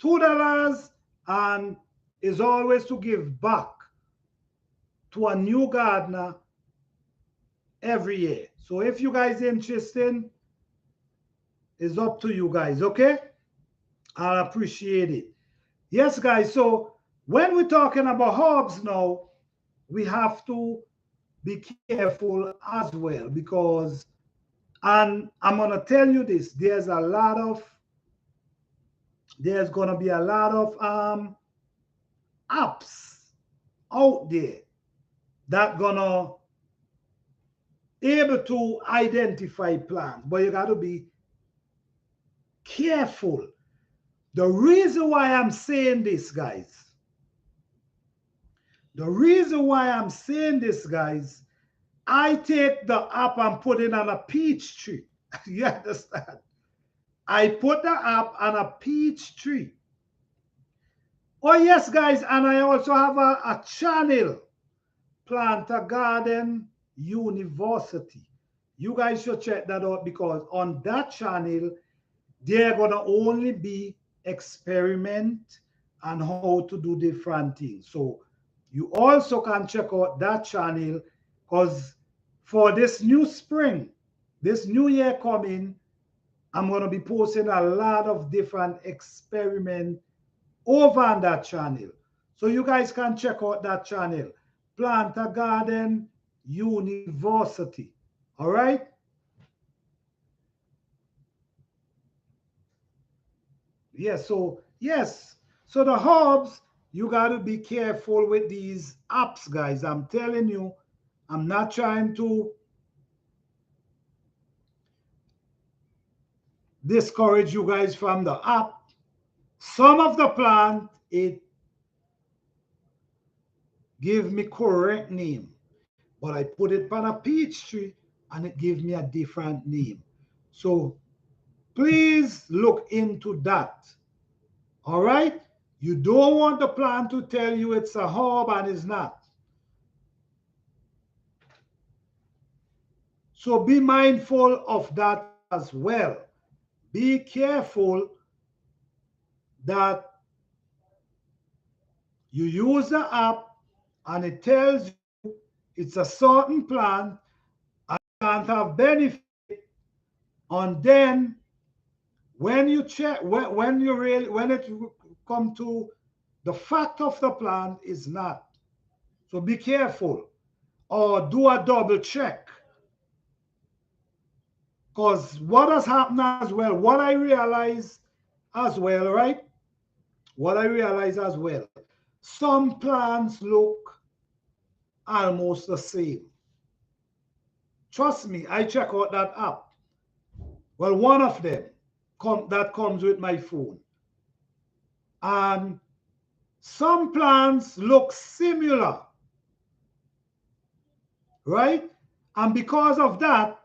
$2 and is always to give back to a new gardener every year. So if you guys are interested, it's up to you guys, okay? I'll appreciate it. Yes, guys. So when we're talking about herbs now, we have to be careful as well because, and I'm gonna tell you this, there's gonna be a lot of apps out there that gonna able to identify plants, but you got to be careful. The reason why I'm saying this, guys, the reason why I'm saying this, guys, I take the app and put it on a peach tree. You understand? I put the app on a peach tree. Oh, yes, guys, and I also have a channel, Plant a Garden University. You guys should check that out because on that channel, they're going to only be experiment and how to do different things. So you also can check out that channel because for this new spring, this new year coming, I'm going to be posting a lot of different experiments over on that channel. So you guys can check out that channel, Plant a Garden University. All right? Yes. So the herbs, you got to be careful with these apps, guys. I'm telling you, I'm not trying to discourage you guys from the app. Some of the plant, it give me correct name, but I put it on a peach tree and it gave me a different name. So please look into that. All right? You don't want the plant to tell you it's a herb and it's not. So be mindful of that as well. Be careful that you use the app and it tells you it's a certain plant and can't have benefit. And then when you check, when you really, when it come to the fact of the plant is not. So be careful or do a double check. Because what has happened as well, what I realize as well, right? What I realize as well, some plants look almost the same. Trust me, I check out that app. Well, one of them that comes with my phone. And some plants look similar, right? And because of that,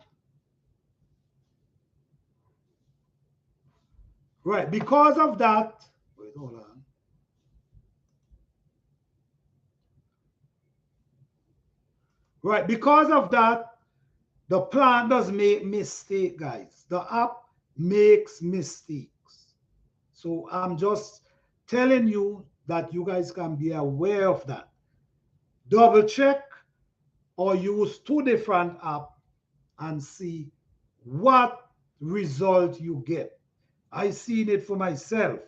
right, because of that, wait, hold on. Right, because of that, the plant does make mistake, guys. The app makes mistakes. So I'm just telling you that you guys can be aware of that. Double check or use two different apps and see what result you get. I seen it for myself.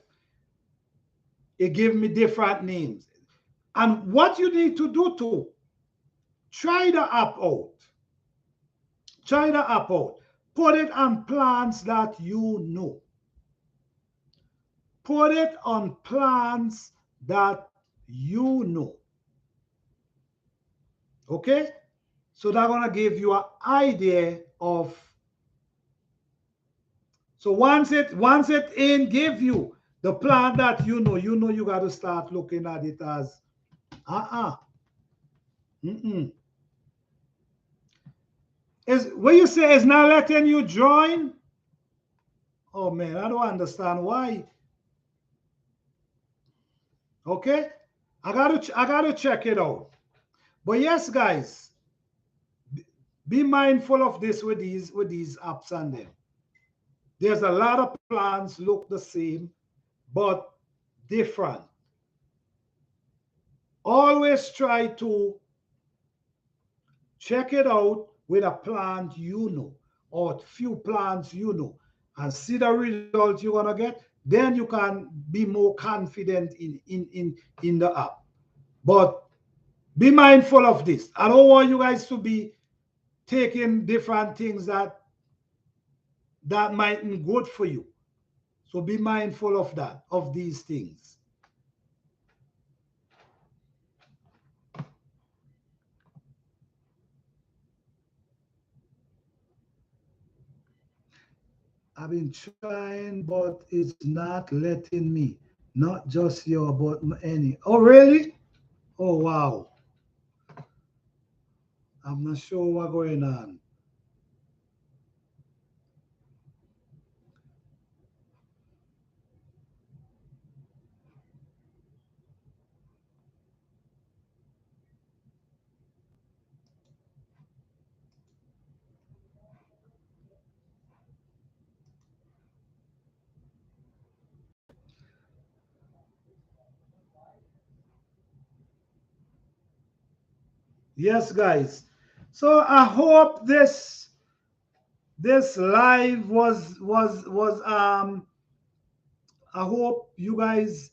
It gave me different names. And what you need to do too, Try the app out. Try the app out. Put it on plants that you know. Put it on plants that you know. Okay? So that's gonna give you an idea of. So once it in give you the plant that you know you got to start looking at it as uh-uh. Mm-mm. Is what you say is not letting you join? Oh man, I don't understand why. Okay? I gotta check it out. But yes, guys, be mindful of this with these apps and them. There's a lot of plants look the same, but different. Always try to check it out with a plant you know or few plants you know and see the result you're gonna get. Then you can be more confident in the app. But be mindful of this. I don't want you guys to be taking different things that might be good for you. So be mindful of that, of these things. I've been trying, but it's not letting me. Not just your, but any. Oh, really? Oh, wow. I'm not sure what's going on. Yes, guys. So I hope this live was. I hope you guys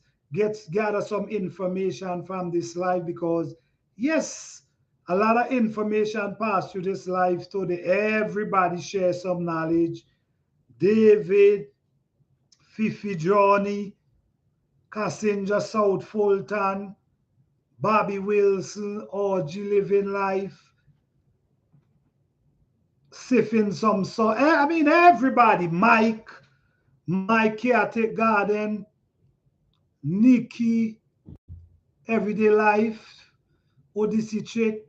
gather some information from this live because yes, a lot of information passed through this live today. Everybody share some knowledge. David, Fifi Johnny, Cassinja South Fulton, Bobby Wilson, Orgy Living Life, Siffin some so I mean everybody, Mike Chaotic Garden, Nikki, Everyday Life, Odyssey Chick,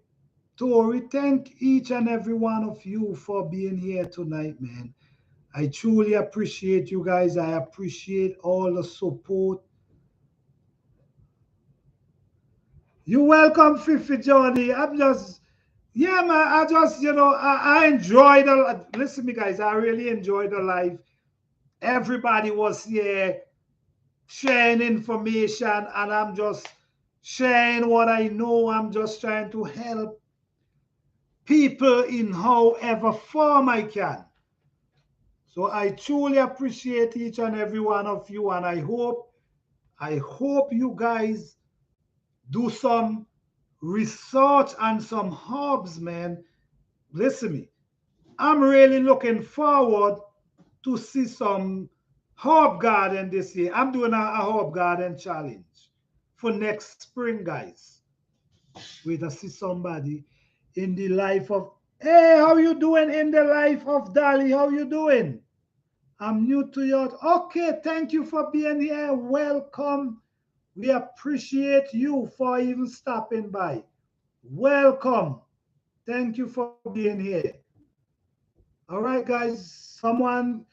Tori, thank each and every one of you for being here tonight, man. I truly appreciate you guys. I appreciate all the support. You welcome, Fifi Johnny. I'm just, yeah, man. I just, I enjoyed the. Listen, me guys, I really enjoyed the live. Everybody was here sharing information, and I'm just sharing what I know. I'm just trying to help people in however form I can. So I truly appreciate each and every one of you, and I hope you guys do some research and some herbs, man. Listen me, I'm really looking forward to see some herb garden this year. I'm doing a herb garden challenge for next spring, guys. Wait, I see somebody in the life of. Hey, how you doing in the life of Dolly? How you doing? I'm new to your. Okay, thank you for being here. Welcome. We appreciate you for even stopping by. Welcome. Thank you for being here. All right, guys. Someone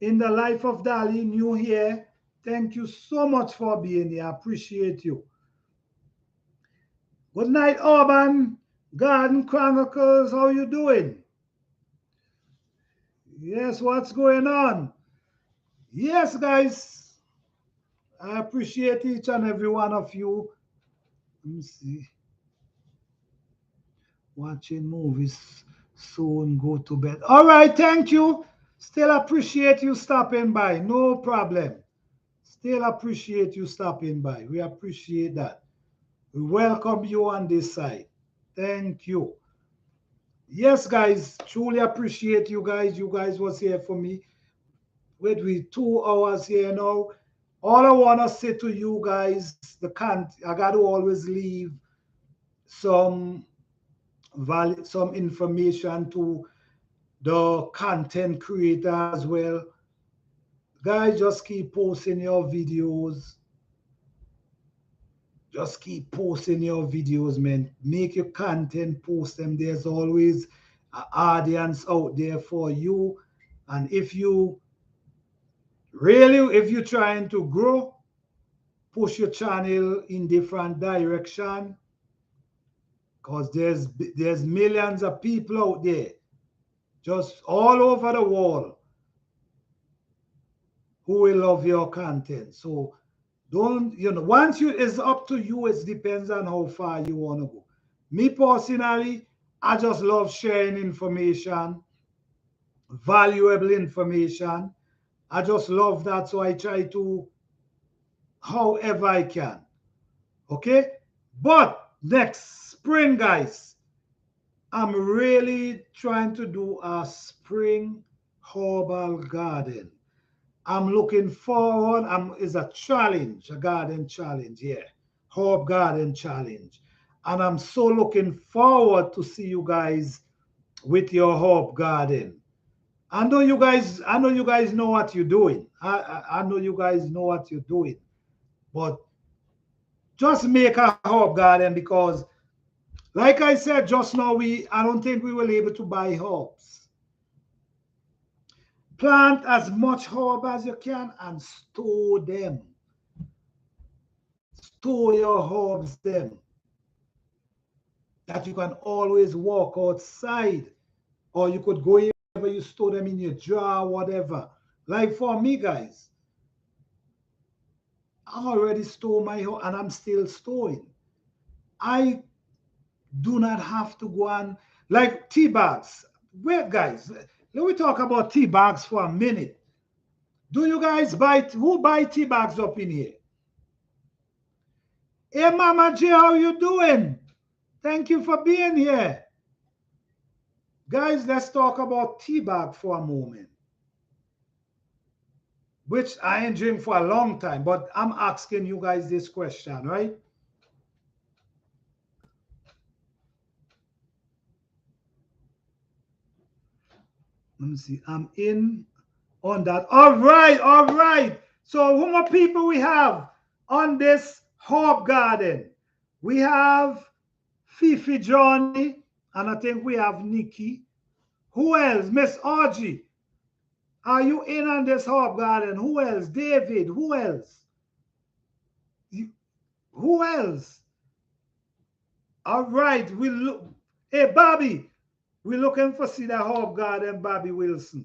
in the life of Dali new here. Thank you so much for being here. I appreciate you. Good night, Urban Garden Chronicles. How you doing? Yes, what's going on? Yes, guys. I appreciate each and every one of you. Let me see. Watching movies soon, go to bed. All right, thank you. Still appreciate you stopping by. No problem. Still appreciate you stopping by. We appreciate that. We welcome you on this side. Thank you. Yes, guys, truly appreciate you guys. You guys was here for me. Wait, we 2 hours here now. All I want to say to you guys, I got to always leave some some information to the content creator as well. Guys, just keep posting your videos. Just keep posting your videos, man. Make your content, post them. There's always an audience out there for you. And if you're trying to grow, push your channel in different direction, because there's millions of people out there, just all over the world, who will love your content. So don't, once it's up to you. It depends on how far you want to go. Me personally, I just love sharing information, valuable information. I just love that. So I try to, however I can. Okay? But next spring, guys, I'm really trying to do a spring herbal garden. I'm looking forward. It's a challenge, a garden challenge, yeah. Herb garden challenge. And I'm so looking forward to see you guys with your herb garden. I know you guys know what you're doing. I know you guys know what you're doing. But just make a herb garden, because like I said just now, I don't think we were able to buy herbs. Plant as much herb as you can and store them. Store your herbs them, that you can always walk outside, or you could go wherever you store them, in your jar, whatever. Like for me, guys, I already store my herb and I'm still storing. I do not have to go on, like tea bags. Wait, guys, let me talk about tea bags for a minute. Do you guys who buy tea bags up in here? Hey, Mama J, how you doing? Thank you for being here. Guys, let's talk about tea bag for a moment, which I ain't drink for a long time, but I'm asking you guys this question, right? Let me see. I'm in on that. All right, all right. So who more people we have on this herb garden? We have Fifi Johnny, and I think we have Nikki. Who else? Miss Audrey. Are you in on this herb garden? Who else? David. Who else? Who else? All right. We look. Hey, Bobby. We're looking for see the herb garden, Bobby Wilson.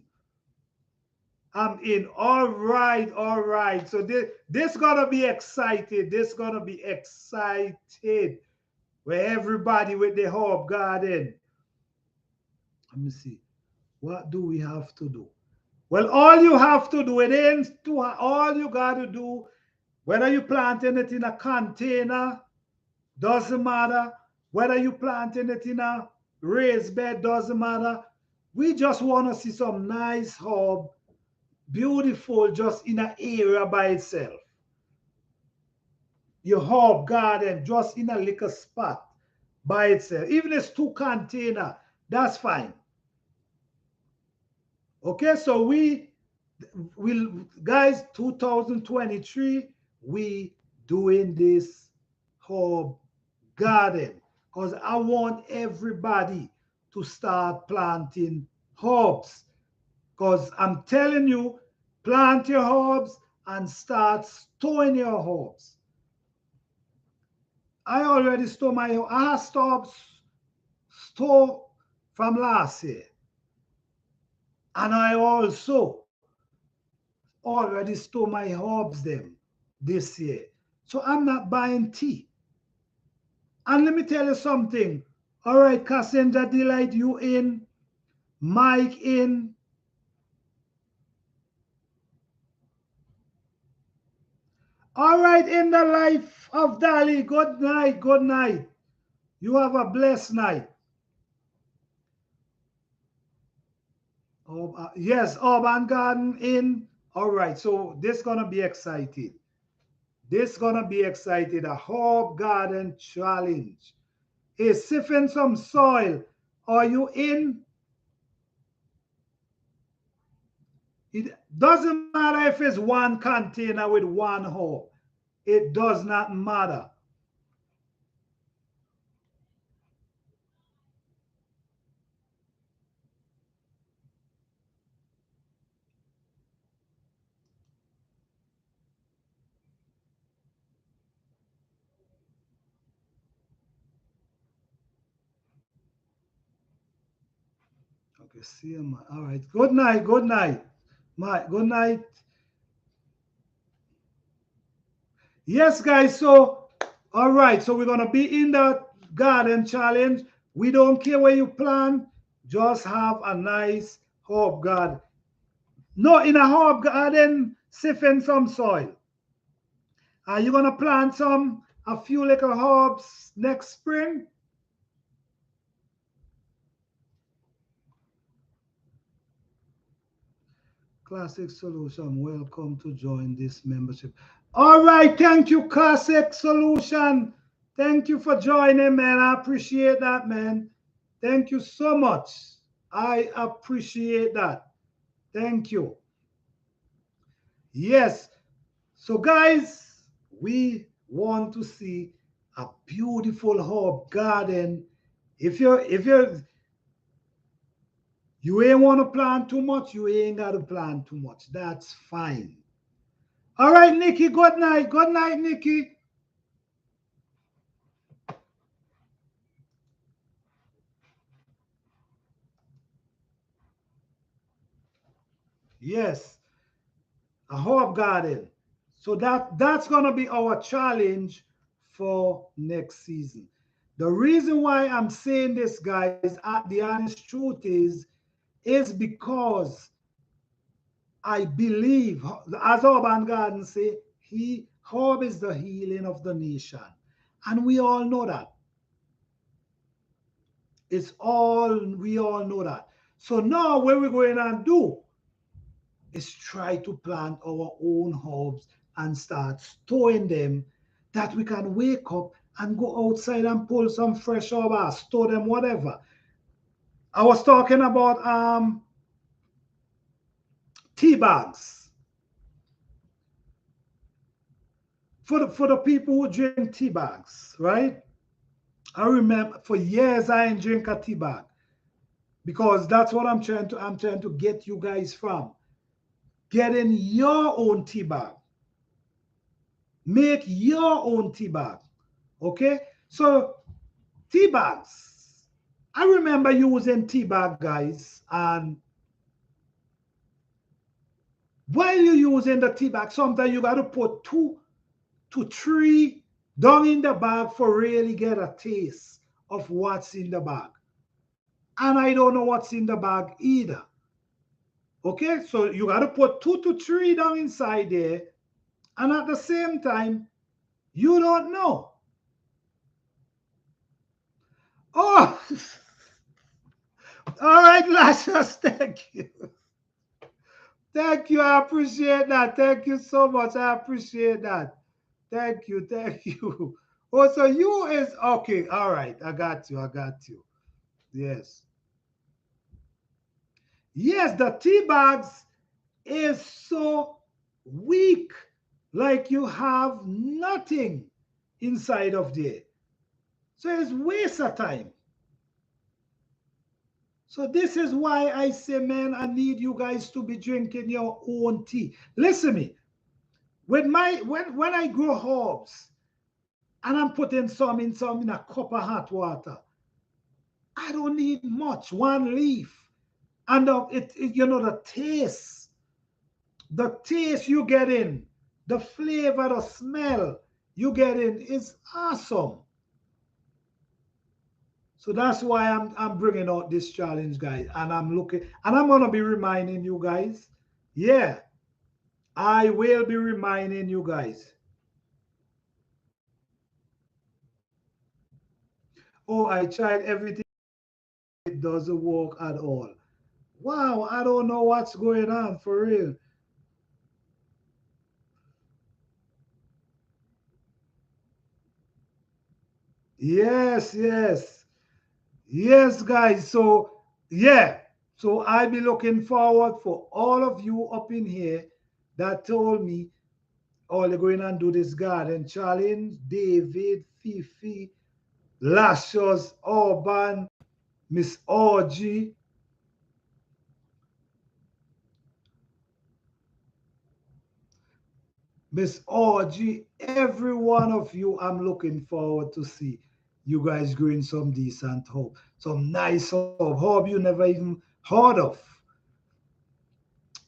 I'm in. All right, all right. So this gonna be excited. This gonna be excited. Where everybody with the herb garden. Let me see. What do we have to do? Well, all you have to do, it ain't too hard. All you gotta do, whether you planting it in a container, doesn't matter. Whether you planting it in a raised bed, doesn't matter. We just want to see some nice herb, beautiful, just in an area by itself. Your herb garden just in a little spot by itself. Even if it's two container, that's fine. Okay, so we will, guys, 2023, we doing this herb garden, because I want everybody to start planting herbs. Because I'm telling you, plant your herbs and start storing your herbs. I already store my herb. I have store from last year. And I also already store my herbs them this year. So I'm not buying tea. And let me tell you something. All right, Cassandra Delight, you in. Mike in. All right, in the life of Dali. Good night, good night. You have a blessed night. Oh, yes, Urban Garden in. All right, so this gonna be exciting. This gonna be excited. A herb garden challenge. Hey, siphon some soil. Are you in? It doesn't matter if it's one container with one herb. It does not matter. Okay, see you, man. All right. Good night. Good night. My good night. Yes, guys. So, all right. So we're gonna be in the garden challenge. We don't care where you plant. Just have a nice herb garden. No, in a herb garden, siphon some soil. Are you gonna plant a few little herbs next spring? Classic Solution, welcome to join this membership. All right, thank you, Classic Solution. Thank you for joining, man. I appreciate that, man. Thank you so much. I appreciate that. Thank you. Yes. So, guys, we want to see a beautiful herb garden. If you ain't want to plant too much, you ain't got to plant too much. That's fine. All right, Nikki, good night. Good night, Nikki. Yes, a herb garden. So that's going to be our challenge for next season. The reason why I'm saying this, guys, the honest truth is because I believe, as Urban Garden say, herb is the healing of the nation. And we all know that. We all know that. So now what we're going to do is try to plant our own herbs and start storing them that we can wake up and go outside and pull some fresh herb or store them, whatever. I was talking about tea bags. For the people who drink tea bags, right? I remember for years I didn't drink a tea bag because that's what I'm trying to get you guys from. Getting your own tea bag. Make your own tea bag. Okay? So tea bags. I remember using tea bag, guys, and while you're using the tea bag, sometimes you got to put 2 to 3 down in the bag for really get a taste of what's in the bag. And I don't know what's in the bag either. Okay, so you got to put 2 to 3 down inside there, and at the same time, you don't know. Oh, all right, Lashes, thank you. Thank you. I appreciate that. Thank you so much. I appreciate that. Thank you. Thank you. Oh, so you is okay. All right. I got you. I got you. Yes. Yes, the tea bags is so weak. Like you have nothing inside of there. So it's waste of time. So this is why I say, man, I need you guys to be drinking your own tea. Listen to me. When I grow herbs and I'm putting some in a cup of hot water, I don't need much, one leaf. And the taste you get in, the flavor, the smell you get in is awesome. So that's why I'm bringing out this challenge, guys. And I'm gonna be reminding you guys. Yeah, I will be reminding you guys. Oh, I tried everything. It doesn't work at all. Wow, I don't know what's going on for real. Yes, yes. Yes, guys. So, yeah. So I be looking forward for all of you up in here that told me, oh, they're going and do this garden challenge. David, Fifi, Lashos, Urban, Miss Orgy, Miss Orgy, every one of you, I'm looking forward to see you guys growing some decent hope, some nice hope you never even heard of.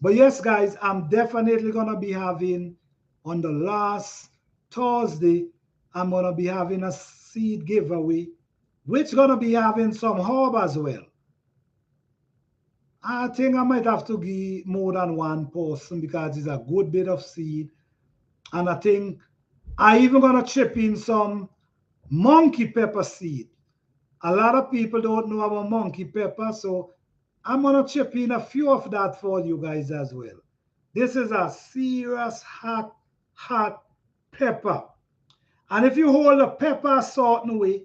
But yes, guys, I'm definitely gonna be having on the last Thursday, I'm gonna be having a seed giveaway, which gonna be having some herb as well. I think I might have to give more than one person because it's a good bit of seed. And I think I even gonna chip in some monkey pepper seed. A lot of people don't know about monkey pepper, so I'm gonna chip in a few of that for you guys as well. This is a serious hot pepper. And if you hold the pepper a certain way,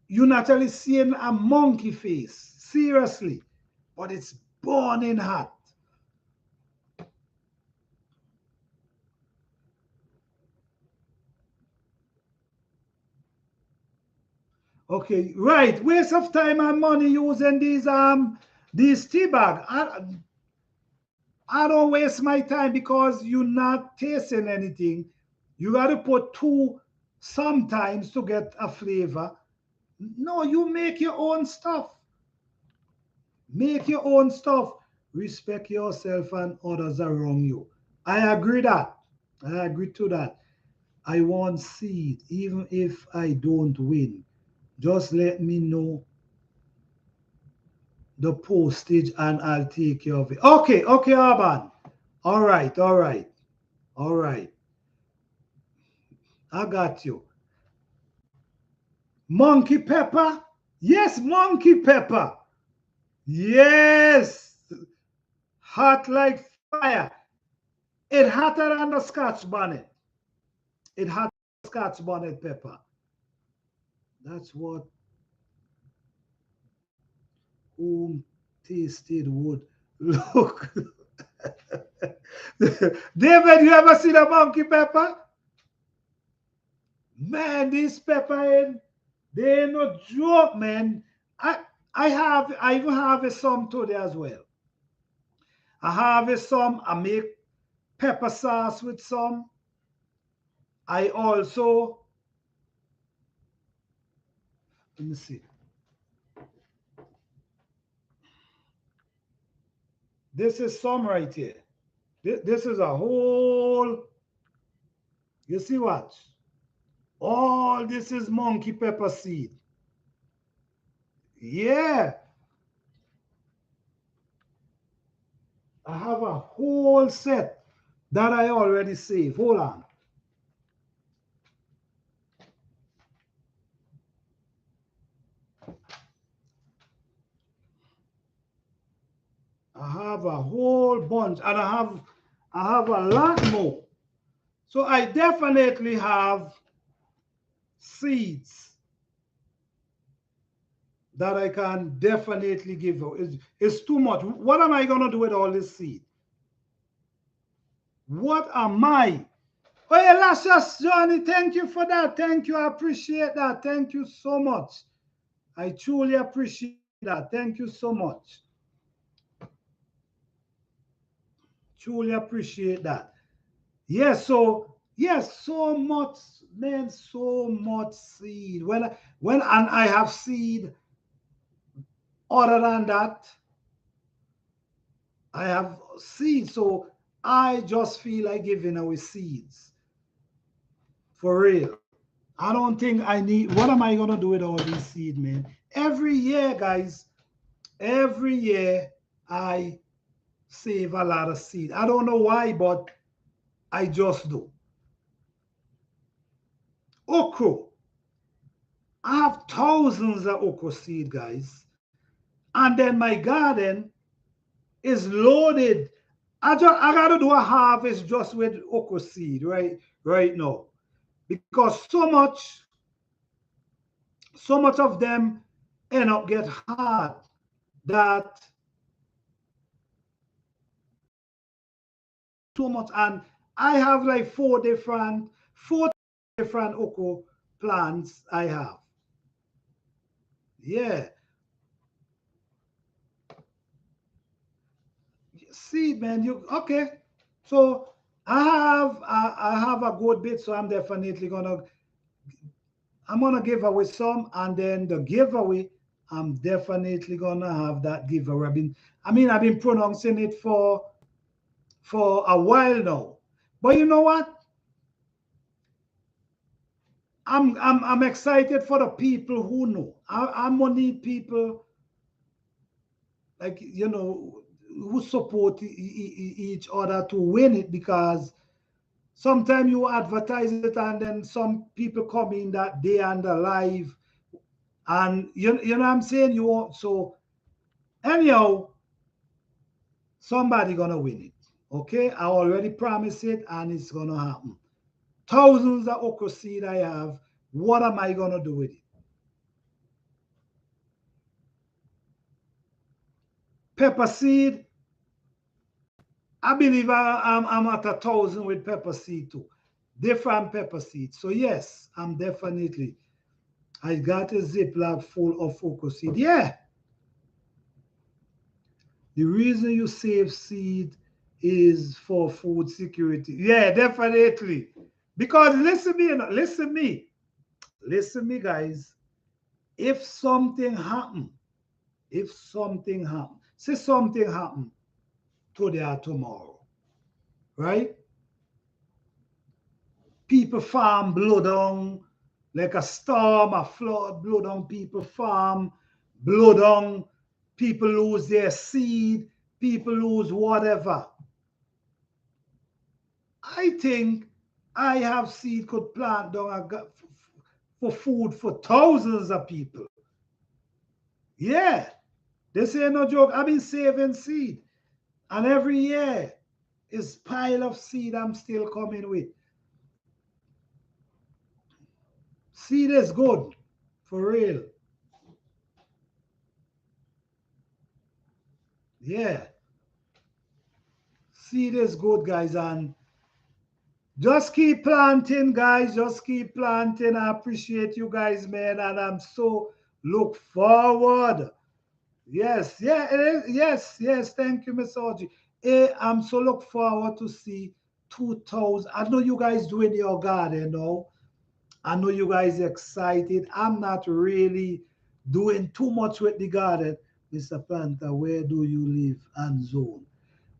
you're naturally seeing a monkey face. Seriously. But it's burning hot. Okay, right. Waste of time and money using these tea bag. I don't waste my time because you're not tasting anything. You got to put two sometimes to get a flavor. No, you make your own stuff. Make your own stuff. Respect yourself and others around you. I agree that. I agree to that. I want seed, even if I don't win. Just let me know the postage and I'll take care of it. Okay, okay, Urban. All right, all right, all right. I got you. Monkey pepper? Yes, monkey pepper. Yes. Hot like fire. It hotter than the Scotch bonnet. It hot Scotch bonnet pepper. That's what home tasted would look. David, you ever seen a monkey pepper? Man, this pepper ain't they ain't no joke, man. I I even have a some today as well. I have a some, I make pepper sauce with some. I also let me see. This is some right here. This is a whole, you see what? All this is monkey pepper seed. Yeah, I have a whole set that I already saved. Hold on. I have a whole bunch and I have a lot more. So I definitely have seeds that I can definitely give you. It's too much. What am I gonna do with all this seed? What am I? Oh yeah, that's just Johnny. Thank you for that. Thank you. I appreciate that. Thank you so much. I truly appreciate that. Thank you so much. Truly appreciate that. Yes, so yes, so much, man, so much seed. When and I have seed other than that, I have seeds. So I just feel like giving away seeds. For real. I don't think I need what am I gonna do with all these seed, man? Every year, guys, every year I save a lot of seed. I don't know why, but I just do. Okra. I have thousands of okra seed, guys. And then my garden is loaded. I gotta do a harvest just with okra seed right now. Because so much of them end up get hard that so much. And I have like four different okra plants I have. Yeah. Seed, man. You okay? So I have a good bit, so I'm gonna give away some, and then the giveaway, I'm definitely gonna have that giveaway. I've been pronouncing it for a while now. But you know what? I'm excited for the people who know. I'm gonna need people like who support each other to win it, because sometimes you advertise it and then some people come in that day and they're live, and you know what I'm saying. So anyhow, somebody gonna win it. Okay, I already promised it, and it's gonna happen. Thousands of okra seed I have. What am I gonna do with it? Pepper seed. I believe I'm at 1,000 with pepper seed too. Different pepper seeds. So yes, I'm definitely. I got a Ziploc full of okra seed. Yeah, the reason you save seed is for food security. Yeah, definitely. Because listen me, guys. If something happen, say something happen today or tomorrow, right? People farm blow down, like a storm, a flood, blow down people farm, blow down, people lose their seed, people lose whatever. I think I have seed could plant down for food for thousands of people. Yeah, this ain't no joke. I've been saving seed, and every year is pile of seed I'm still coming with. Seed is good, for real. Yeah, seed is good, guys, and just keep planting, guys. Just keep planting. I appreciate you guys, man, and I'm so look forward. Yes, yeah, it is. Yes, yes. Thank you, Miss Audrey. I'm so look forward to see 2000. I know you guys doing your garden, no? I know you guys excited. I'm not really doing too much with the garden. Mr. Planter, where do you live and zone?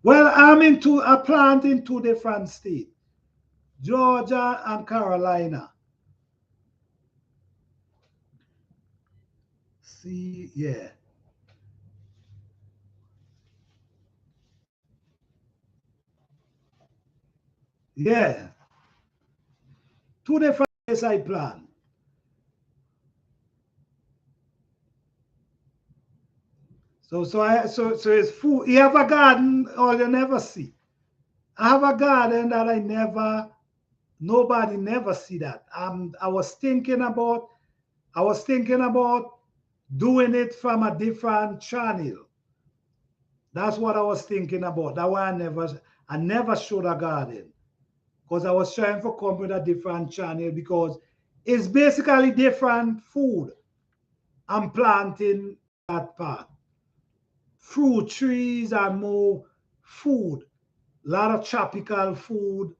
Well, I'm into a plant in two different states, Georgia and Carolina. See, yeah, yeah. Two different places I plant. So it's food. You have a garden or you never see. I have a garden that nobody never see that. I was thinking about doing it from a different channel. That's what I was thinking about. That why I never showed a garden, because I was trying to come with a different channel, because it's basically different food I'm planting that part. Fruit trees and more food, a lot of tropical food.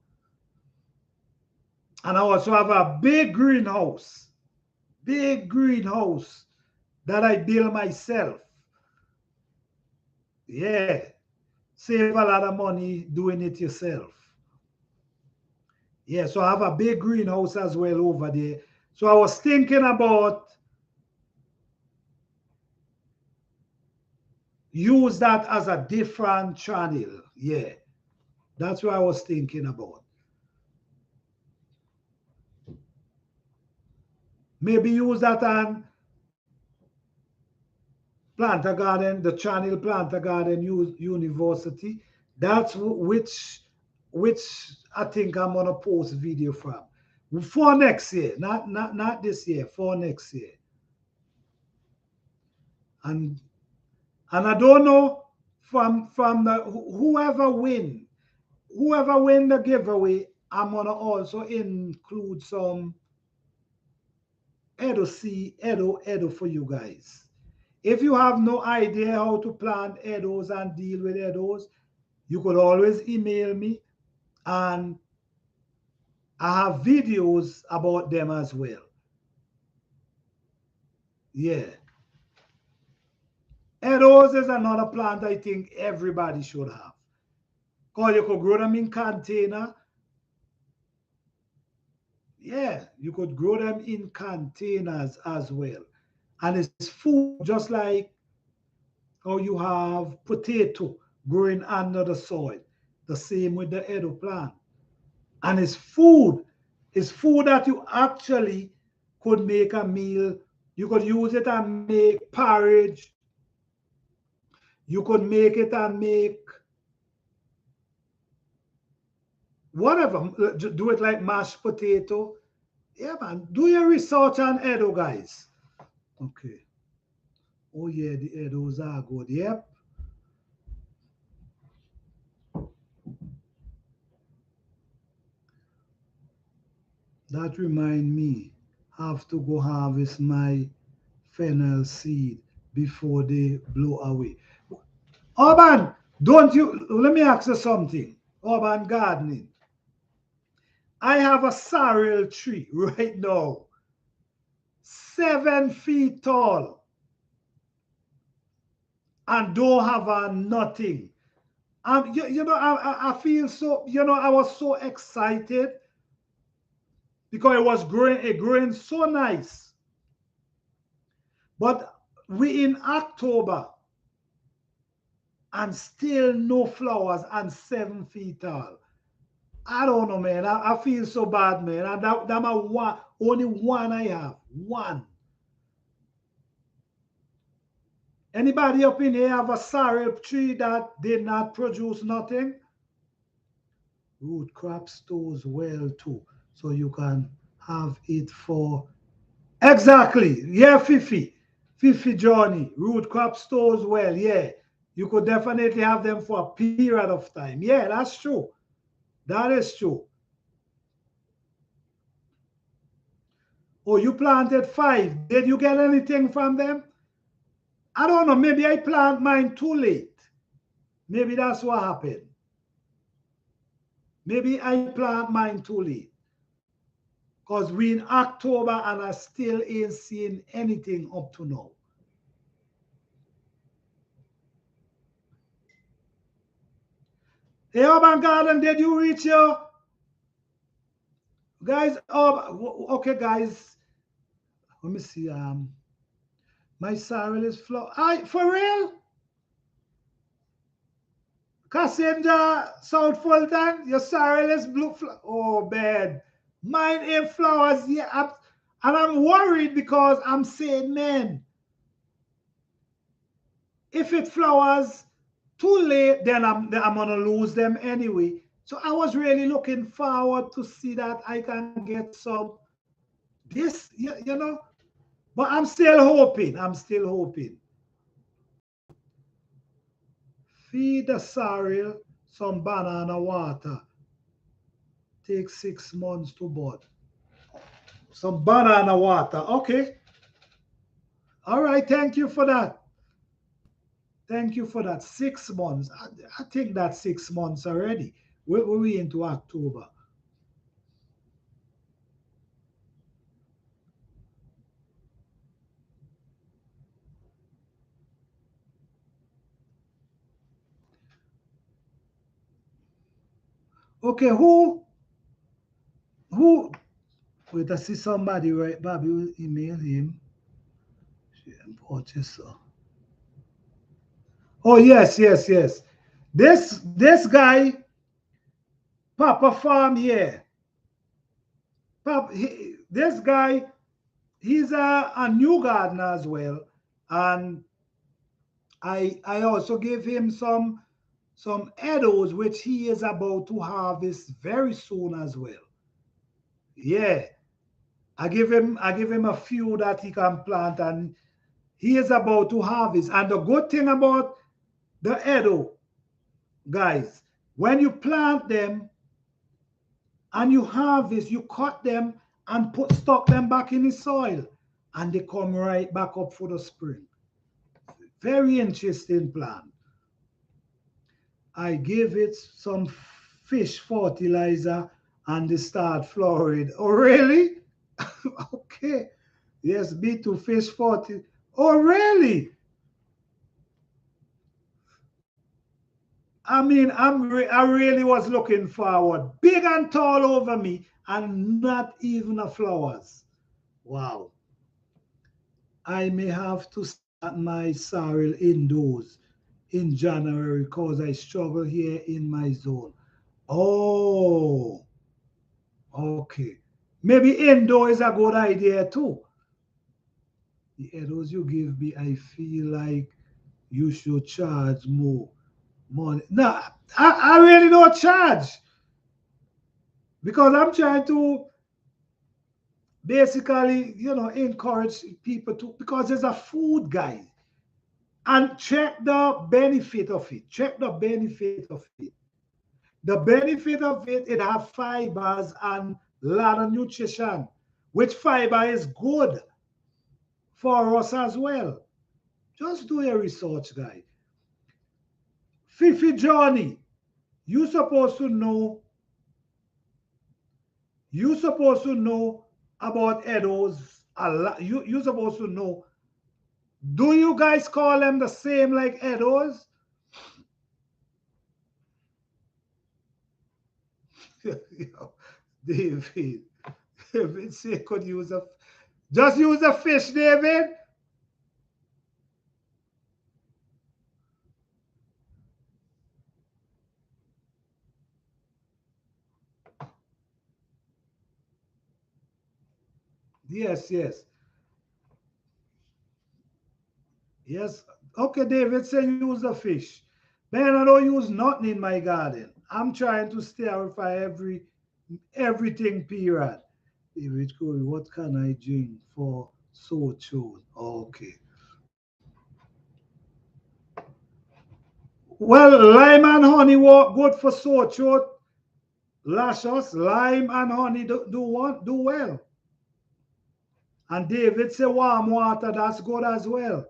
And I also have a big greenhouse that I build myself. Yeah, save a lot of money doing it yourself. Yeah, so I have a big greenhouse as well over there. So I was thinking about use that as a different channel. Yeah, that's what I was thinking about. Maybe use that on Planter Garden, the channel Planter Garden University. That's which I think I'm gonna post video from for next year, not this year, for next year. And I don't know from the whoever win the giveaway, I'm gonna also include some Edo for you guys. If you have no idea how to plant Edos and deal with Edos, you could always email me, and I have videos about them as well. Yeah. Edos is another plant I think everybody should have. Because you could grow them in container. Yeah, you could grow them in containers as well. And it's food just like how you have potato growing under the soil. The same with the Edo plant. And it's food. It's food that you actually could make a meal. You could use it and make porridge. You could make it and make whatever. Do it like mashed potato. Yeah, man. Do your research on Edo, guys. Okay. Oh, yeah, the Edos are good. Yep. That remind me, have to go harvest my fennel seed before they blow away. Urban, don't you, let me ask you something. Urban gardening. I have a sorrel tree right now, 7 feet tall, and don't have a nothing. I feel so, I was so excited because it growing so nice. But we in October and still no flowers and 7 feet tall. I don't know, man. I feel so bad, man. And that my one, only one I have. One. Anybody up in here have a sorrel tree that did not produce nothing? Root crop stores well too. So you can have it for exactly. Yeah, Fifi. Fifi Johnny. Root crop stores well. Yeah. You could definitely have them for a period of time. Yeah, that's true. That is true. Oh, you planted 5. Did you get anything from them? I don't know. Maybe I plant mine too late. Maybe that's what happened. Maybe I plant mine too late. Because we in October and I still ain't seeing anything up to now. Hey, Urban Garden, did you reach your guys? Okay, guys. Let me see. My sorrel is flow. For real? Cassinja, South Fulton, your sorrel is blue. Oh, bad. Mine ain't flowers yet. And I'm worried because I'm saying, man, if it flowers too late, then I'm gonna lose them anyway. So I was really looking forward to see that I can get some this, But I'm still hoping. I'm still hoping. Feed the sorrel some banana water. Take 6 months to bud. Some banana water. Okay. All right. Thank you for that. Thank you for that. 6 months. I think that's 6 months already. We're into October. Okay, who wait, I see somebody right. Bobby will email him. Purchase. Oh yes, yes, yes. This guy, Papa Farm here. This guy, he's a new gardener as well, and I also give him some edibles which he is about to harvest very soon as well. Yeah, I give him a few that he can plant, and he is about to harvest. And the good thing about the edible, guys, when you plant them and you harvest, you cut them and put stock them back in the soil, and they come right back up for the spring. Very interesting plant. I give it some fish fertilizer and they start flowering. Oh, really? Okay. Yes, B2 fish fertilizer. Oh, really? I mean, I really was looking forward. Big and tall over me and not even a flowers. Wow. I may have to start my sorrel indoors in January because I struggle here in my zone. Oh, okay. Maybe indoor is a good idea too. The arrows you give me, I feel like you should charge more money. No, I really don't charge because I'm trying to basically, encourage people to, because there's a food, guys. And check the benefit of it. Check the benefit of it. The benefit of it, it have fibers and lot of nutrition, which fiber is good for us as well. Just do your research, guys. Fifi Johnny, you supposed to know, you supposed to know about Edos a lot. You supposed to know. Do you guys call them the same like Edos? David, David say could use a, just use a fish, David. Yes, yes, yes. Okay, David say use a fish. Man, I don't use nothing in my garden. I'm trying to stay away from everything. Period. David Corey, what can I drink for sore throat? Okay. Well, lime and honey work good for sore throat. Lashes, lime and honey do well. And David say warm water, that's good as well.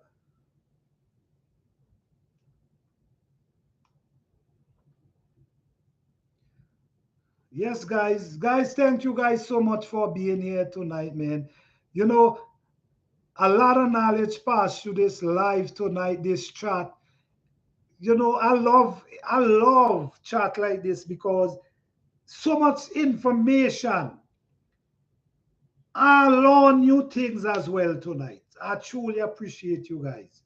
Yes, guys. Guys, thank you guys so much for being here tonight, man. You know, a lot of knowledge passed through this live tonight, this chat. I love chat like this because so much information. I learn new things as well tonight. I truly appreciate you guys.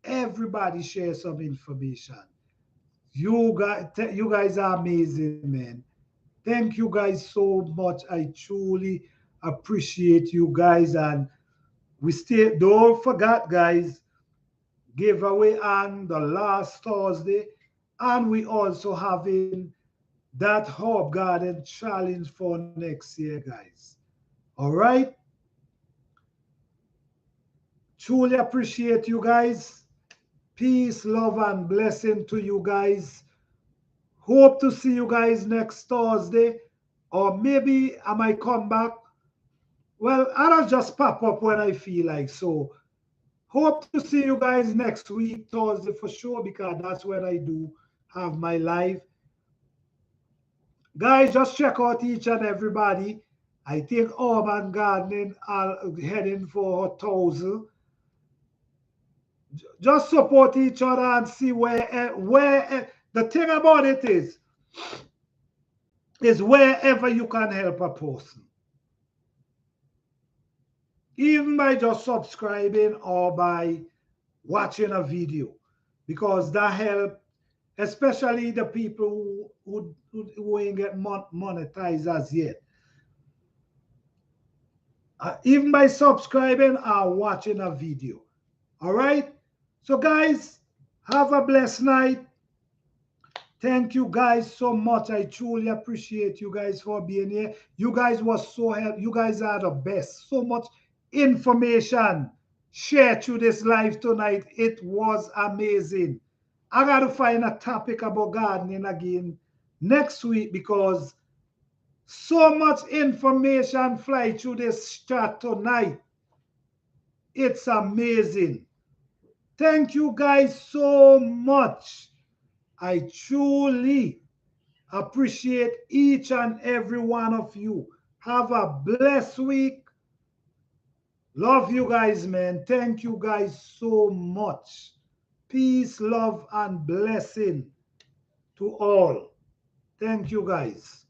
Everybody share some information. You guys are amazing, man. Thank you guys so much. I truly appreciate you guys. And we still don't forget, guys, giveaway on the last Thursday. And we also having that Herb Garden challenge for next year, guys. All right. Truly appreciate you guys. Peace, love, and blessing to you guys. Hope to see you guys next Thursday. Or maybe I might come back. Well, I'll just pop up when I feel like. So hope to see you guys next week, Thursday for sure, because that's when I do have my live. Guys, just check out each and everybody. I think Urban Gardening are heading for 1,000. Just support each other and see where the thing about it is wherever you can help a person, even by just subscribing or by watching a video, because that help, especially the people who ain't get monetized as yet. even by subscribing or watching a video. All right. So, guys, have a blessed night. Thank you guys so much. I truly appreciate you guys for being here. You guys was so help. You guys are the best. So much information shared through this live tonight. It was amazing. I gotta find a topic about gardening again next week because so much information fly through this chat tonight. It's amazing. Thank you guys so much. I truly appreciate each and every one of you. Have a blessed week. Love you guys, man. Thank you guys so much. Peace, love, and blessing to all. Thank you guys.